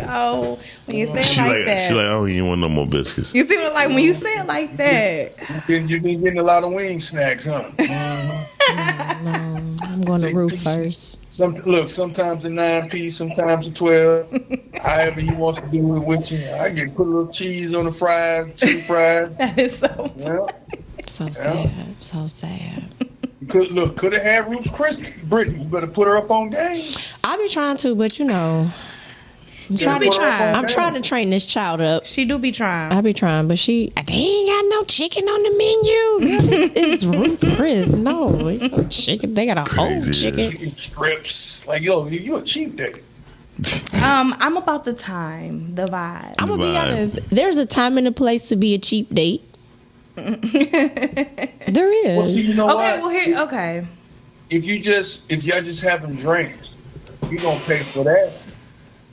Speaker 7: when you say it like that.
Speaker 9: She's like, I don't even want no more biscuits.
Speaker 7: You see what, like, when you say it like that.
Speaker 18: You've been getting a lot of wing snacks, huh?
Speaker 4: I'm going to Ruth first.
Speaker 18: Sometimes a 9-piece, sometimes a 12. However he wants to do it with you. I put a little cheese on the fries, chicken fries.
Speaker 7: That is so
Speaker 4: sad. So sad.
Speaker 18: Could have had Ruth's Chris, Brittany. You better put her up on game.
Speaker 4: I be trying to, but I'm trying to train this child up.
Speaker 7: She do be trying.
Speaker 4: I be trying, but they ain't got no chicken on the menu. It's Ruth's Chris. No, no chicken. They got a whole chicken
Speaker 18: strips. Like, yo, you a cheap date.
Speaker 7: I'm about the time, the vibe.
Speaker 4: I'm gonna be honest. There's a time and a place to be a cheap date. There is.
Speaker 18: Well, see, you know
Speaker 7: okay.
Speaker 18: If y'all just having drinks, you gonna pay for that.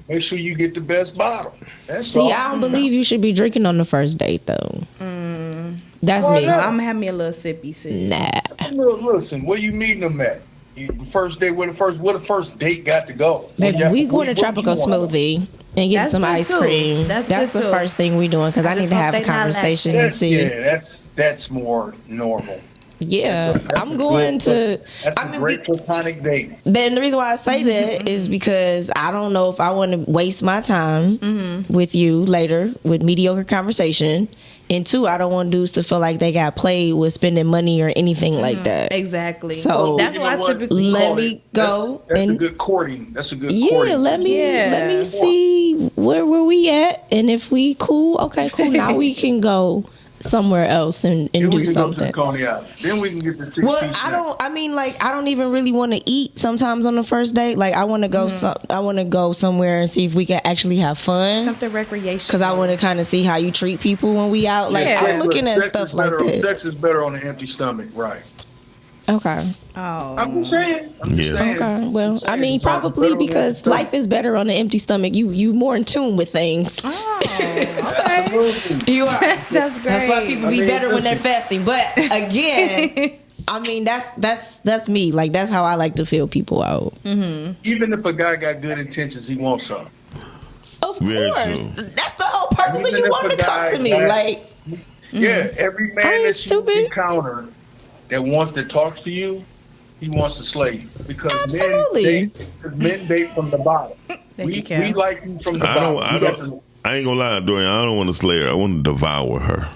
Speaker 18: Make sure you get the best bottle. That's all.
Speaker 4: I don't believe you should be drinking on the first date though. That's me.
Speaker 7: I'm gonna have me a little sippy sip.
Speaker 4: Nah.
Speaker 18: Listen, where you meeting them at? The first day, where the first date got to go?
Speaker 4: Baby, we going to Tropical Smoothie and get some ice cream. That's the first thing we doing because I need to have a conversation and see.
Speaker 18: Yeah, that's more normal.
Speaker 4: Yeah, I'm going to.
Speaker 18: That's a great platonic date.
Speaker 4: Then the reason why I say that is because I don't know if I want to waste my time with you later with mediocre conversation. And 2, I don't want dudes to feel like they got played with spending money or anything like that.
Speaker 7: Exactly.
Speaker 4: So
Speaker 7: that's why I typically
Speaker 4: let me go.
Speaker 18: That's a good courting. That's a good courting.
Speaker 4: Yeah, let me see where we at, and if we cool, okay, cool. Now we can go somewhere else and do something.
Speaker 18: Then we can get the 6-piece.
Speaker 4: Well, I don't even really want to eat sometimes on the first date. Like I want to go I want to go somewhere and see if we can actually have fun.
Speaker 7: Something recreational.
Speaker 4: Cuz I want to kind of see how you treat people when we out. Like I'm looking at stuff like that.
Speaker 18: Sex is better on an empty stomach, right?
Speaker 4: Okay.
Speaker 18: I'm just saying.
Speaker 4: Okay. Well, I mean, probably because life is better on an empty stomach. You more in tune with things.
Speaker 7: Oh, okay.
Speaker 4: You are.
Speaker 7: That's great.
Speaker 4: That's why people be better when they're fasting. But again, I mean, that's me. Like that's how I like to feel people out.
Speaker 18: Even if a guy got good intentions, he wants something.
Speaker 4: Of course. That's the whole purpose of you wanting to come to me.
Speaker 18: Every man that you encounter that wants to talk to you, he wants to slay you because men date from the bottom. We like you from the bottom.
Speaker 9: I ain't gonna lie, Dorian. I don't want to slay her. I want to devour her.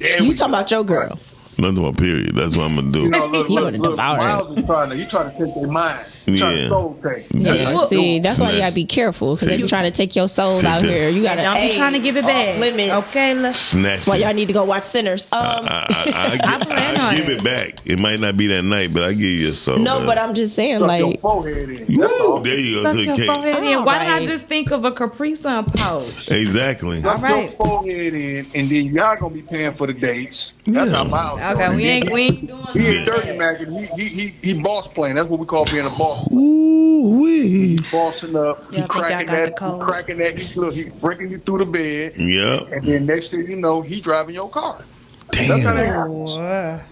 Speaker 4: You talking about your girl?
Speaker 9: Nothing about period. That's what I'm gonna do.
Speaker 18: Look, Miles is trying to take their mind. He's trying to soul take.
Speaker 4: That's why you gotta be careful, because if you're trying to take your soul out here, you gotta.
Speaker 7: Don't be trying to give it back.
Speaker 4: Limits.
Speaker 7: Okay,
Speaker 4: that's why y'all need to go watch Sinners.
Speaker 9: I give it back. It might not be that night, but I give you a soul.
Speaker 4: No, but I'm just saying,
Speaker 18: Suck
Speaker 4: like,
Speaker 18: your forehead in. That's all.
Speaker 9: There you go.
Speaker 7: Suck your forehead in. Why did I just think of a Capri Sun pouch?
Speaker 9: Exactly.
Speaker 18: Suck your forehead in, and then y'all gonna be paying for the dates. That's how Miles.
Speaker 7: Okay, we ain't doing.
Speaker 18: He ain't dirty Mac, and he boss playing. That's what we call being a boss.
Speaker 9: He's
Speaker 18: bossing up. He cracking that. Look, he breaking you through the bed.
Speaker 9: Yep.
Speaker 18: And then next thing you know, he driving your car. Damn. That's how that happens.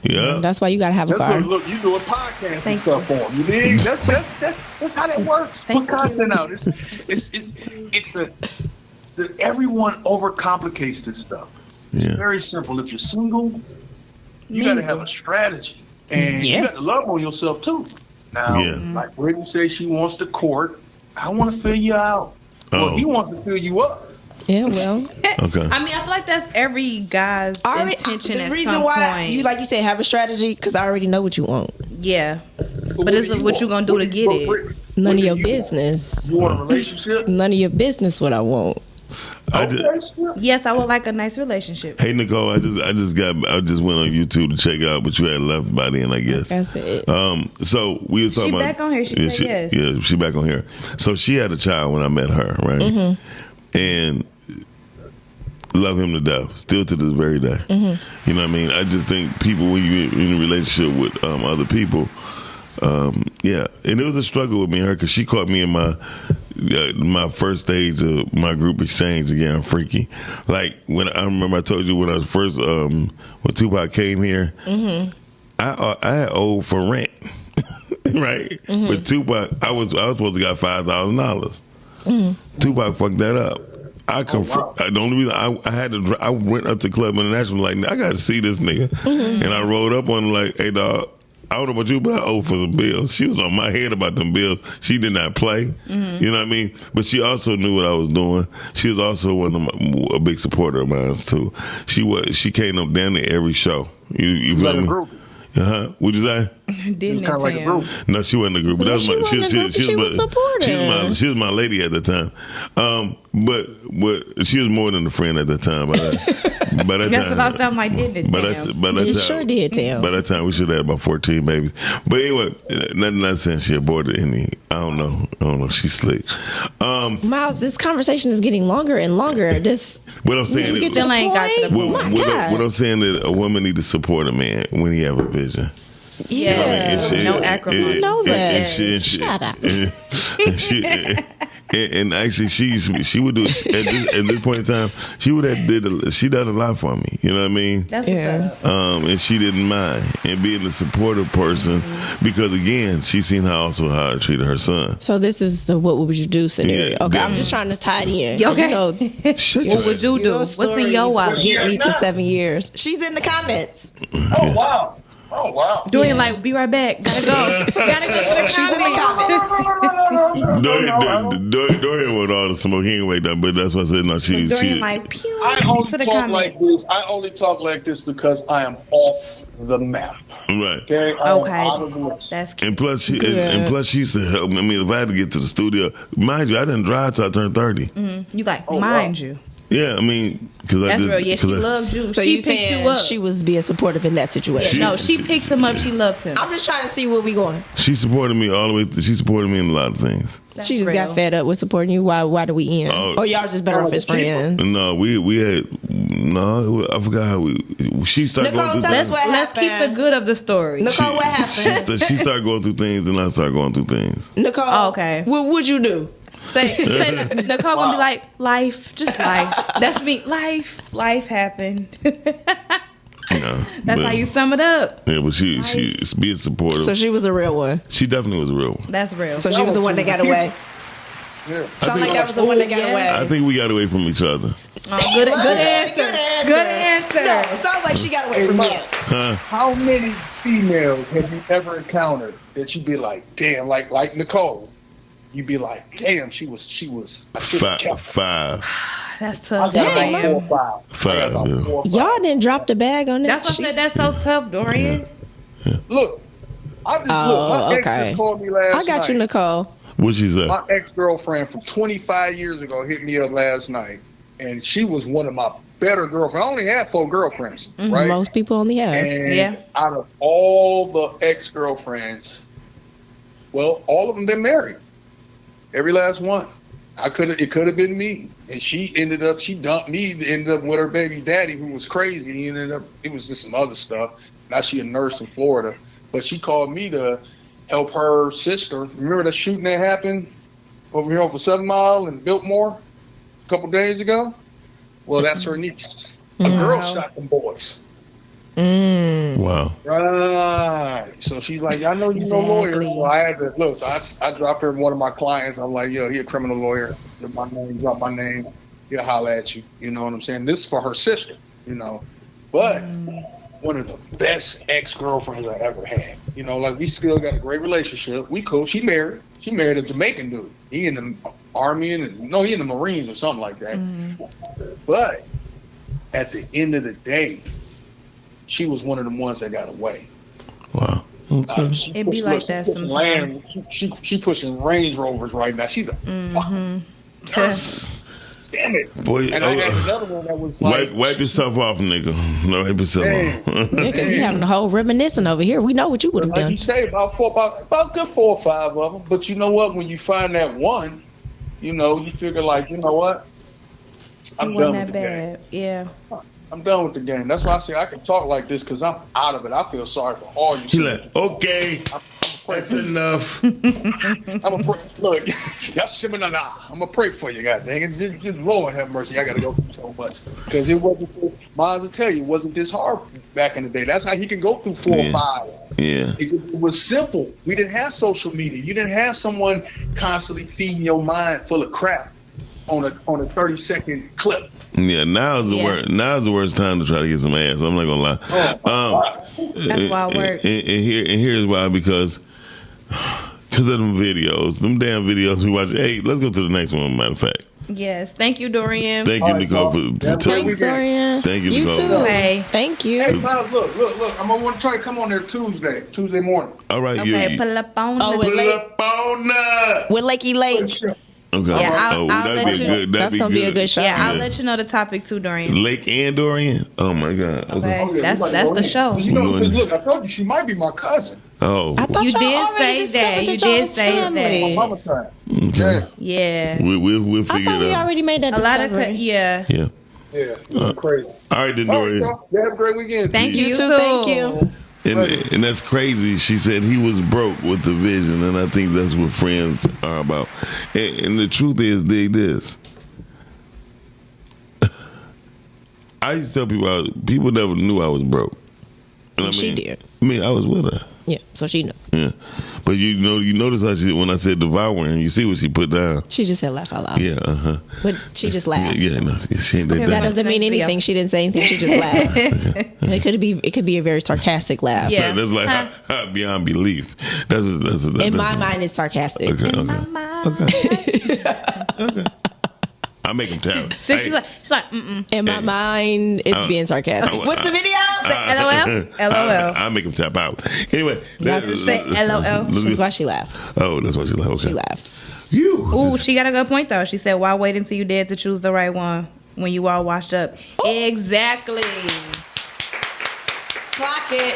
Speaker 9: Yeah.
Speaker 4: That's why you gotta have a car.
Speaker 18: Look, you doing podcasts and stuff for him. You dig? That's how that works. Put content out. Everyone overcomplicates this stuff. It's very simple. If you're single, you got to have a strategy, and you got to love on yourself too. Now, like Brittany says, she wants to court. I want to fill you out. Well, he wants to fill you up.
Speaker 4: Yeah, well,
Speaker 9: okay.
Speaker 7: I mean, I feel like that's every guy's intention.
Speaker 4: The reason why you, like you said, have a strategy, because I already know what you want.
Speaker 7: Yeah, but it's what you gonna do to get it.
Speaker 4: None of your business.
Speaker 18: You want a relationship?
Speaker 4: None of your business. What I want.
Speaker 7: Yes, I would like a nice relationship.
Speaker 9: Hey Nicole, I just went on YouTube to check out what you had left by then, I guess.
Speaker 4: That's it.
Speaker 9: So we were talking about.
Speaker 7: She back on here. She said yes.
Speaker 9: Yeah, she back on here. So she had a child when I met her, right? Mm-hmm. And love him to death, still to this very day. Mm-hmm. You know what I mean? I just think people, when you're in a relationship with other people, and it was a struggle with me and her, because she caught me in my first stage of my group exchange again, freaky. Like when I remember I told you when I was first when Tupac came here, I had owed for rent, right? With Tupac, I was supposed to got $5,000. Tupac fucked that up. The only reason I went up to Club International like, I got to see this nigga, and I rolled up on him like, hey dog, I don't know about you, but I owe for some bills. She was on my head about them bills. She did not play. You know what I mean? But she also knew what I was doing. She was also a big supporter of mine too. She came up down to every show. You feel me? What'd you say?
Speaker 7: Didn't
Speaker 18: kind of like a group.
Speaker 9: No, she wasn't a group. But
Speaker 4: she was supportive.
Speaker 9: She was my lady at the time. But she was more than a friend at the time. By that
Speaker 7: That's
Speaker 9: time,
Speaker 7: what I sound like. Didn't it?
Speaker 4: You sure did, Tim.
Speaker 9: By that time, we should have had about 14 babies. But anyway, not saying she aborted any. I don't know. She's slick.
Speaker 4: Miles, this conversation is getting longer and longer.
Speaker 9: What I'm saying is, what I'm saying is, a woman needs to support a man when he have a vision.
Speaker 7: Yeah, no acrimony.
Speaker 4: Know that. Shut up.
Speaker 9: And actually, she would do it at this point in time. She done a lot for me. You know what I mean?
Speaker 7: That's what's up.
Speaker 9: And she didn't mind, and being a supportive person, because again, she seen how I treated her son.
Speaker 4: So this is the what would you do scenario.
Speaker 9: Yeah,
Speaker 4: okay, I'm just trying to tie it in.
Speaker 7: Okay.
Speaker 4: What
Speaker 7: would you do? What's in your wallet?
Speaker 4: Get me to 7 years. She's in the comments.
Speaker 18: Oh wow!
Speaker 7: Doing like, be right back. Gotta go. To the
Speaker 4: She's in the
Speaker 7: comments.
Speaker 9: Dorian with all the smoke. He ain't way done, but that's what I said. No, she
Speaker 7: like, pew,
Speaker 18: I only
Speaker 7: to the
Speaker 18: talk
Speaker 7: comments.
Speaker 18: like this. I only talk like this because I am off the map.
Speaker 9: Right.
Speaker 18: Okay.
Speaker 7: That's cute.
Speaker 9: And plus, she used to help me. I mean, if I had to get to the studio, mind you, I didn't drive till I turned 30.
Speaker 7: You like, mind you.
Speaker 9: Yeah, I mean, because
Speaker 7: that's real. Yeah, she loved you.
Speaker 4: So
Speaker 7: she
Speaker 4: you saying she was being supportive in that situation?
Speaker 7: Yeah, no, she picked him up. She loves him.
Speaker 4: I'm just trying to see where we going.
Speaker 9: She supported me all the way. She supported me in a lot of things.
Speaker 4: She just got fed up with supporting you. Why do we end? Or y'all just better off as friends?
Speaker 9: No, we had I forgot how she started going through things.
Speaker 7: Let's keep the good of the story.
Speaker 4: Nicole, what happened?
Speaker 9: She started going through things, and I started going through things.
Speaker 4: Nicole,
Speaker 7: okay.
Speaker 4: What would you do?
Speaker 7: Say Nicole gonna be like, life, just life. That's me. Life happened. That's how you sum it up.
Speaker 9: Yeah, but she's being supportive.
Speaker 4: So she was a real one.
Speaker 9: She definitely was a real one.
Speaker 7: That's real.
Speaker 4: So she was the one that got away.
Speaker 18: Yeah.
Speaker 4: Sounds like that was the one that got away.
Speaker 9: I think we got away from each other.
Speaker 7: Good answer. Good answer.
Speaker 4: No, sounds like she got away from you.
Speaker 18: How many females have you ever encountered that you be like, damn, like Nicole? you'd be like, damn, she was. I should have kept her.
Speaker 9: 5.
Speaker 7: That's
Speaker 18: I
Speaker 7: tough.
Speaker 18: got
Speaker 7: Dorian.
Speaker 18: about 4 or 5. I got about 4 or 5.
Speaker 4: Y'all didn't drop the bag on that.
Speaker 7: That's what I said. That's so tough, Dorian.
Speaker 18: Look, my ex just called me last night.
Speaker 4: I got you, Nicole.
Speaker 9: What'd she say?
Speaker 18: My ex-girlfriend from 25 years ago hit me up last night, and she was one of my better girlfriends. I only had 4 girlfriends, right?
Speaker 4: Most people only have.
Speaker 18: And out of all the ex-girlfriends, well, all of them been married. Every last one. It could have been me. And she dumped me, ended up with her baby daddy, who was crazy. It was just some other stuff. Now she a nurse in Florida. But she called me to help her sister. Remember that shooting that happened over here off of 7 Mile in Biltmore a couple days ago? Well, that's her niece. A girl shot them boys.
Speaker 9: Wow.
Speaker 18: Right. So she's like, I know you're no lawyer. So I had to look. So I dropped her one of my clients. I'm like, yo, he a criminal lawyer. Get my name, drop my name. He'll holler at you. You know what I'm saying? This is for her sister, you know. But one of the best ex-girlfriends I ever had. You know, like we still got a great relationship. We cool. She married a Jamaican dude. He in the army he in the Marines or something like that. But at the end of the day, she was one of the ones that got away.
Speaker 9: Wow. Okay.
Speaker 7: It be like that sometimes.
Speaker 18: She pushing Range Rovers right now. She's a fucking nurse. Damn it.
Speaker 9: Boy,
Speaker 18: and I had another one that was like...
Speaker 9: Wipe yourself off, nigga. No, wipe yourself off.
Speaker 4: Because we having the whole reminiscing over here. We know what you would have
Speaker 18: like
Speaker 4: done.
Speaker 18: You say, about good 4 or 5 of them. But you know what? When you find that one, you know, you figure like, you know what? I'm done with the game.
Speaker 7: Yeah.
Speaker 18: I'm done with the game. That's why I say I can talk like this because I'm out of it. I feel sorry for all you.
Speaker 9: She like, okay, that's enough.
Speaker 18: Look, y'all I'm gonna pray for you, God dang it. Just Lord have mercy. I gotta go through so much because it wasn't. Miles will tell you, it wasn't this hard back in the day. That's how he can go through 4 or 5.
Speaker 9: Yeah,
Speaker 18: it was simple. We didn't have social media. You didn't have someone constantly feeding your mind full of crap on a 30-second clip.
Speaker 9: Yeah, now is the worst time to try to get some ass. I'm not gonna lie.
Speaker 7: That's why I work.
Speaker 9: And here's why, because of them videos, them damn videos we watch. Hey, let's go to the next one. Matter of fact.
Speaker 7: Yes, thank you, Dorian.
Speaker 9: Thank you, Nicole, for
Speaker 4: Thanks, Dorian.
Speaker 9: Thank you,
Speaker 4: You
Speaker 9: Nicole.
Speaker 4: too. Hey, thank you.
Speaker 18: Hey, Miles, look. I'm gonna want to try to come on there Tuesday morning.
Speaker 9: All right,
Speaker 7: Okay, pull up on
Speaker 4: with Lakey Lake.
Speaker 9: Okay.
Speaker 7: Yeah, I'll
Speaker 9: that'd
Speaker 7: let
Speaker 9: be
Speaker 7: you.
Speaker 9: good.
Speaker 4: That's gonna be a good show.
Speaker 7: Yeah, I'll let you know the topic too, Dorian.
Speaker 9: Lake and Dorian. Oh my God.
Speaker 7: Okay, that's the show.
Speaker 18: You know, look, I told you she might be my cousin.
Speaker 9: Oh,
Speaker 4: I thought
Speaker 7: You
Speaker 4: y'all
Speaker 7: did
Speaker 4: already
Speaker 7: say that.
Speaker 4: discovered
Speaker 7: You
Speaker 4: that y'all
Speaker 7: did
Speaker 4: was
Speaker 7: say
Speaker 4: family.
Speaker 7: that.
Speaker 18: Mama time.
Speaker 9: okay.
Speaker 7: Yeah.
Speaker 9: We'll
Speaker 4: I
Speaker 9: figure
Speaker 4: thought we
Speaker 9: it out.
Speaker 4: already made that
Speaker 7: A lot of
Speaker 4: discovery.
Speaker 9: Yeah.
Speaker 18: Crazy.
Speaker 9: All right, then,
Speaker 18: All
Speaker 9: Dorian.
Speaker 18: right, y'all. Have a great weekend.
Speaker 7: Thank you.
Speaker 4: You too. Thank you.
Speaker 9: And that's crazy. She said he was broke with the vision, and I think that's what friends are about. And the truth is, dig this. I used to tell people never knew I was broke. And
Speaker 4: She did.
Speaker 9: I mean, I was with her.
Speaker 4: Yeah, so she knew.
Speaker 9: Yeah, but you notice how when I said devouring, you see what she put down.
Speaker 4: She just said laugh out loud.
Speaker 9: Yeah,
Speaker 4: But she just laughed.
Speaker 9: Yeah, no, she ain't
Speaker 4: That
Speaker 9: that.
Speaker 4: doesn't mean anything. She didn't say anything. She just laughed. It could be a very sarcastic laugh.
Speaker 7: Yeah.
Speaker 9: That's like beyond belief. That's
Speaker 4: In my mind, it's sarcastic.
Speaker 9: Okay. I make him tell.
Speaker 7: So she's like,
Speaker 4: In my mind, it's being sarcastic. What's the video?
Speaker 7: LOL.
Speaker 9: I make him tap out. Anyway,
Speaker 7: Say LOL.
Speaker 4: That's why she laughed.
Speaker 9: Oh, that's why she laughed. Okay.
Speaker 4: She laughed.
Speaker 7: Ooh, she got a good point though. She said, "Why wait until you dead to choose the right one when you all washed up?" Exactly.
Speaker 4: Clock it.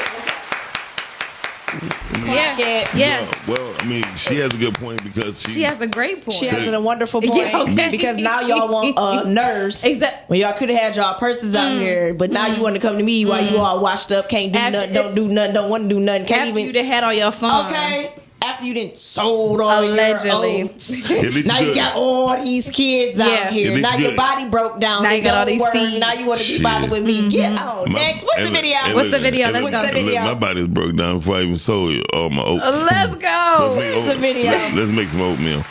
Speaker 7: Yeah.
Speaker 9: Well, I mean, she has a good point because
Speaker 7: She has a great point.
Speaker 4: She has a wonderful point.
Speaker 7: Yeah, okay.
Speaker 4: Because now y'all want a nurse.
Speaker 7: Exactly.
Speaker 4: When y'all could have had y'all purses out here, but now you want to come to me while you all washed up, can't do nothing, don't do nothing, don't want to do nothing, can't
Speaker 7: After
Speaker 4: even.
Speaker 7: you had all your fun.
Speaker 4: Okay. After you didn't sold all
Speaker 7: Allegedly.
Speaker 4: your oats. Now you got all these kids out here. Now your body broke down.
Speaker 7: Now you got all these
Speaker 4: work.
Speaker 7: seeds.
Speaker 4: Now you want to be bothered with me. Get on. Next. What's the video?
Speaker 7: What's the video? Let's go.
Speaker 4: What's the video?
Speaker 9: My body's broke down before I even sold all my oats.
Speaker 7: Let's go.
Speaker 4: Where's the video?
Speaker 9: Let's make some oatmeal.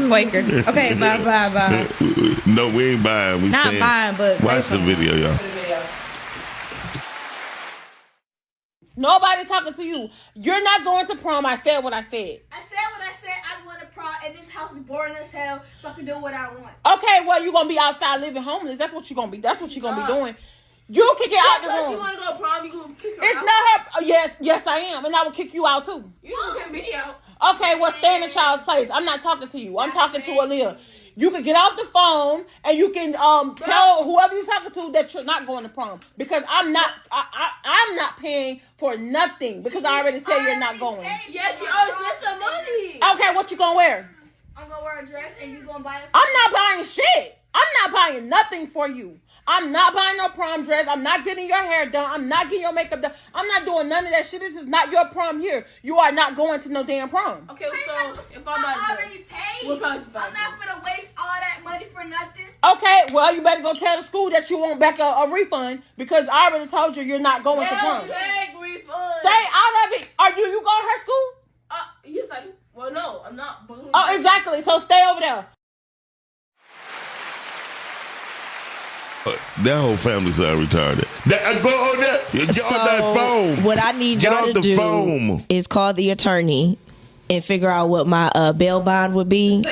Speaker 7: Quaker. Okay, bye.
Speaker 9: No, we ain't buying. We
Speaker 7: Not
Speaker 9: staying.
Speaker 7: buying, but
Speaker 9: watch the video, y'all.
Speaker 1: Nobody's talking to you. You're not going to prom. I said what I said.
Speaker 2: I said what I said.
Speaker 1: house is boring as hell, so I can do what I want.
Speaker 8: Okay, well, you're gonna be outside living homeless. That's what you're gonna be. That's what you're gonna be doing. You kick it out the room.
Speaker 20: She want to go to prom, you gonna kick her
Speaker 8: It's
Speaker 20: out?
Speaker 8: not her. Yes, I am, and I will kick you out too.
Speaker 20: You gonna kick me out?
Speaker 8: Okay, well, stay in the child's place. I'm not talking to you. I'm talking to Aaliyah. You can get off the phone and you can tell whoever you're talking to that you're not going to prom, because I'm not paying for nothing, because I already said you're not going.
Speaker 20: Yeah, she always spent some money.
Speaker 8: Okay, what you gonna wear?
Speaker 1: I'm gonna wear a dress and you gonna buy it.
Speaker 8: I'm not buying shit. I'm not buying nothing for you. I'm not buying no prom dress. I'm not getting your hair done. I'm not getting your makeup done. I'm not doing none of that shit. This is not your prom here. You are not going to no damn prom.
Speaker 20: Okay, so if I'm
Speaker 1: already paid,
Speaker 20: what if I was
Speaker 1: I'm not gonna waste all that money for nothing.
Speaker 8: Okay, well, you better go tell the school that you want back a refund, because I already told you you're not going to prom.
Speaker 20: Take refund.
Speaker 8: Stay out of it. Are you go to her school?
Speaker 20: Yes, I do. Well, no, I'm not.
Speaker 8: Oh, exactly. So stay over there.
Speaker 9: That whole family sound retarded. Go on there. Get on that phone.
Speaker 4: What I need y'all to do is call the attorney and figure out what my bail bond would be,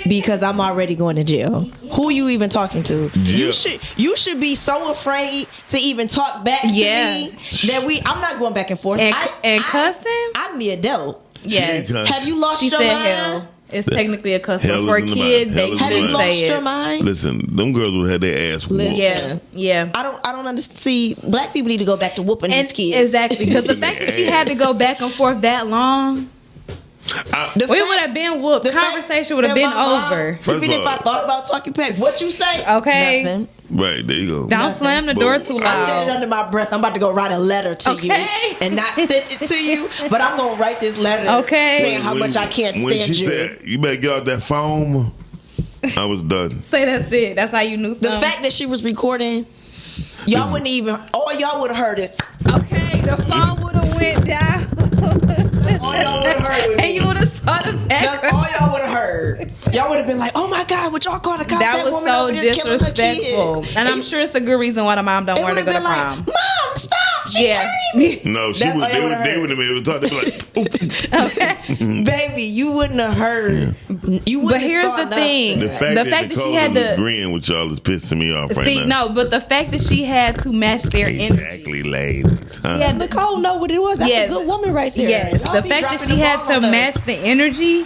Speaker 4: because I'm already going to jail. Who you even talking to?
Speaker 9: Yeah.
Speaker 4: You should be so afraid to even talk back to me that I'm not going back and forth.
Speaker 7: And cussing?
Speaker 4: I'm the adult.
Speaker 7: Yes.
Speaker 4: Have you lost your
Speaker 7: said
Speaker 4: mind?
Speaker 7: hell. It's technically a cuss, but
Speaker 9: Hell
Speaker 7: for a
Speaker 9: is in the
Speaker 7: kid,
Speaker 9: mind.
Speaker 7: they
Speaker 9: Hell is in the
Speaker 7: shouldn't
Speaker 9: mind.
Speaker 7: say it.
Speaker 4: mind?
Speaker 9: Listen, them girls would have their ass whooped.
Speaker 7: Yeah.
Speaker 4: I don't understand. See, black people need to go back to whooping these kids.
Speaker 7: Exactly, because the fact that she had to go back and forth that long, we would have been whooped. The conversation would have been over.
Speaker 4: Even if I thought about talking back, what you say?
Speaker 7: Okay.
Speaker 4: Nothing.
Speaker 9: Right, there you go.
Speaker 7: Don't slam the door too
Speaker 4: I
Speaker 7: loud.
Speaker 4: said it under my breath. I'm about to go write a letter to you and not send it to you, but I'm going to write this letter saying how much I can't
Speaker 9: When
Speaker 4: stand
Speaker 9: she
Speaker 4: you.
Speaker 9: said, you better get out that foam, I was done.
Speaker 7: Say that's it. That's how you knew something.
Speaker 4: The fact that she was recording, y'all wouldn't even, all y'all would have heard it.
Speaker 7: Okay, the phone would have went down.
Speaker 4: All y'all would have heard it.
Speaker 7: And you would have saw the background.
Speaker 4: That's all y'all would have heard. Y'all would have been like, oh my God, would y'all call the cops?
Speaker 7: That was
Speaker 4: woman
Speaker 7: so
Speaker 4: over there killing her
Speaker 7: disrespectful.
Speaker 4: kids.
Speaker 7: And I'm sure it's a good reason why the mom don't want her to go to prom.
Speaker 4: Mom, stop! She's hurting me.
Speaker 9: No,
Speaker 4: That's all y'all would've
Speaker 9: they
Speaker 4: heard.
Speaker 9: would have been able to talk. They'd be like,
Speaker 4: Baby, you wouldn't have heard. You wouldn't
Speaker 7: But here's
Speaker 4: have saw
Speaker 7: the thing.
Speaker 9: the fact that
Speaker 7: she had
Speaker 9: is
Speaker 7: to
Speaker 9: agreeing with y'all is pissing me off right
Speaker 7: see,
Speaker 9: now.
Speaker 7: no, but the fact that she had to match their energy.
Speaker 9: Exactly, ladies. Huh?
Speaker 4: Yeah, Nicole know what it was. That's
Speaker 7: Yes.
Speaker 4: a good woman right there.
Speaker 7: Yes,
Speaker 4: Y'all
Speaker 7: the
Speaker 4: be
Speaker 7: fact that
Speaker 4: dropping
Speaker 7: she
Speaker 4: the
Speaker 7: had
Speaker 4: ball
Speaker 7: to
Speaker 4: on us.
Speaker 7: match the energy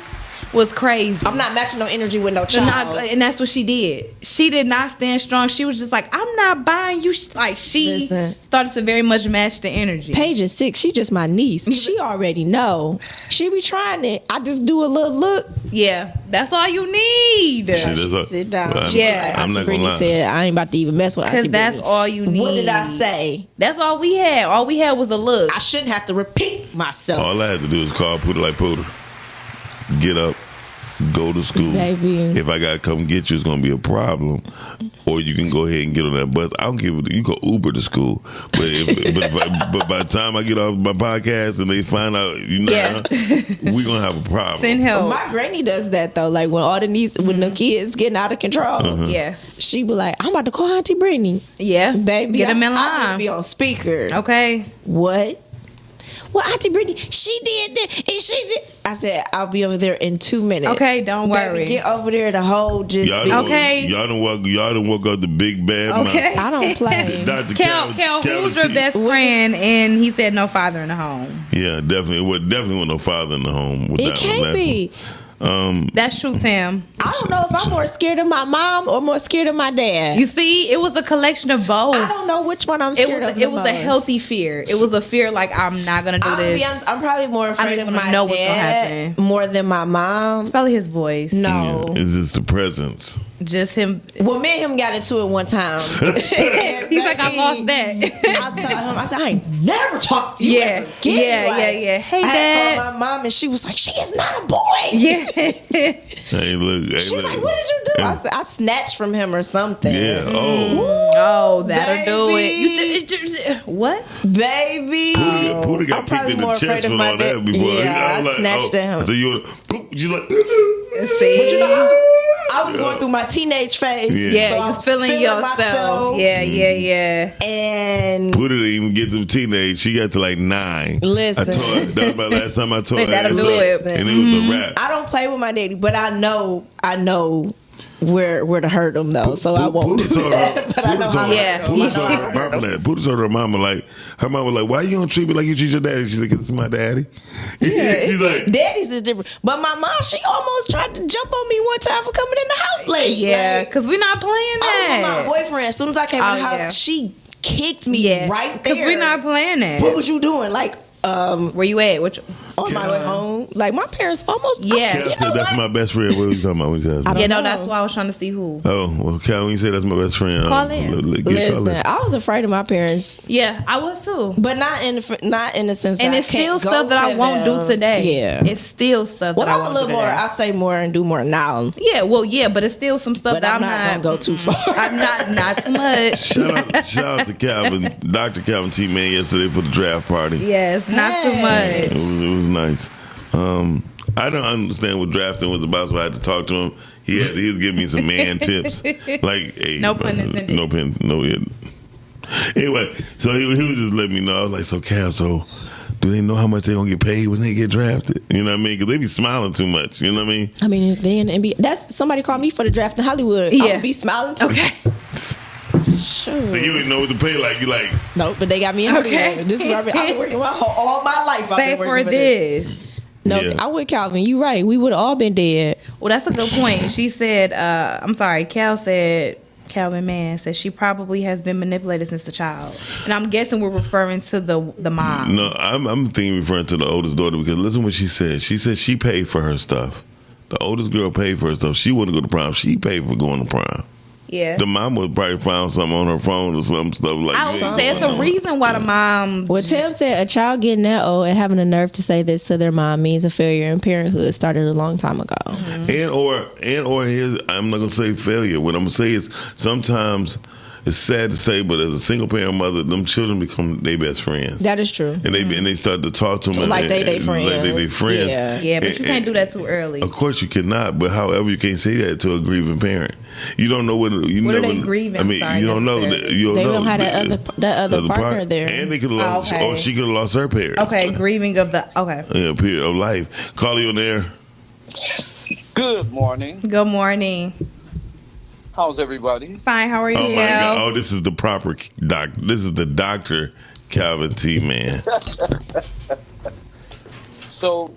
Speaker 7: was crazy.
Speaker 4: I'm not matching no energy with no child.
Speaker 7: And that's what she did. She did not stand strong. She was just like, I'm not buying you. Like, she started to very much match the energy.
Speaker 4: Paige is 6. She just my niece. She already know. She be trying it. I just do a little look.
Speaker 7: Yeah, that's all you need.
Speaker 4: Sit down.
Speaker 9: I'm
Speaker 4: Auntie
Speaker 9: not gonna
Speaker 4: Brittany
Speaker 9: lie.
Speaker 4: said, I ain't about to even mess with Auntie
Speaker 7: Because that's
Speaker 4: Brittany.
Speaker 7: all you need.
Speaker 4: What did I say?
Speaker 7: That's all we had. All we had was a look.
Speaker 4: I shouldn't have to repeat myself.
Speaker 9: All I had to do is call Pooter like Pooter. Get up, go to school.
Speaker 4: Baby.
Speaker 9: If I gotta come get you, it's gonna be a problem. Or you can go ahead and get on that bus. I don't give a, you go Uber to school. But by the time I get off my podcast and they find out we're gonna have a problem.
Speaker 7: Send help.
Speaker 4: My granny does that though. Like when all the when the kids getting out of control,
Speaker 7: Yeah.
Speaker 4: she be like, "I'm about to call Auntie Brittany."
Speaker 7: Yeah,
Speaker 4: baby,
Speaker 7: Get 'em in
Speaker 4: I
Speaker 7: line.
Speaker 4: need to be on speaker.
Speaker 7: Okay.
Speaker 4: What? Well, Auntie Brittany, she did that, and she did. I said, I'll be over there in 2 minutes.
Speaker 7: Okay, don't worry.
Speaker 4: Baby, get over there. The whole just
Speaker 9: Y'all
Speaker 4: be
Speaker 9: done walk out the big bad
Speaker 7: Okay.
Speaker 4: I don't play.
Speaker 9: Dr.
Speaker 7: Kel, who's your best friend? And he said no father in the home.
Speaker 9: Yeah, definitely. Definitely with no father in the home. With
Speaker 4: It
Speaker 9: that
Speaker 4: can't
Speaker 9: one.
Speaker 4: be.
Speaker 7: That's true, Tam.
Speaker 4: I don't know if I'm more scared of my mom or more scared of my dad.
Speaker 7: You see, it was a collection of both.
Speaker 4: I don't know which one I'm scared of.
Speaker 7: It was a
Speaker 4: most.
Speaker 7: healthy fear. It was a fear like I'm not gonna do
Speaker 4: I'm
Speaker 7: this.
Speaker 4: gonna be honest, I'm probably more
Speaker 7: I
Speaker 4: afraid
Speaker 7: don't
Speaker 4: of
Speaker 7: even
Speaker 4: my
Speaker 7: know what's gonna
Speaker 4: dad
Speaker 7: happen.
Speaker 4: more than my mom.
Speaker 7: It's probably his voice.
Speaker 4: No,
Speaker 9: It's just the presence.
Speaker 7: just him.
Speaker 4: well, me and him got into it one time.
Speaker 7: He's like, I lost that.
Speaker 4: I told him, I said, I ain't never talked to you.
Speaker 7: Yeah,
Speaker 4: ever again.
Speaker 7: yeah. Hey,
Speaker 4: I had
Speaker 7: Dad.
Speaker 4: called my mom, and she was like, she is not a boy.
Speaker 7: Yeah.
Speaker 9: Hey, look.
Speaker 4: She was like, what did you do? I said, I snatched from him or something.
Speaker 9: Yeah.
Speaker 7: Oh, that'll do it. What?
Speaker 4: Baby.
Speaker 9: Pooter got
Speaker 4: I'm probably
Speaker 9: kicked in
Speaker 4: more
Speaker 9: the chest
Speaker 4: afraid of
Speaker 9: with
Speaker 4: my
Speaker 9: all that
Speaker 4: dad.
Speaker 9: before.
Speaker 4: Yeah,
Speaker 9: I was
Speaker 4: I snatched at him.
Speaker 9: So you like,
Speaker 7: See?
Speaker 4: But you know, I was going through my teenage phase.
Speaker 7: Yeah,
Speaker 4: so
Speaker 7: you
Speaker 4: I
Speaker 7: was
Speaker 4: was
Speaker 7: feeling yourself.
Speaker 4: myself.
Speaker 7: Yeah.
Speaker 4: And
Speaker 9: Buddha didn't even get to teenage. She got to like 9.
Speaker 4: Listen.
Speaker 9: I told her, that was about last time I told her.
Speaker 4: That'll
Speaker 9: ass
Speaker 4: do
Speaker 9: up,
Speaker 4: it.
Speaker 9: And it was a wrap.
Speaker 4: I don't play with my daddy, but I know where to hurt him though, so I won't do that. But I know how.
Speaker 9: Buddha told her mama her mama was like, why you don't treat me like you treat your daddy? She's like, it's my daddy.
Speaker 4: Yeah,
Speaker 9: she's like,
Speaker 4: daddy's is different. But my mom, she almost tried to jump on me one time for coming in the house late.
Speaker 7: Yeah, because we're not playing that.
Speaker 4: I was with my boyfriend. As soon as I came in the house, she kicked me right there.
Speaker 7: Because we're not playing that.
Speaker 4: What was you doing?
Speaker 7: Where you at?
Speaker 4: On my way home. Like, my parents almost...
Speaker 7: Yeah.
Speaker 9: Cal said, that's my best friend. What are you talking about? When you asked me?
Speaker 7: That's why I was trying to see who.
Speaker 9: Oh, well, Cal, when you say that's my best friend,
Speaker 7: Call in.
Speaker 4: Listen, I was afraid of my parents.
Speaker 7: Yeah, I was too.
Speaker 4: But not in the sense that
Speaker 7: and
Speaker 4: I
Speaker 7: it's
Speaker 4: can't
Speaker 7: still stuff that I won't do today.
Speaker 4: Yeah.
Speaker 7: It's still stuff that I won't do today.
Speaker 4: I say more and do more now.
Speaker 7: Yeah, well, yeah, but it's still some stuff
Speaker 4: but
Speaker 7: that
Speaker 4: I'm not going to go too far.
Speaker 7: I'm not too much.
Speaker 9: Shout out to Calvin, Dr. Calvin T. Man yesterday for the draft party.
Speaker 7: Yes, not too much.
Speaker 9: It was nice. I don't understand what drafting was about, so I had to talk to him. He was giving me some man tips. Like, hey,
Speaker 7: no pun intended.
Speaker 9: Anyway, so he was just letting me know. I was like, so Cal, do they know how much they're going to get paid when they get drafted? You know what I mean? Because they be smiling too much. You know what I mean?
Speaker 4: I mean, they in the NBA. That's somebody called me for the draft in Hollywood.
Speaker 7: Yeah.
Speaker 4: I would be smiling too.
Speaker 7: Okay.
Speaker 4: Sure.
Speaker 9: So you didn't know what to pay like. You like?
Speaker 4: No, but they got me in Hollywood. This is where I've been working all my life.
Speaker 7: Stay for this.
Speaker 4: No, I'm with Calvin. You right. We would have all been dead.
Speaker 7: Well, that's a good point. She said, Calvin Mann said she probably has been manipulated since the child. And I'm guessing we're referring to the mom.
Speaker 9: No, I'm thinking referring to the oldest daughter because listen what she said. She said she paid for her stuff. The oldest girl paid for her stuff. She wanted to go to prom. She paid for going to prom.
Speaker 7: Yeah.
Speaker 9: The mom would probably found something on her phone or some stuff like that.
Speaker 7: I would say it's a reason why the mom...
Speaker 4: Well, Tim said a child getting that old and having the nerve to say this to their mom means a failure in parenthood started a long time ago.
Speaker 9: Mm-hmm. And or here's, I'm not going to say failure. What I'm going to say is sometimes... It's sad to say, but as a single parent mother, them children become their best friends.
Speaker 4: That is true.
Speaker 9: And they start to talk to them
Speaker 4: like they friends.
Speaker 9: Like they friends.
Speaker 7: Yeah, but you can't do that too early.
Speaker 9: Of course you cannot, but however you can't say that to a grieving parent. You don't know what are they
Speaker 7: grieving?
Speaker 9: I mean, you don't know.
Speaker 4: They don't have that other partner there,
Speaker 9: and they could have lost, or she could have lost her parents.
Speaker 7: Okay, grieving of the
Speaker 9: period of life. Call you on there.
Speaker 10: Good morning.
Speaker 7: Good morning.
Speaker 10: How's everybody?
Speaker 7: Fine. How are you?
Speaker 9: Oh my God! Oh, this is the proper doc. This is the Dr. Calvin T. Man.
Speaker 10: So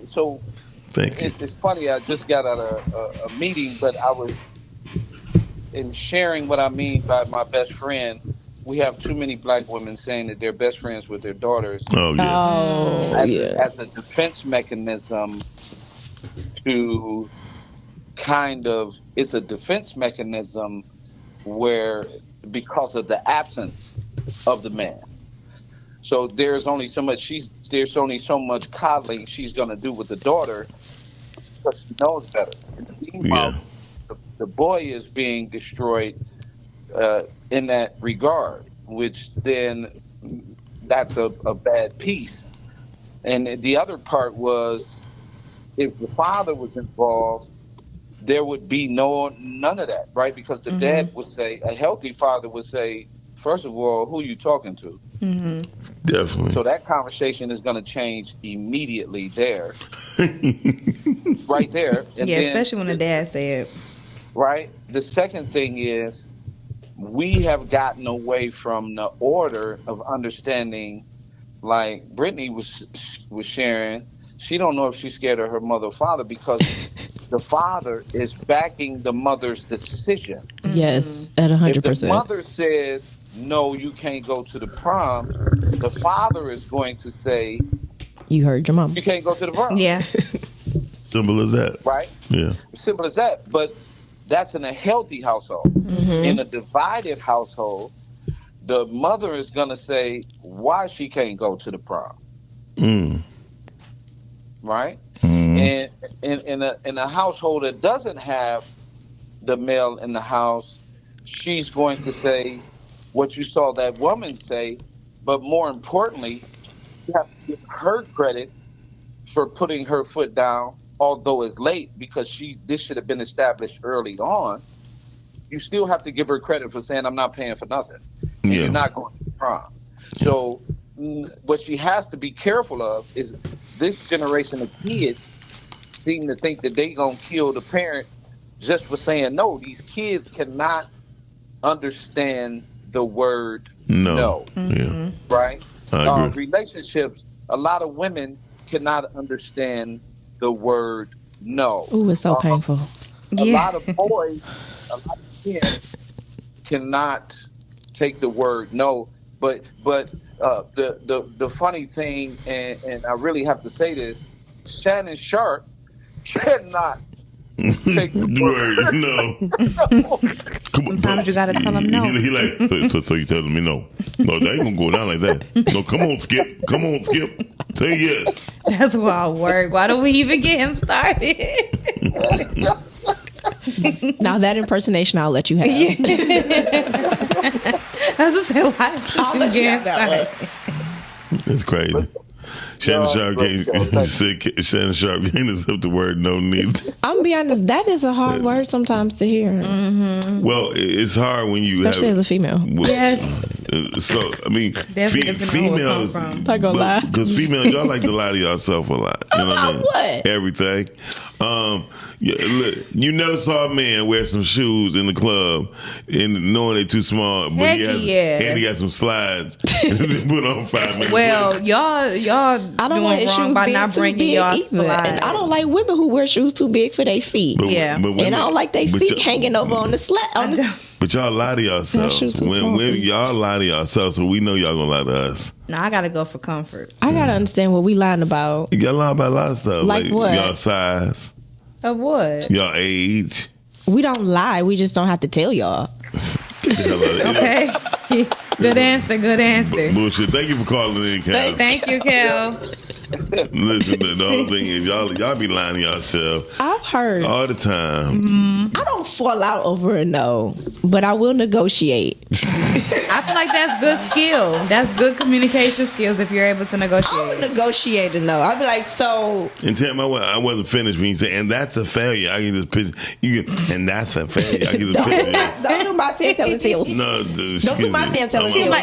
Speaker 9: thank you.
Speaker 10: It's funny. I just got out of a meeting, but I was in sharing what I mean by my best friend. We have too many black women saying that they're best friends with their daughters.
Speaker 9: Oh yeah.
Speaker 10: As a defense mechanism to. It's a defense mechanism where because of the absence of the man. So there's only so much coddling she's going to do with the daughter because she knows better. Meanwhile, the boy is being destroyed in that regard, which then that's a bad piece. And the other part was if the father was involved, there would be none of that, right? Because the dad would say, a healthy father would say, first of all, who are you talking to?
Speaker 9: Mm-hmm. Definitely.
Speaker 10: So that conversation is going to change immediately there. Right there. And
Speaker 7: yeah, especially when the dad said.
Speaker 10: Right? The second thing is we have gotten away from the order of understanding, like Brittany was sharing. She don't know if she's scared of her mother or father because the father is backing the mother's decision.
Speaker 4: Yes, at 100%.
Speaker 10: If the mother says, no, you can't go to the prom, the father is going to say,
Speaker 4: you heard your mom.
Speaker 10: You can't go to the prom.
Speaker 7: Yeah.
Speaker 9: Simple as that.
Speaker 10: Right?
Speaker 9: Yeah.
Speaker 10: Simple as that. But that's in a healthy household. Mm-hmm. In a divided household, the mother is going to say why she can't go to the prom. Right? And in a household that doesn't have the male in the house, she's going to say what you saw that woman say, but more importantly, you have to give her credit for putting her foot down although it's late, because this should have been established early on, you still have to give her credit for saying, I'm not paying for nothing. And you're not going to prom. So what she has to be careful of is this generation of kids seem to think that they going to kill the parent just for saying no. These kids cannot understand the word no.
Speaker 9: Yeah.
Speaker 10: Right?
Speaker 9: I agree.
Speaker 10: Relationships, a lot of women cannot understand the word no.
Speaker 4: Ooh, it's so painful.
Speaker 10: A lot of boys, a lot of kids cannot take the word no. But the funny thing, and I really have to say this, Shannon Sharp cannot take the word
Speaker 9: no.
Speaker 7: Sometimes you gotta tell them no.
Speaker 9: He like, so you telling me no? No, that ain't gonna go down like that. No, come on, Skip. Come on, Skip. Say yes.
Speaker 7: That's wild work. Why do we even get him started?
Speaker 4: Now that impersonation, I'll let you have.
Speaker 7: That's what I said. Why
Speaker 4: I'll let you have that one.
Speaker 9: It's crazy. Shannon Sharp can't accept the word no neither.
Speaker 4: I'm gonna be honest, that is a hard word sometimes to hear.
Speaker 7: Mm-hmm.
Speaker 9: Well, it's hard when you
Speaker 4: especially as a female.
Speaker 7: Yes.
Speaker 9: So I mean, females,
Speaker 4: not gonna lie,
Speaker 9: because females, y'all like to lie to yourself a lot. You know what I mean?
Speaker 4: What?
Speaker 9: Everything. Yeah, look, you never saw a man wear some shoes in the club and knowing they too small, but he got some slides and put on 5 minutes.
Speaker 7: Well, y'all
Speaker 4: I don't
Speaker 7: doing
Speaker 4: want
Speaker 7: wrong
Speaker 4: shoes
Speaker 7: by
Speaker 4: being
Speaker 7: not
Speaker 4: too
Speaker 7: bringing
Speaker 4: big
Speaker 7: y'all
Speaker 4: either.
Speaker 7: slides.
Speaker 4: And I don't like women who wear shoes too big for their feet.
Speaker 9: But
Speaker 4: and I don't like their feet hanging over on the slat.
Speaker 9: But y'all lie to yourselves. When y'all lie to yourselves, so we know y'all gonna lie to us.
Speaker 7: No, I gotta go for comfort.
Speaker 4: I gotta understand what we lying about.
Speaker 9: You gotta lie about a lot of stuff.
Speaker 4: Like what?
Speaker 9: Y'all size.
Speaker 7: Of what?
Speaker 9: Y'all age.
Speaker 4: We don't lie. We just don't have to tell y'all.
Speaker 7: Okay. Good answer.
Speaker 9: Bullshit. Thank you for calling in, Cal.
Speaker 7: Thank you, Cal.
Speaker 9: Listen, the whole thing is y'all be lying to yourself.
Speaker 4: I've heard
Speaker 9: all the time.
Speaker 4: I don't fall out over a no, but I will negotiate.
Speaker 7: I feel like that's good skill. That's good communication skills if you're able to negotiate.
Speaker 4: I'll negotiate a no. I'll be like, so.
Speaker 9: And tell me I wasn't finished when you say, and that's a failure. I can just picture and that's a failure. I can just picture it.
Speaker 4: Don't do my telling tales.
Speaker 9: No,
Speaker 4: don't do my telling tales.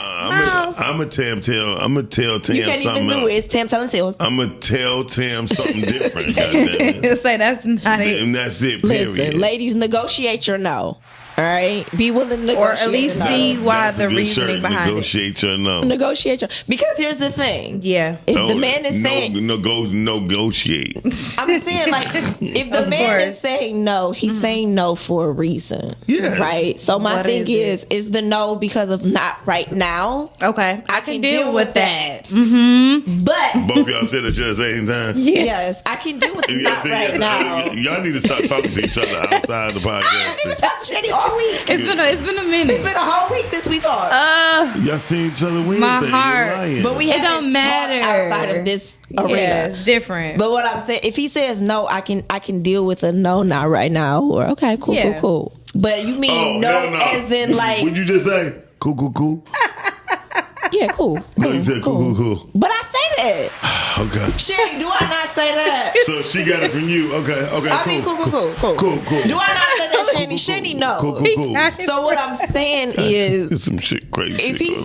Speaker 9: I'm a Tam. I'm a tell Tam.
Speaker 4: You can't even do it. It's Tam telling tales.
Speaker 9: I'm gonna tell Tam something different. Goddamn.
Speaker 7: Say that's not it.
Speaker 9: And that's it. Period.
Speaker 4: Listen, ladies, negotiate your no. All right, be willing to negotiate,
Speaker 7: or at least see why the reasoning behind
Speaker 9: negotiate your no.
Speaker 4: Negotiate your, because here's the thing.
Speaker 7: Yeah,
Speaker 4: if the man is saying
Speaker 9: negotiate.
Speaker 4: I'm saying like if the man is saying no, he's saying no for a reason.
Speaker 9: Yeah,
Speaker 4: right. So my thing is the no because of not right now.
Speaker 7: Okay, I can deal with that.
Speaker 4: Mm-hmm. But
Speaker 9: both y'all said it at the same time.
Speaker 4: Yes, I can deal with not right now.
Speaker 9: Y'all need to start talking to each other outside the podcast.
Speaker 4: I don't even talk to Shady all week.
Speaker 7: It's been a minute.
Speaker 4: It's been a whole week since we talked.
Speaker 9: Y'all seen each other Wednesday.
Speaker 7: My heart,
Speaker 4: but we
Speaker 7: don't matter
Speaker 4: outside of this arena.
Speaker 7: Yeah, it's different.
Speaker 4: But what I'm saying, if he says no, I can deal with a no, not right now, or okay, cool. But you mean no, as in like?
Speaker 9: What'd you just say? Cool.
Speaker 4: Yeah, cool.
Speaker 9: No, you said cool.
Speaker 4: But I say that.
Speaker 9: Okay.
Speaker 4: Sherry, do I not say that?
Speaker 9: So she got it from you. Okay.
Speaker 4: I mean, cool. Do I not say that, Shanny? Shanny, no.
Speaker 9: Cool.
Speaker 4: So what I'm saying is,
Speaker 9: it's some shit crazy.
Speaker 4: If he's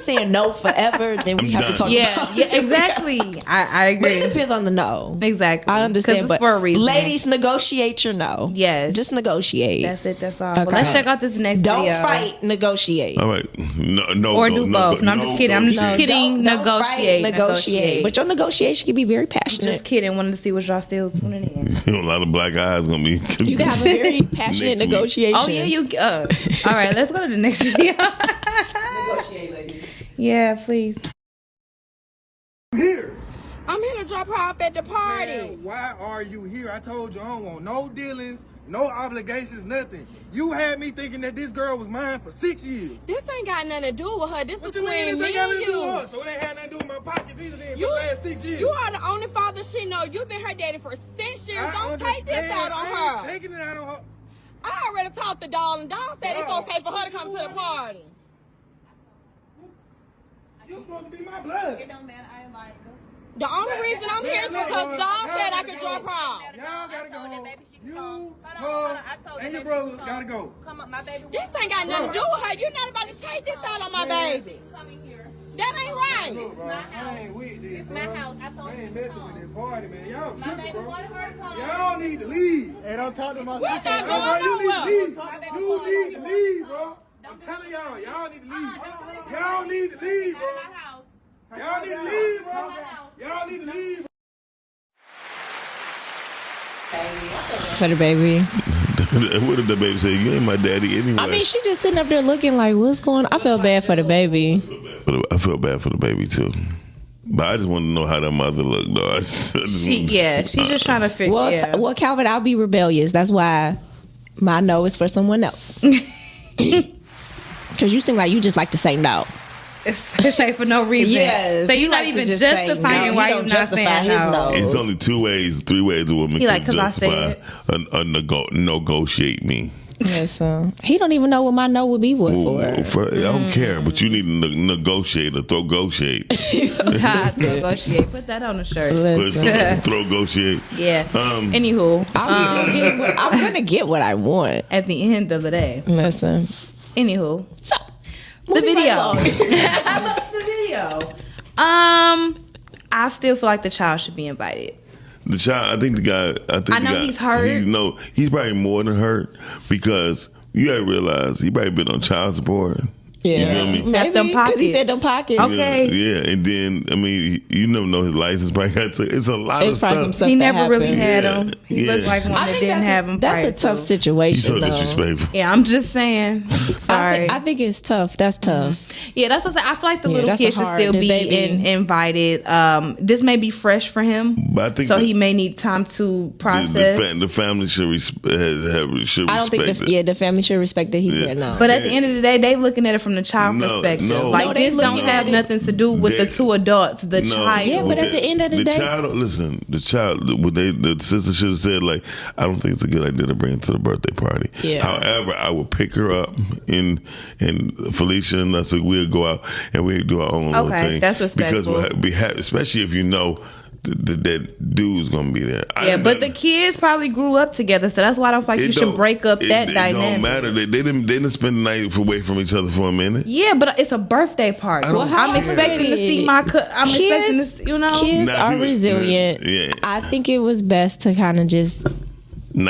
Speaker 4: saying no forever, then we have to talk about it.
Speaker 7: Yeah, exactly. I agree.
Speaker 4: But it depends on the no.
Speaker 7: Exactly.
Speaker 4: I understand, but
Speaker 7: for a reason.
Speaker 4: Ladies, negotiate your no.
Speaker 7: Yes.
Speaker 4: Just negotiate.
Speaker 7: That's it. That's all.
Speaker 4: Okay.
Speaker 7: Well, let's check out this next
Speaker 4: Don't
Speaker 7: video.
Speaker 4: Fight, negotiate.
Speaker 9: All right. No.
Speaker 7: Or do both. No, I'm just kidding. I'm just kidding.
Speaker 4: Don't fight, negotiate. But your negotiation can be very passionate.
Speaker 7: Just kidding. Wanted to see what y'all still tuning in.
Speaker 9: You know, a lot of black eyes gonna be.
Speaker 4: You can have a very passionate negotiation.
Speaker 7: Oh yeah, you. All right, let's go to the next video. Negotiate, ladies. Yeah, please.
Speaker 5: Here.
Speaker 12: I'm here to drop her off at the party.
Speaker 5: Man, why are you here? I told you I don't want no dealings, no obligations, nothing. You had me thinking that this girl was mine for 6 years.
Speaker 12: This ain't got nothing to do with her. This
Speaker 5: what
Speaker 12: between
Speaker 5: you mean? This
Speaker 12: me
Speaker 5: ain't got
Speaker 12: and
Speaker 5: nothing to do
Speaker 12: you.
Speaker 5: with her. So it ain't had nothing to do with my pockets either then for the last 6 years.
Speaker 12: You are the only father she know. You've been her daddy for 6 years. Don't take this out on her.
Speaker 5: I ain't taking it out on her.
Speaker 12: I already talked to Dawn, and Dawn said it's okay for her to come to the party.
Speaker 5: You're supposed to be my blood.
Speaker 12: It don't matter. I invited her.
Speaker 8: The only reason I'm here is because Dog said I could drop her off.
Speaker 5: Y'all gotta go. You, her, and your brother gotta go.
Speaker 8: Come on, my baby. This ain't got nothing to do with her. You're not about to take this out on my baby. That ain't right.
Speaker 5: Look, bro, I ain't with this, bro. It's my house. I ain't messing with that party, man. Y'all tripping, bro. Y'all need to leave.
Speaker 13: Hey, don't talk to my
Speaker 8: What's
Speaker 13: sister.
Speaker 8: that
Speaker 5: Bro,
Speaker 8: going
Speaker 5: you
Speaker 8: on
Speaker 5: need to
Speaker 8: with?
Speaker 5: leave. You need to leave, bro. I'm telling y'all, y'all need to leave. Y'all need to leave, bro. Y'all need to leave, bro. Y'all need to leave.
Speaker 4: For the baby.
Speaker 9: What did the baby say? You ain't my daddy anyway.
Speaker 4: I mean, she just sitting up there looking like, what's going on? I feel bad for the baby.
Speaker 9: I feel bad for the baby too. But I just want to know how that mother looked, though.
Speaker 7: She's just trying to figure.
Speaker 4: Well, Calvin, I'll be rebellious. That's why my no is for someone else. Because you seem like you just like to say no.
Speaker 7: Say for no reason.
Speaker 4: Yes.
Speaker 7: So you're not even justifying why you're not saying no.
Speaker 9: It's only 2 ways, 3 ways a woman
Speaker 7: He like,
Speaker 9: can
Speaker 7: 'cause I
Speaker 9: justify
Speaker 7: said
Speaker 9: negotiate me.
Speaker 4: Yes, he don't even know what my no would be for.
Speaker 9: I don't care, but you need to negotiate or negotiate.
Speaker 7: Negotiate. Put that on the shirt.
Speaker 9: Negotiate.
Speaker 7: Yeah. Anywho,
Speaker 4: I'm gonna get what I want
Speaker 7: at the end of the day.
Speaker 4: Listen.
Speaker 7: Anywho, so the video. I love the video. I still feel like the child should be invited.
Speaker 9: The child, I think the guy.
Speaker 7: I know he's hurt.
Speaker 9: He's probably more than hurt because you gotta realize he probably been on child support.
Speaker 4: Yeah,
Speaker 9: you know what I mean?
Speaker 4: Maybe because he said them pockets.
Speaker 7: Okay.
Speaker 9: Yeah, and then I mean, you never know his license. Probably got to. It's a lot of stuff.
Speaker 4: Some stuff
Speaker 7: he
Speaker 4: that
Speaker 7: never really
Speaker 4: happened.
Speaker 7: had him. He looked like one that didn't have him.
Speaker 4: That's a tough situation.
Speaker 9: He's so disrespectful.
Speaker 7: Yeah, I'm just saying. Sorry.
Speaker 4: I think it's tough. That's tough.
Speaker 7: Yeah, that's what I'm saying. I feel like the little kid should still
Speaker 4: the
Speaker 7: be invited. This may be fresh for him,
Speaker 9: But I think
Speaker 7: so he may need time to process.
Speaker 9: the family should respect.
Speaker 4: I don't think the family should respect that he's there now.
Speaker 7: But at the end of the day, they looking at it from the child perspective. Like this don't have nothing to do with the two adults. The child.
Speaker 4: Yeah, but at the end of the day,
Speaker 9: the child. What the sister should have said, like, I don't think it's a good idea to bring her to the birthday party.
Speaker 4: Yeah.
Speaker 9: However, I would pick her up and Felicia and us, we'll go out and we'll do our own little thing.
Speaker 7: That's respectful.
Speaker 9: Because especially if you know that dude's gonna be there.
Speaker 7: Yeah, but the kids probably grew up together, so that's why I don't feel like you should break up that dynamic.
Speaker 9: It don't matter. They didn't spend the night away from each other for a minute.
Speaker 7: Yeah, but it's a birthday party. I'm expecting to see my. Expecting to,
Speaker 4: kids are resilient.
Speaker 9: Yeah.
Speaker 4: I think it was best to kind of just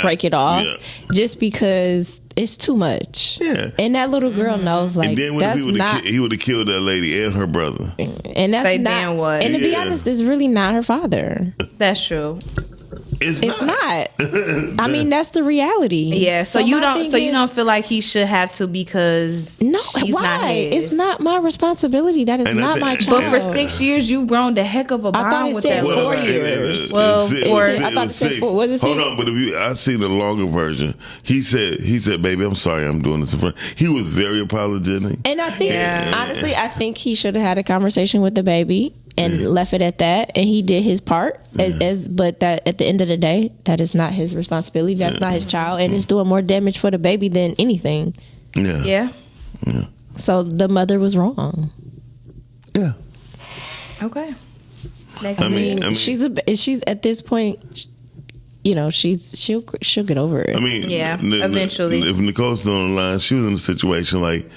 Speaker 4: break it off, just because it's too much.
Speaker 9: Yeah,
Speaker 4: and that little girl knows, like,
Speaker 9: and then
Speaker 4: that's not.
Speaker 9: He would have killed that lady and her brother.
Speaker 4: And that's not. What? And to be honest, it's really not her father.
Speaker 7: That's true.
Speaker 9: It's
Speaker 4: not. I mean, that's the reality.
Speaker 7: Yeah. So you don't. So you don't feel like he should have to because she's
Speaker 4: why?
Speaker 7: Not his.
Speaker 4: It's not my responsibility. That is not my child.
Speaker 7: But for 6 years, you've grown the heck of a bond.
Speaker 4: I thought it
Speaker 7: with
Speaker 4: said
Speaker 7: that
Speaker 4: 4 years.
Speaker 9: I
Speaker 4: thought it said 4. What is it?
Speaker 9: Hold on, but if I see the longer version, he said, "Baby, I'm sorry, I'm doing this in front." He was very apologetic,
Speaker 4: and I think honestly, I think he should have had a conversation with the baby and left it at that, and he did his part. But that at the end of the day, that is not his responsibility. That's not his child, and it's doing more damage for the baby than anything.
Speaker 7: Yeah.
Speaker 4: So the mother was wrong.
Speaker 9: Yeah.
Speaker 7: Okay.
Speaker 9: I mean,
Speaker 4: she's at this point. You know, she'll get over it.
Speaker 9: I mean,
Speaker 7: eventually.
Speaker 9: If Nicole's still on the line, she was in a situation like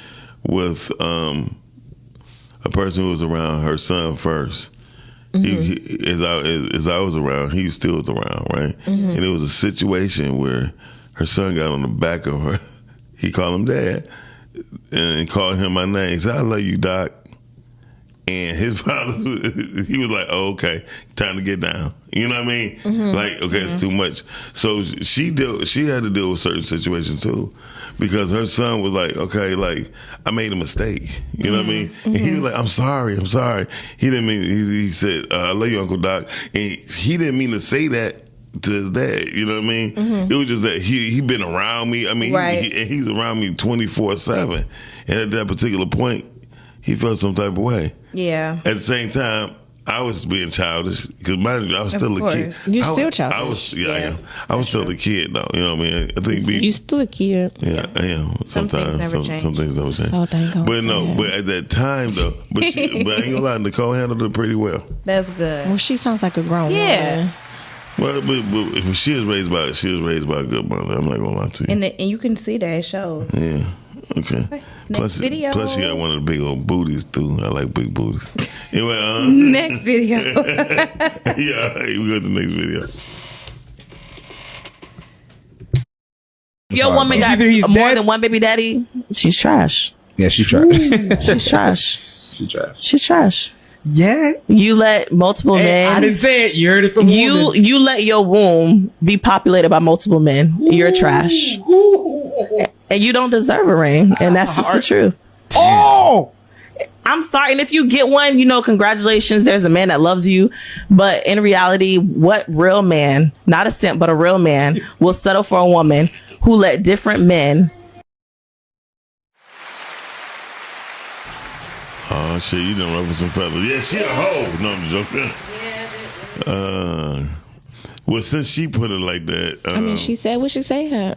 Speaker 9: with a person who was around her son first. As I was around, he still was around, right? And it was a situation where her son got on the back of her. He called him Dad and called him my name. He said, "I love you, Doc." And his father, he was like, "Oh, okay, time to get down." You know what I mean? Like, okay, it's too much. So she had to deal with certain situations too, because her son was like, "Okay, like I made a mistake." You know what I mean? And he was like, "I'm sorry." He didn't mean. He said, "I love you, Uncle Doc," and he didn't mean to say that to his dad. You know what I mean? It was just that he been around me. I mean, he's around me 24/7, and at that particular point, he felt some type of way.
Speaker 7: Yeah.
Speaker 9: At the same time, I was being childish because I was still a kid.
Speaker 4: You're still childish.
Speaker 9: I was, I am. I was still a kid though. You know what I mean? I think
Speaker 4: You're still a kid.
Speaker 9: Yeah, I am. Sometimes some things never change.
Speaker 4: So dang
Speaker 9: But no, but at that time though, but I ain't gonna lie, Nicole handled it pretty well.
Speaker 7: That's good.
Speaker 4: Well, she sounds like a grown woman.
Speaker 9: Well, but she was raised by a good mother. I'm not gonna lie to you.
Speaker 7: And you can see that it shows.
Speaker 9: Yeah. Okay.
Speaker 7: Next video.
Speaker 9: Plus, she got one of the big old booties too. I like big booties. Anyway,
Speaker 7: next video.
Speaker 9: Yeah, we go to the next video.
Speaker 11: Your woman got more than one baby daddy. She's trash.
Speaker 22: Yeah, she's trash.
Speaker 11: She's trash.
Speaker 22: She's trash.
Speaker 11: She's trash.
Speaker 22: Yeah.
Speaker 11: You let multiple men.
Speaker 22: I didn't say it. You heard it from woman.
Speaker 11: You let your womb be populated by multiple men. You're trash. And you don't deserve a ring. And that's just the truth.
Speaker 22: Oh!
Speaker 11: I'm sorry. And if you get one, congratulations. There's a man that loves you. But in reality, what real man, not a simp, but a real man, will settle for a woman who let different men.
Speaker 9: Oh shit, you done ruffle some feathers. Yeah, she a hoe. No, I'm joking. Well, since she put it like that,
Speaker 4: I mean, she said what she said.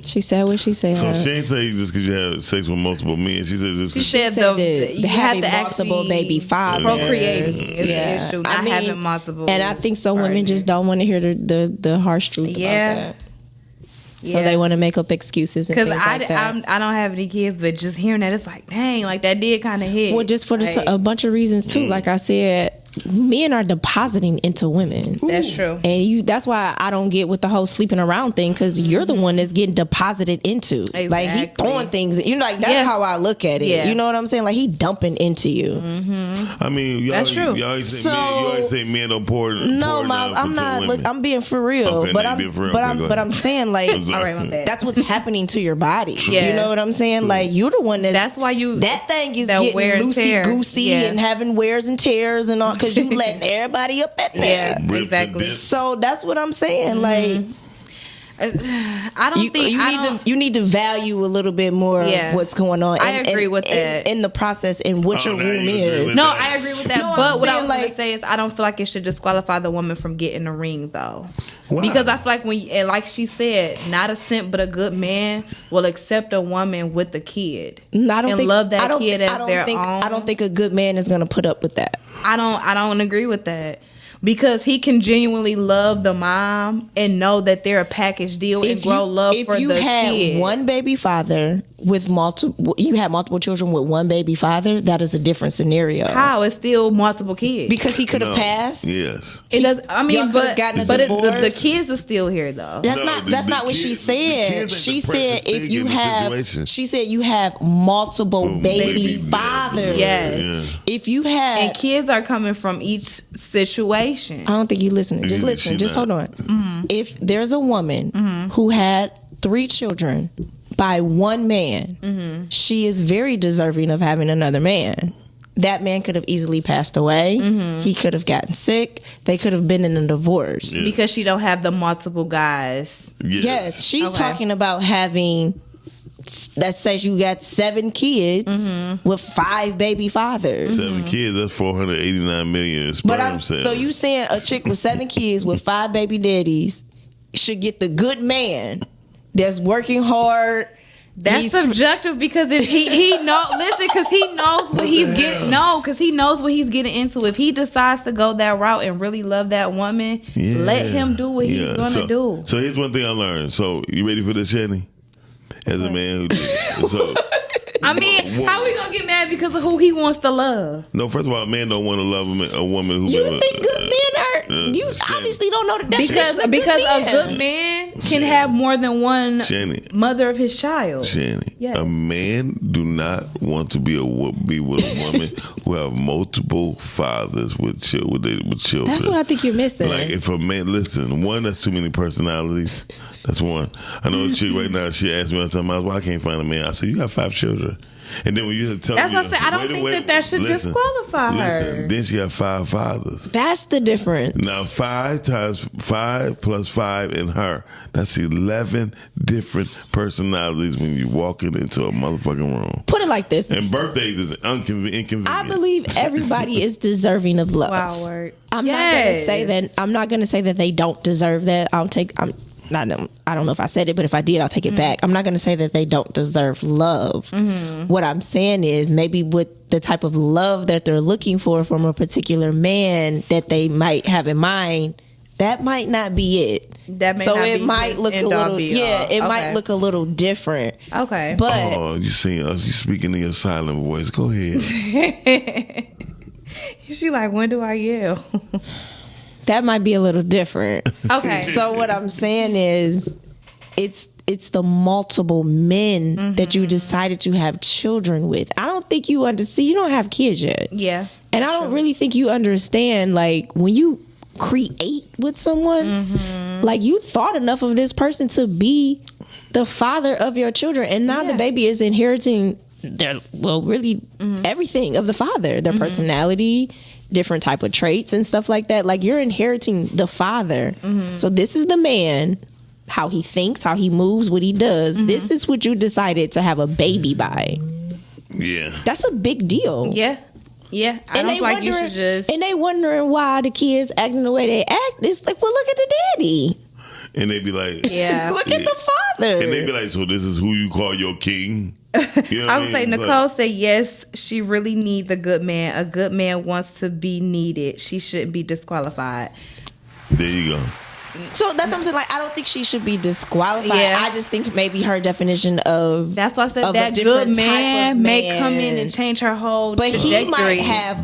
Speaker 4: She said what she said.
Speaker 9: So she ain't say just because you have sex with multiple men. She said just.
Speaker 7: She said you have to
Speaker 4: multiple
Speaker 7: actually
Speaker 4: baby fathers.
Speaker 7: Procreating is the issue. Not having multiple.
Speaker 4: And I think some women just don't want to hear the harsh truth about that. So they want to make up excuses and things like that.
Speaker 7: I don't have any kids, but just hearing that, it's like, dang, like that did kind of hit.
Speaker 4: Well, just for a bunch of reasons too. Like I said, men are depositing into women.
Speaker 7: That's true.
Speaker 4: And that's why I don't get with the whole sleeping around thing, because you're the one that's getting deposited into.
Speaker 7: Exactly.
Speaker 4: Like he throwing things, that's how I look at it.
Speaker 7: Yeah.
Speaker 4: You know what I'm saying? Like he dumping into you.
Speaker 9: I mean,
Speaker 7: that's true.
Speaker 9: You always say men don't pour.
Speaker 4: No, Miles, I'm not. Look, I'm being for real.
Speaker 9: Okay,
Speaker 4: but I'm saying like
Speaker 9: all right, my bad.
Speaker 4: That's what's happening to your body.
Speaker 7: Yeah.
Speaker 4: You know what I'm saying? Like you're the one that's
Speaker 7: why
Speaker 4: that thing is getting loosey goosey and having wears and tears and all, because you letting everybody up in there.
Speaker 7: Yeah, exactly.
Speaker 4: So that's what I'm saying. Like,
Speaker 7: I don't think
Speaker 4: you need to value a little bit more of what's going on.
Speaker 7: I agree with that
Speaker 4: in the process and what your womb is.
Speaker 7: No, I agree with that. But what I was
Speaker 4: like,
Speaker 7: going to say is, I don't feel like it should disqualify the woman from getting a ring, though.
Speaker 9: Why?
Speaker 7: Because I feel like and like she said, not a simp but a good man will accept a woman with a kid love that kid as their own.
Speaker 4: I don't think a good man is going to put up with that.
Speaker 7: I don't agree with that. Because he can genuinely love the mom and know that they're a package deal and grow love for the kid.
Speaker 4: If you had one baby father with multiple children with one baby father, that is a different scenario.
Speaker 7: How? It's still multiple kids.
Speaker 4: Because he could have passed.
Speaker 9: Yes.
Speaker 7: It does. I mean, but the kids are still here though.
Speaker 4: That's not what she said. She said you have multiple baby fathers.
Speaker 7: Yes.
Speaker 4: If you have,
Speaker 7: and kids are coming from each situation.
Speaker 4: I don't think you listening. Just listen. Just hold on. Mm-hmm. If there's a woman who had 3 children by one man, she is very deserving of having another man. That man could have easily passed away. He could have gotten sick. They could have been in a divorce.
Speaker 7: Yeah. Because she don't have the multiple guys.
Speaker 4: Yes, she's talking about having, that says you got 7 kids with 5 baby fathers.
Speaker 9: 7 kids, that's 489 million sperm cells.
Speaker 4: So you saying a chick with 7 kids with 5 baby daddies should get the good man that's working hard?
Speaker 7: That's subjective, because if he because he knows what he's getting. No, because he knows what he's getting into. If he decides to go that route and really love that woman, let him do what he's gonna do.
Speaker 9: So here's one thing I learned. So you ready for this, Shanny? As a man who did. So
Speaker 7: I mean, how are we gonna get mad because of who he wants to love?
Speaker 9: No, first of all, a man don't want to love a woman who.
Speaker 4: You think good men are? You obviously don't know the definition.
Speaker 7: Because a good man can have more than one mother of his child.
Speaker 9: Shanny, a man do not want to be with a woman who have multiple fathers with children.
Speaker 4: That's what I think you're missing.
Speaker 9: Like if a man, listen, one, that's too many personalities. That's one. I know a chick right now, she asked me one time, why I can't find a man. I said, you got 5 children. children. And then when you tell
Speaker 7: That's
Speaker 9: me,
Speaker 7: what I said. I don't think that should disqualify her.
Speaker 9: Then she got 5 fathers.
Speaker 4: That's the difference.
Speaker 9: Now 5 times 5 plus 5 in her. That's 11 different personalities when you walking into a motherfucking room.
Speaker 4: Put it like this.
Speaker 9: And birthdays is inconvenient.
Speaker 4: I believe everybody is deserving of love.
Speaker 7: Wow, word.
Speaker 4: I'm not gonna say that. I'm not gonna say that they don't deserve that. I don't know if I said it, but if I did, I'll take it back. I'm not going to say that they don't deserve love. What I'm saying is maybe with the type of love that they're looking for from a particular man that they might have in mind, that might not be it.
Speaker 7: That may
Speaker 4: so
Speaker 7: not
Speaker 4: it
Speaker 7: be
Speaker 4: might look a little, it might look a little different.
Speaker 7: Okay.
Speaker 9: But you seeing us, you speaking in your silent voice. Go ahead.
Speaker 7: She like, when do I yell?
Speaker 4: That might be a little different.
Speaker 7: Okay.
Speaker 4: So what I'm saying is it's the multiple men that you decided to have children with. I don't think you understand. You don't have kids yet.
Speaker 7: Yeah.
Speaker 4: And I don't really think you understand, like, when you create with someone, like, you thought enough of this person to be the father of your children. And now the baby is inheriting everything of the father, their personality, different type of traits and stuff like that. Like, you're inheriting the father. So this is the man, how he thinks, how he moves, what he does. This is what you decided to have a baby by.
Speaker 9: Yeah.
Speaker 4: That's a big deal.
Speaker 7: Yeah. Yeah. I don't like you should just...
Speaker 4: And they wondering why the kids acting the way they act. It's like, well, look at the daddy.
Speaker 9: And they be like,
Speaker 4: look at the father.
Speaker 9: And they be like, so this is who you call your king? You know
Speaker 7: I would say
Speaker 9: It's
Speaker 7: Nicole
Speaker 9: like,
Speaker 7: said yes, she really need the good man. A good man wants to be needed. She shouldn't be disqualified.
Speaker 9: there you go.
Speaker 4: So that's what I'm saying. Like, I don't think she should be disqualified.
Speaker 7: Yeah.
Speaker 4: I just think maybe her definition of
Speaker 7: that's why I said
Speaker 4: of
Speaker 7: that
Speaker 4: a different
Speaker 7: good man
Speaker 4: type of
Speaker 7: may come in and change her whole
Speaker 4: But
Speaker 7: trajectory.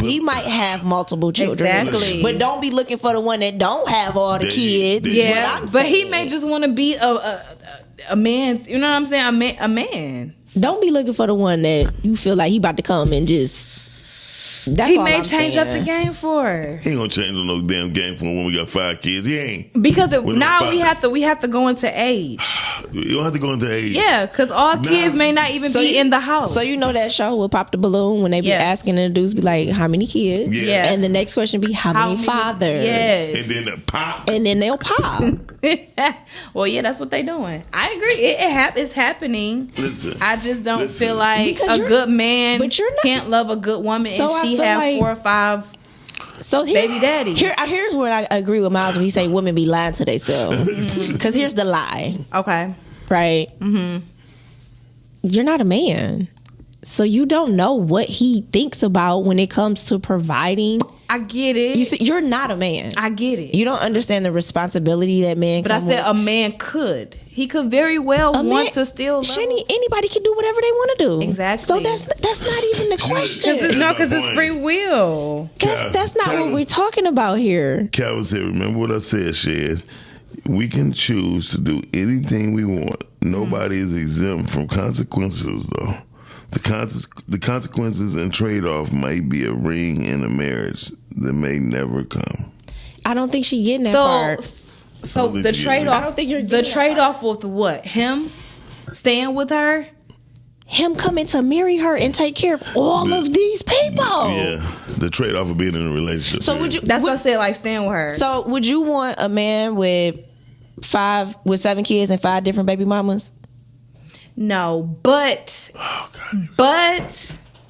Speaker 4: he might have multiple children.
Speaker 7: Exactly.
Speaker 4: But don't be looking for the one that don't have all the kids. is what I'm
Speaker 7: but he
Speaker 4: saying.
Speaker 7: may just want to be a man's. You know what I'm saying? A man.
Speaker 4: Don't be looking for the one that you feel like he about to come and just. That's
Speaker 7: He
Speaker 4: all
Speaker 7: may
Speaker 4: I'm
Speaker 7: change
Speaker 4: saying.
Speaker 7: up the game for her.
Speaker 9: He ain't gonna change no damn game for when we got 5 kids. He ain't.
Speaker 7: Because
Speaker 9: When
Speaker 7: now
Speaker 9: I'm
Speaker 7: we
Speaker 9: five-
Speaker 7: have to go into age.
Speaker 9: You don't have to go into age.
Speaker 7: Yeah, because all kids may not even be in the house.
Speaker 4: So you know that show will pop the balloon when they be asking the dudes, be like, how many kids?
Speaker 9: Yeah.
Speaker 4: And the next question be, how many fathers?
Speaker 7: Yes.
Speaker 9: And then the pop.
Speaker 4: And then they'll pop.
Speaker 7: Well, yeah, that's what they doing. I agree. It's happening.
Speaker 9: Listen.
Speaker 7: I just don't feel like
Speaker 4: Because
Speaker 7: a good man
Speaker 4: but you're not-
Speaker 7: can't love a good woman
Speaker 4: So I
Speaker 7: and she
Speaker 4: feel
Speaker 7: have
Speaker 4: like-
Speaker 7: 4 or 5
Speaker 4: So here's,
Speaker 7: baby daddies.
Speaker 4: Here's where I agree with Miles when he say women be lying to themselves. Because here's the lie.
Speaker 7: Okay.
Speaker 4: Right? You're not a man. So you don't know what he thinks about when it comes to providing.
Speaker 7: I get it.
Speaker 4: You see, you're not a man.
Speaker 7: I get it.
Speaker 4: You don't understand the responsibility that man
Speaker 7: But I
Speaker 4: come
Speaker 7: said
Speaker 4: with.
Speaker 7: a man could. He could very well
Speaker 4: A
Speaker 7: want
Speaker 4: man-
Speaker 7: to still love.
Speaker 4: Anybody can do whatever they want to do.
Speaker 7: Exactly.
Speaker 4: So that's not even the question.
Speaker 7: Because it's free will.
Speaker 4: That's not what we're talking about here.
Speaker 9: Calvin said, remember what I said, Shed. We can choose to do anything we want. Nobody is exempt from consequences, though. The consequences and trade-off might be a ring in a marriage that may never come.
Speaker 4: I don't think she getting that
Speaker 7: So-
Speaker 4: part.
Speaker 7: So
Speaker 9: think
Speaker 7: the
Speaker 9: you-
Speaker 7: trade off.
Speaker 4: I don't think you're
Speaker 7: the
Speaker 4: getting that
Speaker 7: trade off with what? Him staying with her.
Speaker 4: Him coming to marry her and take care of all of these people.
Speaker 9: Yeah, the trade-off of being in a relationship.
Speaker 4: So would you?
Speaker 7: That's what I said. Like staying with her.
Speaker 4: So would you want a man with 7 kids and 5 different baby mamas?
Speaker 7: No, but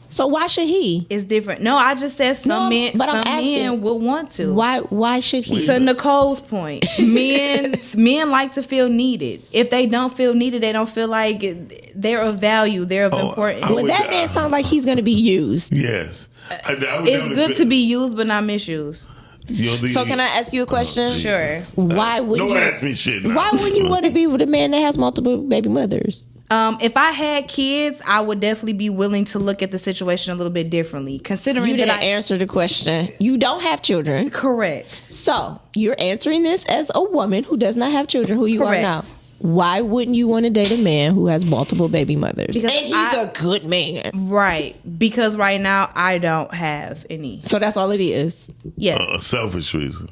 Speaker 4: so why should he?
Speaker 7: It's different. No, I just said some men.
Speaker 4: but I'm
Speaker 7: some
Speaker 4: asking,
Speaker 7: men would want to.
Speaker 4: Why should he?
Speaker 7: To Nicole's point, men like to feel needed. If they don't feel needed, they don't feel like they're of value. They're of importance.
Speaker 4: Well, that man sounds like he's going to be used.
Speaker 9: Yes.
Speaker 7: It's good to be used, but not misused.
Speaker 4: So can I ask you a question?
Speaker 7: Sure.
Speaker 4: Why would
Speaker 9: Don't
Speaker 4: you
Speaker 9: ask me shit now.
Speaker 4: Why wouldn't you want to be with a man that has multiple baby mothers?
Speaker 7: If I had kids, I would definitely be willing to look at the situation a little bit differently. Considering
Speaker 4: You
Speaker 7: that
Speaker 4: didn't
Speaker 7: I
Speaker 4: answer the question. You don't have children.
Speaker 7: Correct.
Speaker 4: So you're answering this as a woman who does not have children, who you
Speaker 7: Correct.
Speaker 4: are now. Why wouldn't you want to date a man who has multiple baby mothers?
Speaker 7: Because
Speaker 4: and he's a good man.
Speaker 7: Right. Because right now I don't have any.
Speaker 4: So that's all it is.
Speaker 7: Yeah.
Speaker 9: A selfish reason.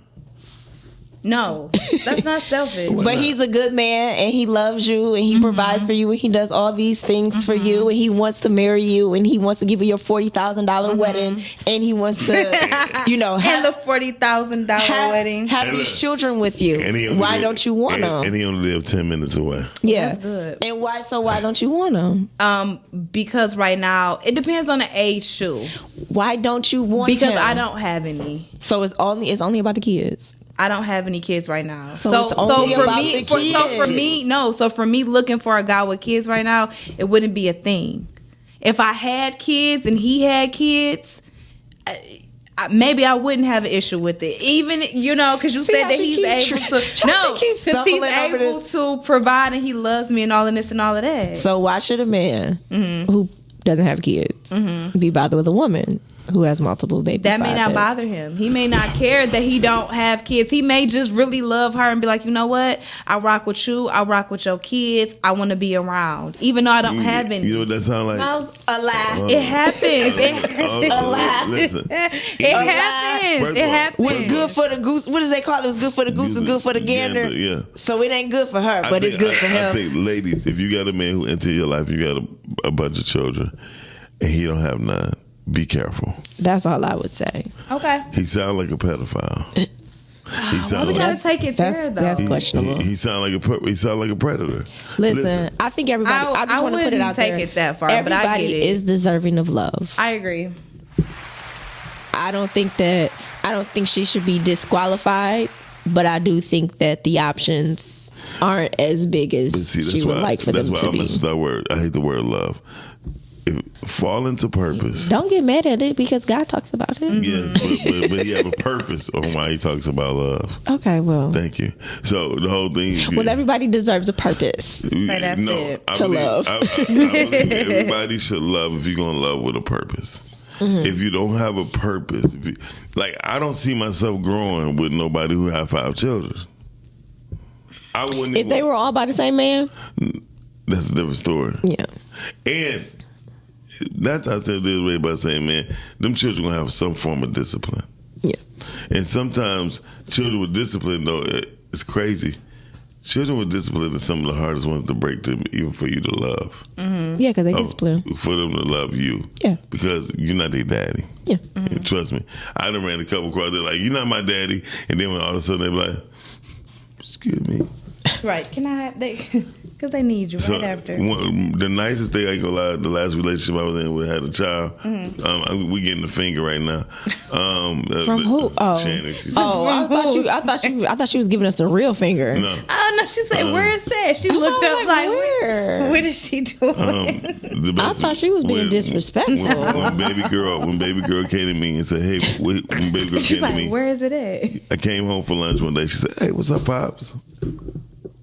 Speaker 7: No, that's not selfish.
Speaker 4: But he's a good man, and he loves you, and he provides for you, and he does all these things for you, and he wants to marry you, and he wants to give you your $40,000 wedding, and he wants to, you know,
Speaker 7: and the $40,000 wedding,
Speaker 4: have these children with you. Why don't you want them?
Speaker 9: And he only lives 10 minutes away.
Speaker 4: Yeah,
Speaker 7: that's good.
Speaker 4: And why? So why don't you want them?
Speaker 7: Because right now it depends on the age too.
Speaker 4: Why don't you want?
Speaker 7: Because
Speaker 4: him?
Speaker 7: I don't have any.
Speaker 4: So it's only about the kids.
Speaker 7: I don't have any kids right now.
Speaker 4: So it's only
Speaker 7: for
Speaker 4: about
Speaker 7: me,
Speaker 4: the kids.
Speaker 7: So for me looking for a guy with kids right now, it wouldn't be a thing. If I had kids and he had kids, maybe I wouldn't have an issue with it. Even, you know, because you said that he's able to. No, because he's able to provide and he loves me and all of this and all of that.
Speaker 4: So why should a man who doesn't have kids be bothered with a woman who has multiple baby
Speaker 7: that may not bother him? He may not care that he don't have kids. He may just really love her and be like, you know what? I rock with you. I rock with your kids. I want to be around, even though I don't have any.
Speaker 9: You know what that sounds like?
Speaker 4: Miles, a lie.
Speaker 7: It happens. A lie.
Speaker 9: Listen.
Speaker 7: It happens. It happens.
Speaker 4: What's good for the goose? What does they call it? What's good for the goose is good for the gander.
Speaker 9: Yeah.
Speaker 4: So it ain't good for her, but it's good for him.
Speaker 9: I think, ladies, if you got a man who enters your life, you got a bunch of children, and he don't have none, be careful.
Speaker 4: That's all I would say.
Speaker 7: Okay.
Speaker 9: He sounds like a pedophile.
Speaker 7: Why we gotta take it there, though?
Speaker 4: That's questionable.
Speaker 9: He sounds like a predator.
Speaker 4: Listen, I think everybody. I just want to put it out there.
Speaker 7: Take it that far,
Speaker 4: Everybody
Speaker 7: but I get it.
Speaker 4: is deserving of love.
Speaker 7: I agree.
Speaker 4: I don't think she should be disqualified, but I do think that the options aren't as big as she would like for them to be.
Speaker 9: I hate the word love. Fall into purpose.
Speaker 4: Don't get mad at it because God talks about it.
Speaker 9: Yes, but he have a purpose on why he talks about love.
Speaker 4: Okay, well.
Speaker 9: Thank you. So the whole thing.
Speaker 4: Well, everybody deserves a purpose.
Speaker 7: So that's it.
Speaker 4: To love.
Speaker 9: I believe everybody should love if you're going to love with a purpose. If you don't have a purpose, I don't see myself growing with nobody who have 5 children. I wouldn't.
Speaker 4: If they were all by the same man,
Speaker 9: that's a different story.
Speaker 4: Yeah.
Speaker 9: And that's how I said this way by saying, man, them children gonna have some form of discipline.
Speaker 4: Yeah.
Speaker 9: And sometimes children with discipline, though, it's crazy. Children with discipline are some of the hardest ones to break to, even for you to love.
Speaker 4: Yeah, because they discipline.
Speaker 9: For them to love you.
Speaker 4: Yeah.
Speaker 9: Because you're not their daddy.
Speaker 4: Yeah.
Speaker 9: And trust me. I done ran a couple across, they're like, you're not my daddy. And then when all of a sudden they be like, excuse me.
Speaker 7: Right. Can I have because they need you right after.
Speaker 9: The nicest thing, I ain't gonna lie, the last relationship I was in, we had a child. We getting the finger right now.
Speaker 4: From who? Oh,
Speaker 9: Shannon.
Speaker 4: I thought she was giving us the real finger.
Speaker 9: No.
Speaker 7: Oh no, she said, "Where is that?" She looked up like, "Where? What is she doing?"
Speaker 4: I thought she was being disrespectful.
Speaker 9: When baby girl came to me and said, "Hey," when baby girl
Speaker 7: She's
Speaker 9: came
Speaker 7: like,
Speaker 9: to me,
Speaker 7: "Where is it at?"
Speaker 9: I came home for lunch one day. She said, "Hey, what's up, pops?"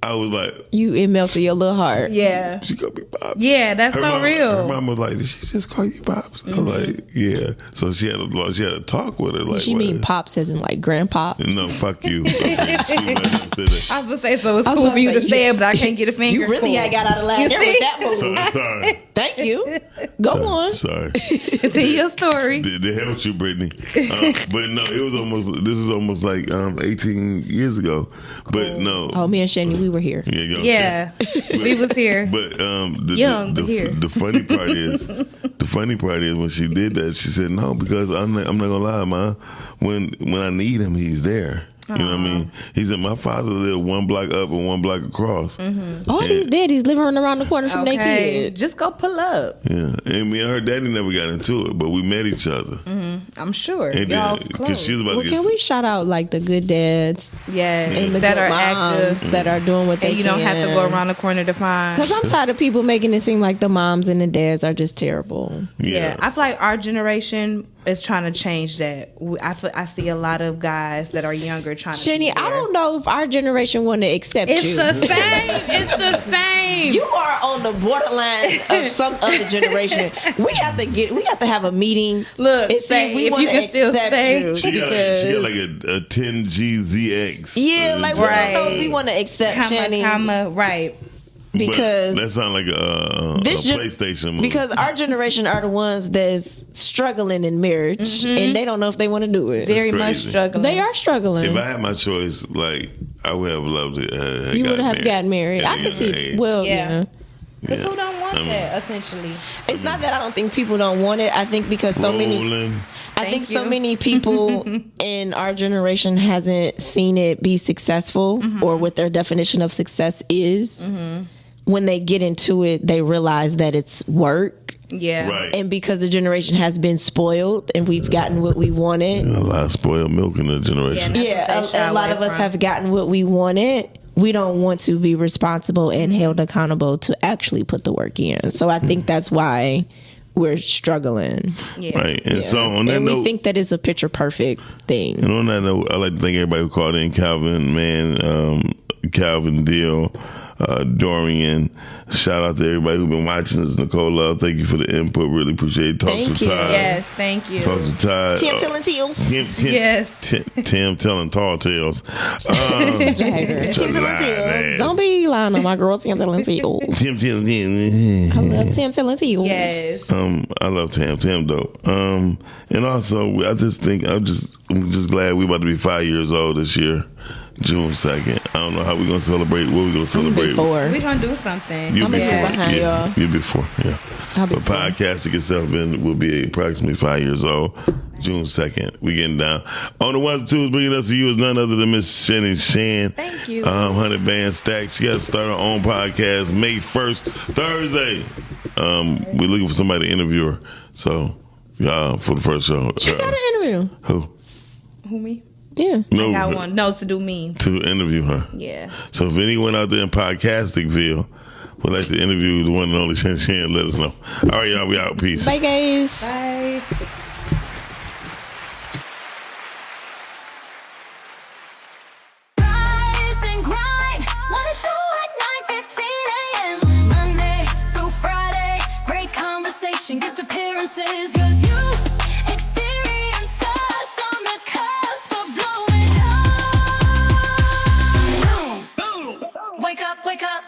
Speaker 9: I was like,
Speaker 4: it melted your little heart.
Speaker 7: Yeah.
Speaker 9: She called me Pops.
Speaker 7: Yeah, that's so real.
Speaker 9: Her mom was like, did she just call you Pops? I was like, yeah. So she had a talk with her. Like,
Speaker 4: she mean Pops as in like grandpop?
Speaker 9: No, fuck you.
Speaker 7: I was gonna say, so it's cool for you to say it, but I can't get a finger.
Speaker 4: You really had got out of line there with that move.
Speaker 9: Sorry.
Speaker 4: Thank you. Go on.
Speaker 9: Sorry.
Speaker 7: Tell your story.
Speaker 9: The hell with you, Brittany. But no, this was almost like 18 years ago. But no.
Speaker 4: Oh, me and Shani, we were here.
Speaker 7: Yeah, we was here.
Speaker 9: But
Speaker 7: here.
Speaker 9: The funny part is when she did that, she said no, because I'm not gonna lie, Ma. When I need him, he's there. You know what I mean? He said my father lived 1 block up and 1 block across.
Speaker 4: All these daddies living around the corner from their kid.
Speaker 7: Just go pull up.
Speaker 9: Yeah, and me and her daddy never got into it, but we met each other.
Speaker 7: I'm sure.
Speaker 9: And
Speaker 7: Y'all's
Speaker 9: then,
Speaker 7: close.
Speaker 9: she was about to
Speaker 4: Can we shout out like the good dads?
Speaker 7: Yeah,
Speaker 4: and the
Speaker 7: that
Speaker 4: good
Speaker 7: are
Speaker 4: moms
Speaker 7: active,
Speaker 4: that are doing what they
Speaker 7: and you don't have to go around the corner to find.
Speaker 4: Because I'm tired of people making it seem like the moms and the dads are just terrible.
Speaker 7: Yeah, I feel like our generation is trying to change that. I see a lot of guys that are younger trying to.
Speaker 4: Shani, I don't know if our generation want to accept
Speaker 7: It's
Speaker 4: you.
Speaker 7: the same. It's the same.
Speaker 4: You are on the borderline of some other generation. We have to have a meeting.
Speaker 7: Look,
Speaker 4: and see if we
Speaker 7: if
Speaker 4: want
Speaker 7: you
Speaker 4: to
Speaker 7: can still
Speaker 4: accept
Speaker 7: stay.
Speaker 4: you.
Speaker 9: She got like a 10GZX.
Speaker 4: Yeah, like we don't know if we want to accept Shani.
Speaker 7: Right.
Speaker 4: Because
Speaker 9: that sounds like a PlayStation movie.
Speaker 4: Because our generation are the ones that's struggling in marriage, and they don't know if they want to do it.
Speaker 7: Very
Speaker 9: That's
Speaker 7: much
Speaker 9: crazy.
Speaker 7: struggling.
Speaker 4: They are struggling.
Speaker 9: If I had my choice, like I would have loved it.
Speaker 4: You would have gotten married. I could see. Well, yeah.
Speaker 7: Because
Speaker 9: Yeah.
Speaker 7: who don't want
Speaker 9: I mean-
Speaker 7: that, essentially?
Speaker 4: It's not that I don't think people don't want it. I think because so many. I think so many people in our generation hasn't seen it be successful or what their definition of success is. When they get into it, they realize that it's work.
Speaker 7: Yeah.
Speaker 9: Right.
Speaker 4: And because the generation has been spoiled and we've gotten what we wanted.
Speaker 9: A lot of spoiled milk in the generation.
Speaker 4: Yeah, a lot of us have gotten what we wanted. We don't want to be responsible and held accountable to actually put the work in. So I think that's why we're struggling.
Speaker 7: Yeah.
Speaker 9: Right. And so on that
Speaker 4: and we
Speaker 9: note,
Speaker 4: think that it's a picture perfect thing.
Speaker 9: and on that note, I'd like to thank everybody who called in. Calvin Deal, Dorian. Shout out to everybody who's been watching us. Nicole Love, thank you for the input. Really appreciate it. Talk
Speaker 7: Thank
Speaker 9: to
Speaker 7: you.
Speaker 9: Ty.
Speaker 7: Yes, thank you.
Speaker 9: Talk to Ty.
Speaker 4: Tim telling tales.
Speaker 9: Tim telling tall tales.
Speaker 4: Such a hater. Tim telling tales. Don't be lying on my girl. Tim telling tales.
Speaker 9: Tim telling
Speaker 4: I love Tim telling tales.
Speaker 7: Yes.
Speaker 9: I love Tam. Tam dope. And also, I just think I'm just glad we're about to be 5 years old this year, June 2nd. I don't know how we're gonna celebrate. What we're gonna celebrate?
Speaker 7: We're going to do something.
Speaker 9: You before,
Speaker 7: behind
Speaker 9: yeah, you before, yeah. But podcasting itself will be approximately 5 years old, June 2nd. We getting down. On the ones and twos, bringing us to you is none other than Miss Shannon Shan.
Speaker 7: Thank you.
Speaker 9: 100 Band Stack. She got to start her own podcast May 1st, Thursday. We're looking for somebody to interview her. So, for the first show.
Speaker 4: You got an interview.
Speaker 9: Who?
Speaker 7: Who, me?
Speaker 4: Yeah.
Speaker 9: No,
Speaker 7: I got one. No, to do me.
Speaker 9: to interview her.
Speaker 7: Yeah.
Speaker 9: So if anyone out there in Podcasticville would like to interview the one and only Shan Shan, let us know. All right, y'all, we out. Peace.
Speaker 4: Bye, guys.
Speaker 7: Bye.
Speaker 14: Rise and grind. Wanna show at 9:15 a.m. Monday through Friday. Great conversation, guest appearances. 'Cause you experience us on the cusp of blowing up. Wake up, wake up.